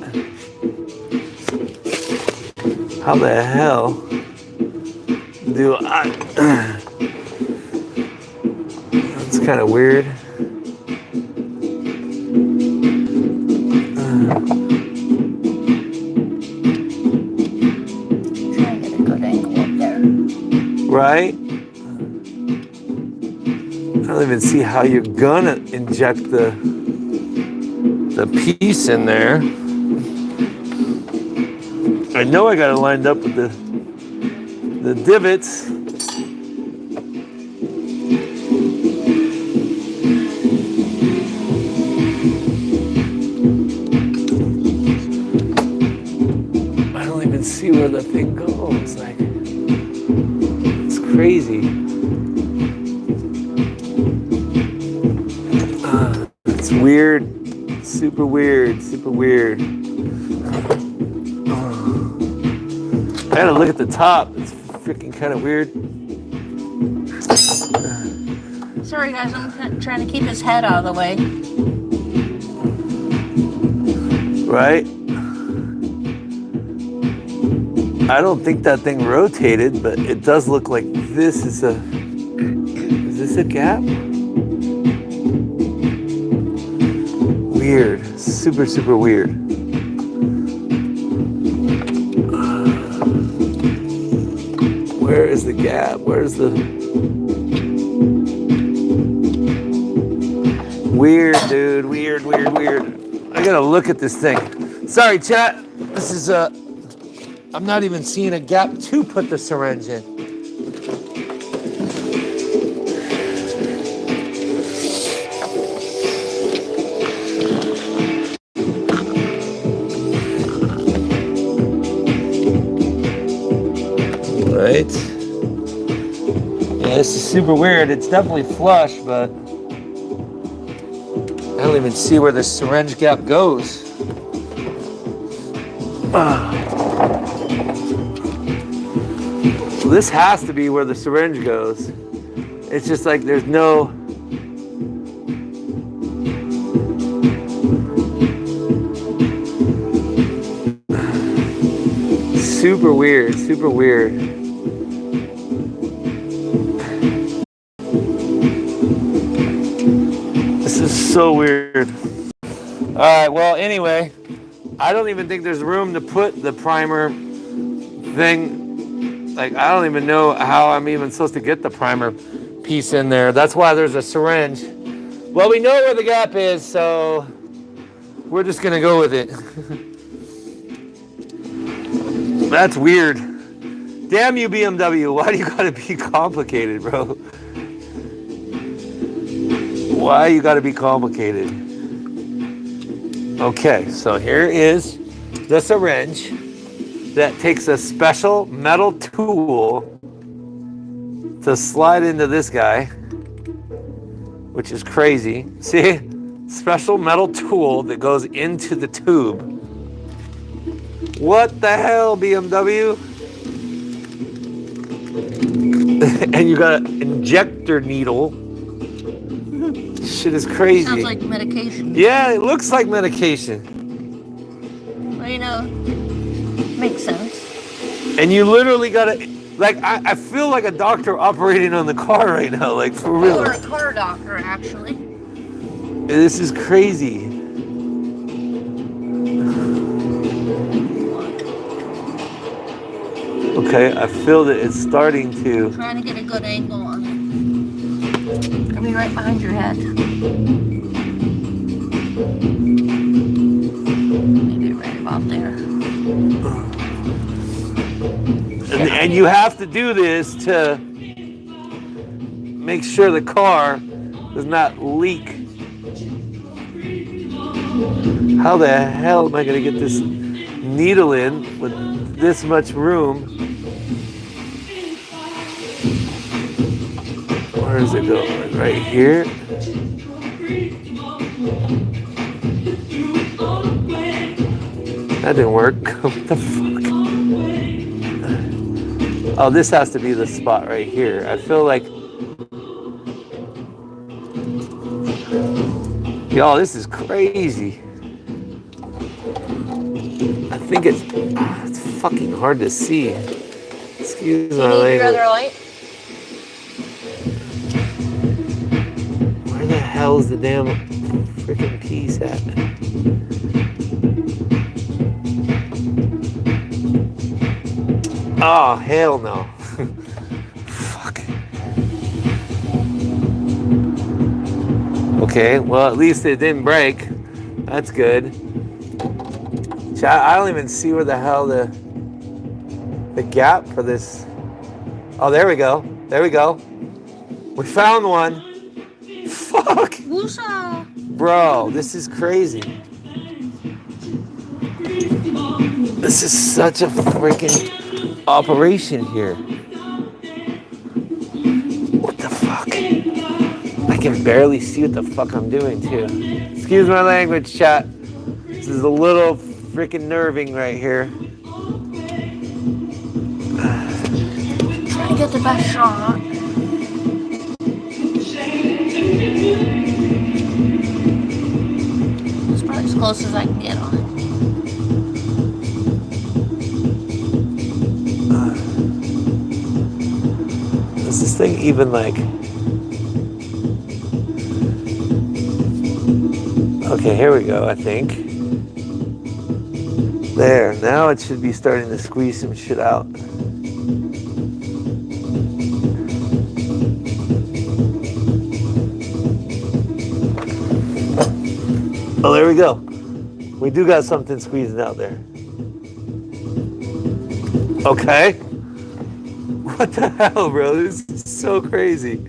How the hell do I? That's kind of weird. Right? I don't even see how you're gonna inject the piece in there. I know I got it lined up with the divots. I don't even see where the thing goes. Like, it's crazy. It's weird. Super weird. Super weird. I gotta look at the top. It's freaking kind of weird. Sorry guys, I'm trying to keep his head out of the way. Right? I don't think that thing rotated, but it does look like this is a... Is this a gap? Weird. Super, super weird. Where is the gap? Where's the... Weird, dude. Weird, weird, weird. I gotta look at this thing. Sorry, chat. This is I'm not even seeing a gap to put the syringe in. Right. Yeah, this is super weird. It's definitely flush, but I don't even see where the syringe gap goes. This has to be where the syringe goes. It's just like there's no... Super weird, super weird. This is so weird. All right, well, anyway, I don't even think there's room to put the primer thing. Like, I don't even know how I'm even supposed to get the primer piece in there. That's why there's a syringe. Well, we know where the gap is, so we're just gonna go with it. That's weird. Damn you, BMW. Why do you gotta be complicated, bro? Why you gotta be complicated? Okay, so here is the syringe that takes a special metal tool to slide into this guy, which is crazy. See? Special metal tool that goes into the tube. What the hell, BMW? And you got an injector needle. Shit is crazy. Sounds like medication. Yeah, it looks like medication. Well, you know, makes sense. And you literally gotta, like, I feel like a doctor operating on the car right now, like, for real. Or a car doctor, actually. This is crazy. Okay, I feel that it's starting to... I'm trying to get a good angle on it. I'll be right behind your head. Maybe right about there. And you have to do this to make sure the car does not leak. How the hell am I going to get this needle in with this much room? Where does it go? Right here? That didn't work. What the fuck? Oh, this has to be the spot right here. I feel like... Y'all, this is crazy. I think it's fucking hard to see. Excuse my language. Your other light? Where the hell's the damn freaking piece at? Oh, hell no. Fuck. Okay, well, at least it didn't break. That's good. I don't even see where the hell the gap for this. Oh, there we go. There we go. We found one. Fuck. Woosah. Bro, this is crazy. This is such a freaking operation here. What the fuck? I can barely see what the fuck I'm doing too. Excuse my language, chat. This is a little freaking nerving right here. Trying to get the best shot. It's probably as close as I can get on it. thing even like... Okay, here we go, I think. There, now it should be starting to squeeze some shit out. Oh, there we go. We do got something squeezing out there. Okay. What the hell, bro? This is so crazy.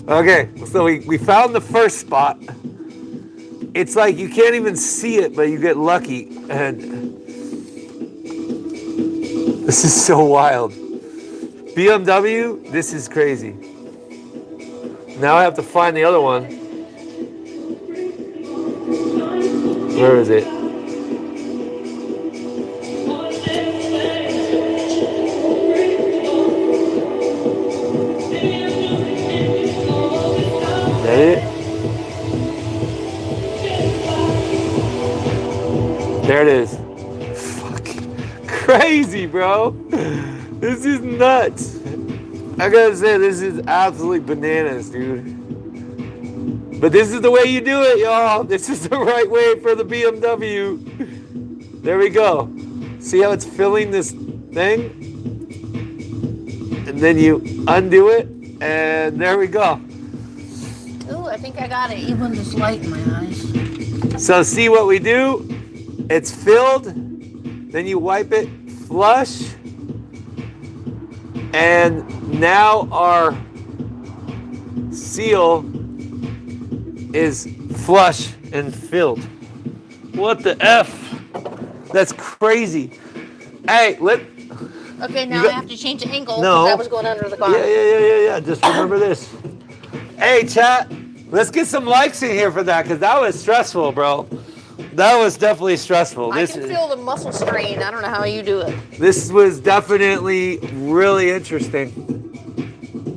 Okay, so we found the first spot. It's like you can't even see it, but you get lucky. And this is so wild. BMW, this is crazy. Now I have to find the other one. Where is it? Is that it? There it is. Fucking crazy, bro. This is nuts. I gotta say, this is absolutely bananas, dude. But this is the way you do it, y'all. This is the right way for the BMW. There we go. See how it's filling this thing? And then you undo it, and there we go. Ooh, I think I got it. Even this light in my eyes. So see what we do? It's filled, then you wipe it flush, and now our seal is flush and filled. What the F? That's crazy. Hey, Okay, now I have to change the angle No. because I was going under the car. Yeah. Just remember this. Hey, chat, let's get some likes in here for that, because that was stressful, bro. That was definitely stressful. I can feel the muscle strain. I don't know how you do it. This was definitely really interesting.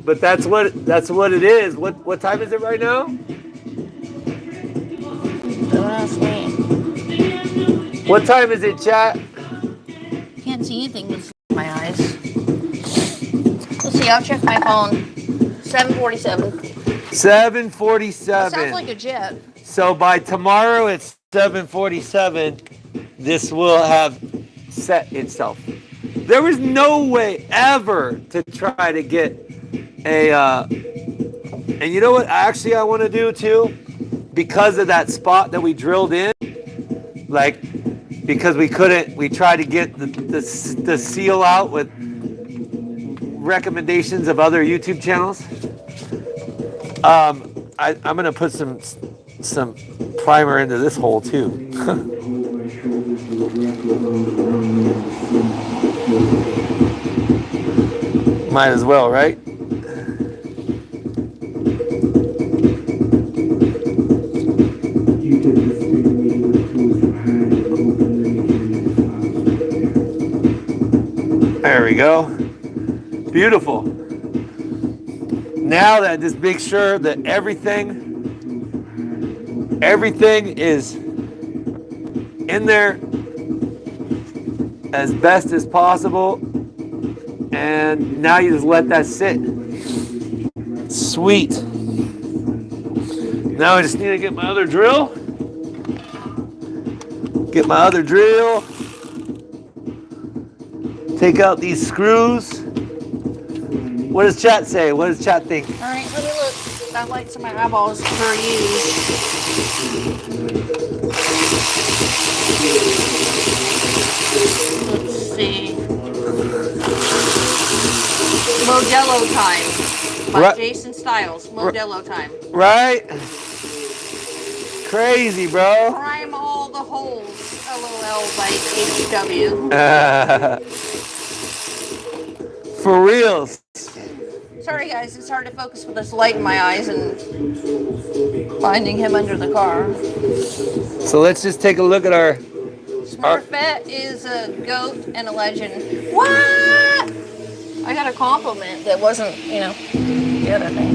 But that's what it is. What time is it right now? Don't ask me. What time is it, chat? Can't see anything with my eyes. Let's see, I'll check my phone. 7:47. 7:47. That sounds like a jet. So by tomorrow it's 7:47. This will have set itself. There was no way ever to try to get a and you know what actually I want to do too? Because of that spot that we drilled in, like because we tried to get the seal out with recommendations of other YouTube channels. I'm gonna put some primer into this hole too. Might as well, right? There we go. Beautiful. Now that just make sure that everything is in there as best as possible. And now you just let that sit. Sweet. Now I just need to get my other drill. Take out these screws. What does chat say? What does chat think? All right, let me look. That lights in my eyeballs for you. Let's see. Modelo Time by Jason Styles. Modelo Time. Right? Crazy, bro. Prime all the holes. LOL by HW. For reals. Sorry guys, it's hard to focus with this light in my eyes and finding him under the car. So let's just take a look at our... Smurfette is a goat and a legend. What? I got a compliment that wasn't, the other thing.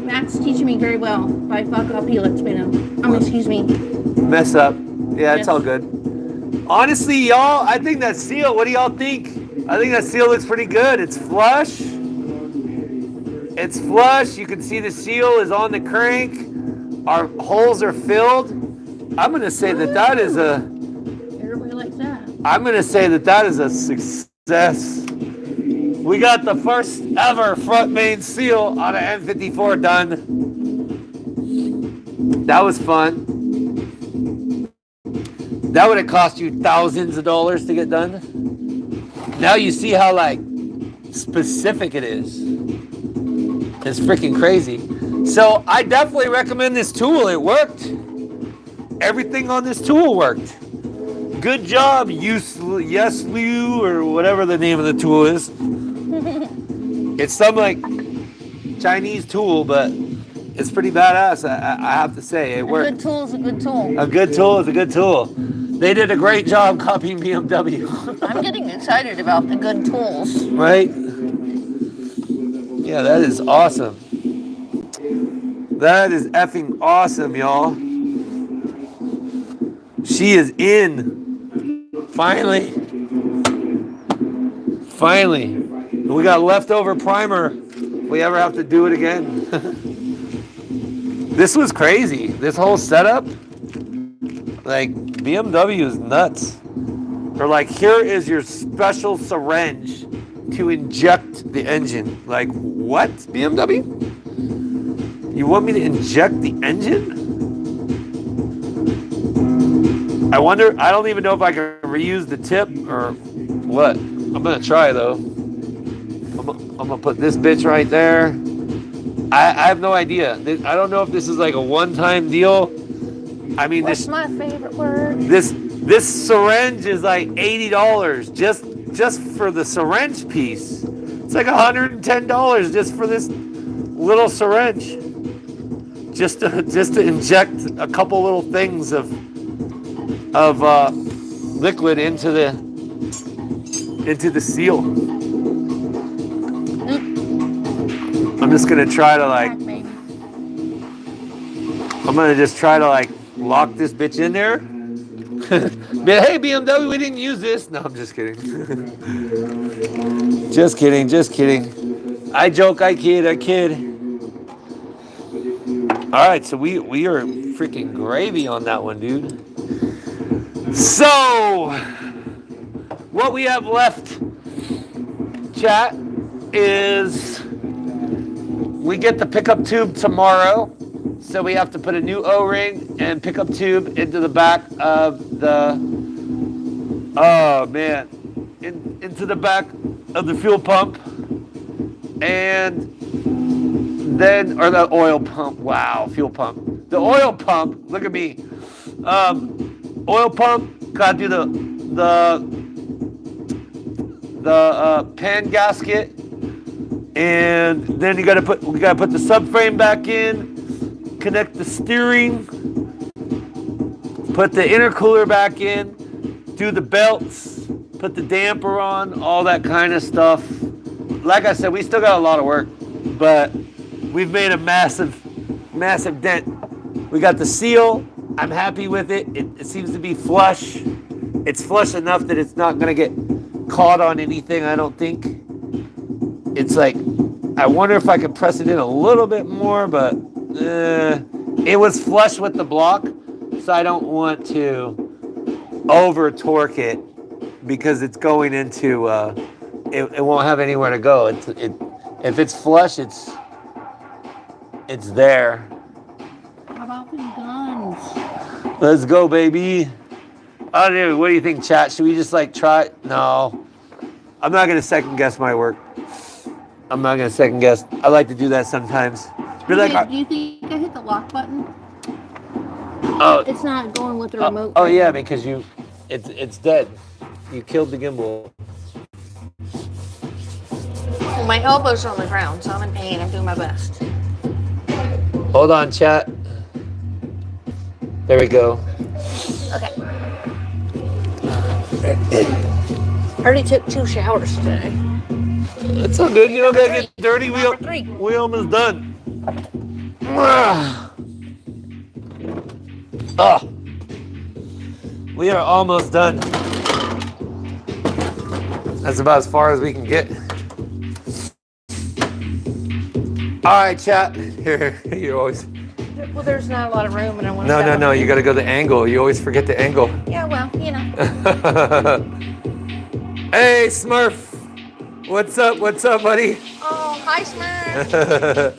Matt's teaching me very well. If I fuck up, he lets me know. Excuse me. Mess up. Yeah, it's all good. Honestly, y'all, I think that seal, what do y'all think? I think that seal looks pretty good. It's flush. It's flush. You can see the seal is on the crank. Our holes are filled. I'm going to say that that is a... Everybody likes that. I'm going to say that that is a success. We got the first ever front main seal on an N54 done. That was fun. That would have cost you thousands of dollars to get done. Now you see how like specific it is. It's freaking crazy. So I definitely recommend this tool. It worked. Everything on this tool worked. Good job, Yes Liu, or whatever the name of the tool is. It's some like Chinese tool, but it's pretty badass. I have to say, it worked. A good tool is a good tool. A good tool is a good tool. They did a great job copying BMW. I'm getting excited about the good tools. Right? Yeah, that is awesome. That is effing awesome, y'all. She is in. Finally. Finally. We got leftover primer if we ever have to do it again. This was crazy. This whole setup. Like, BMW is nuts. They're like, here is your special syringe to inject the engine. Like, what, BMW? You want me to inject the engine? I wonder, I don't even know if I can reuse the tip or what. I'm gonna try though. I'm gonna put this bitch right there. I have no idea. I don't know if this is like a one-time deal. I mean, What's my favorite word? This syringe is like $80 just for the syringe piece. It's like $110 just for this little syringe. Just to inject a couple little things of liquid into the seal. I'm just gonna try to like. I'm gonna just try to like lock this bitch in there. But hey, BMW, we didn't use this. No, I'm just kidding. Just kidding, just kidding. I joke, I kid, I kid. All right, so we are freaking gravy on that one, dude. So, what we have left, chat, is we get the pickup tube tomorrow. So we have to put a new O-ring and pickup tube into the back of the, oh man, into the back of the fuel pump. And then, or the oil pump, wow, fuel pump. The oil pump, look at me. Oil pump, gotta do the pan gasket. And then we gotta put the subframe back in. Connect the steering, put the intercooler back in, do the belts, put the damper on, all that kind of stuff. Like I said, we still got a lot of work, but we've made a massive dent. We got the seal. I'm happy with it. It seems to be flush. It's flush enough that it's not gonna get caught on anything, I don't think. It's like, I wonder if I could press it in a little bit more, but it was flush with the block, so I don't want to over torque it because it's going into it won't have anywhere to go. If it's flush, it's there. How about the guns? Let's go, baby. I don't know. What do you think, chat? Should we just like try? No, I'm not gonna second guess my work. I'm not gonna second guess. I like to do that sometimes. Do you think I hit the lock button? Oh, it's not going with the remote. Oh yeah, because it's dead. You killed the gimbal. Well, my elbow's on the ground, so I'm in pain. I'm doing my best. Hold on, chat. There we go. Okay. I already took 2 showers today. It's all good. You don't gotta get dirty. We almost done. We are almost done. That's about as far as we can get. All right, chat. Here, you always. Well, there's not a lot of room, and I want. No. You got to go the angle. You always forget the angle. Yeah, well, you know. Hey, Smurf. What's up? What's up, buddy? Oh, hi, Smurf.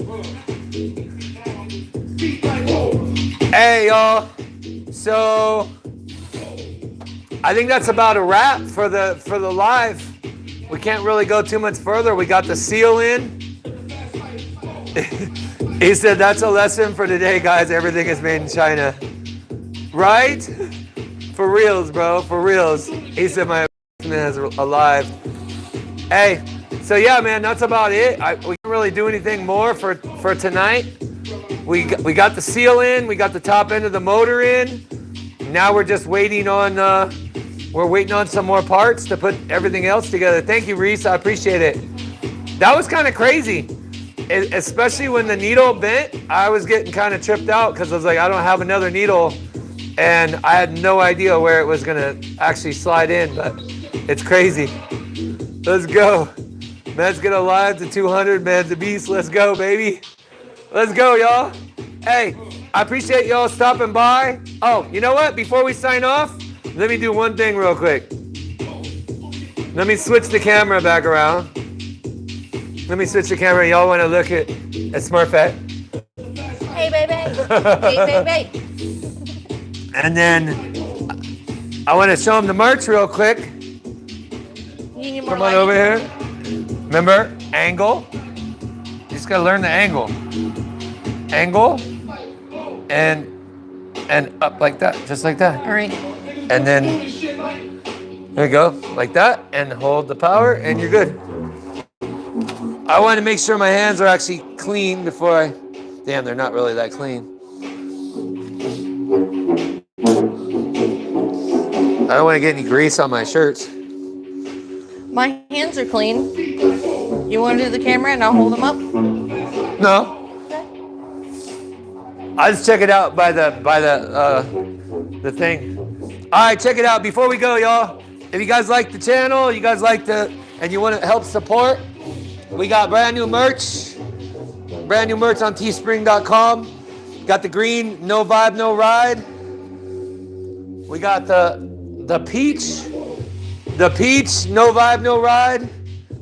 Hey, y'all. So, I think that's about a wrap for the live. We can't really go too much further. We got the seal in. He said that's a lesson for today, guys. Everything is made in China. Right? For reals, bro. For reals. He said my man is alive. Hey, so yeah, man, that's about it. We can't really do anything more for tonight. We got the seal in. We got the top end of the motor in. Now we're just waiting on some more parts to put everything else together. Thank you, Reese. I appreciate it. That was kind of crazy. Especially when the needle bent, I was getting kind of tripped out because I was like, I don't have another needle, and I had no idea where it was gonna actually slide in, but it's crazy. Let's go. Let's get alive to 200, man's a beast. Let's go, baby. Let's go, y'all. Hey, I appreciate y'all stopping by. Oh, you know what? Before we sign off, let me do one thing real quick. Let me switch the camera back around. Let me switch the camera. Y'all want to look at Smurfette? Hey, baby. Hey, baby. And then I want to show them the merch real quick. Come on over here. Remember, angle. You just got to learn the angle. Angle. And up like that. Just like that. All right. And then, there you go. Like that. And hold the power and you're good. I want to make sure my hands are actually clean before I... Damn, they're not really that clean. I don't want to get any grease on my shirts. My hands are clean. You want to do the camera and I'll hold them up? No. I'll just check it out by the thing. All right, check it out. Before we go, y'all, if you guys like the channel, and you want to help support, we got brand new merch on teespring.com. Got the green, no vibe, no ride. We got the peach, no vibe, no ride.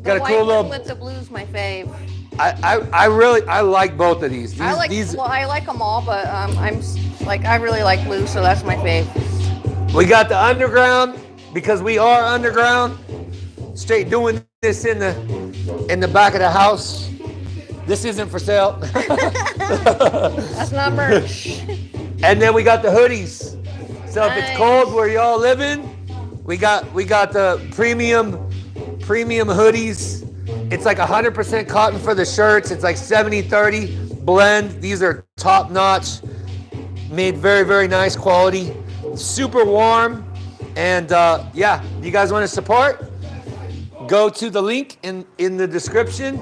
Got a cool little. With the blue's my fave. I like both of these. I like them all, but I really like blue, so that's my fave. We got the underground because we are underground. Straight doing this in the back of the house. This isn't for sale. That's not merch. And then we got the hoodies. So if it's cold where y'all living, we got the premium hoodies. It's like 100% cotton for the shirts. It's like 70-30 blend. These are top notch, made very, very nice quality, super warm. And yeah, you guys want to support? Go to the link in the description,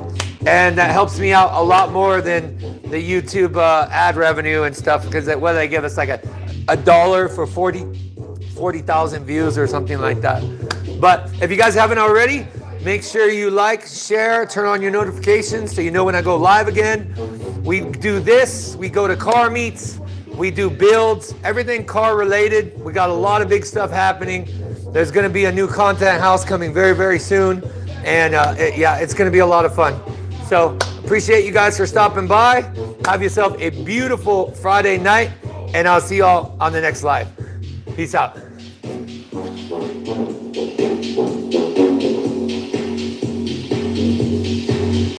and that helps me out a lot more than the YouTube ad revenue and stuff, because whether they give us like $1 for 40,000 views or something like that. But if you guys haven't already, make sure you like, share, turn on your notifications so you know when I go live again. We do this, we go to car meets, we do builds, everything car related. We got a lot of big stuff happening. There's gonna be a new content house coming very, very soon. And yeah, it's gonna be a lot of fun. So appreciate you guys for stopping by. Have yourself a beautiful Friday night, and I'll see y'all on the next live. Peace out.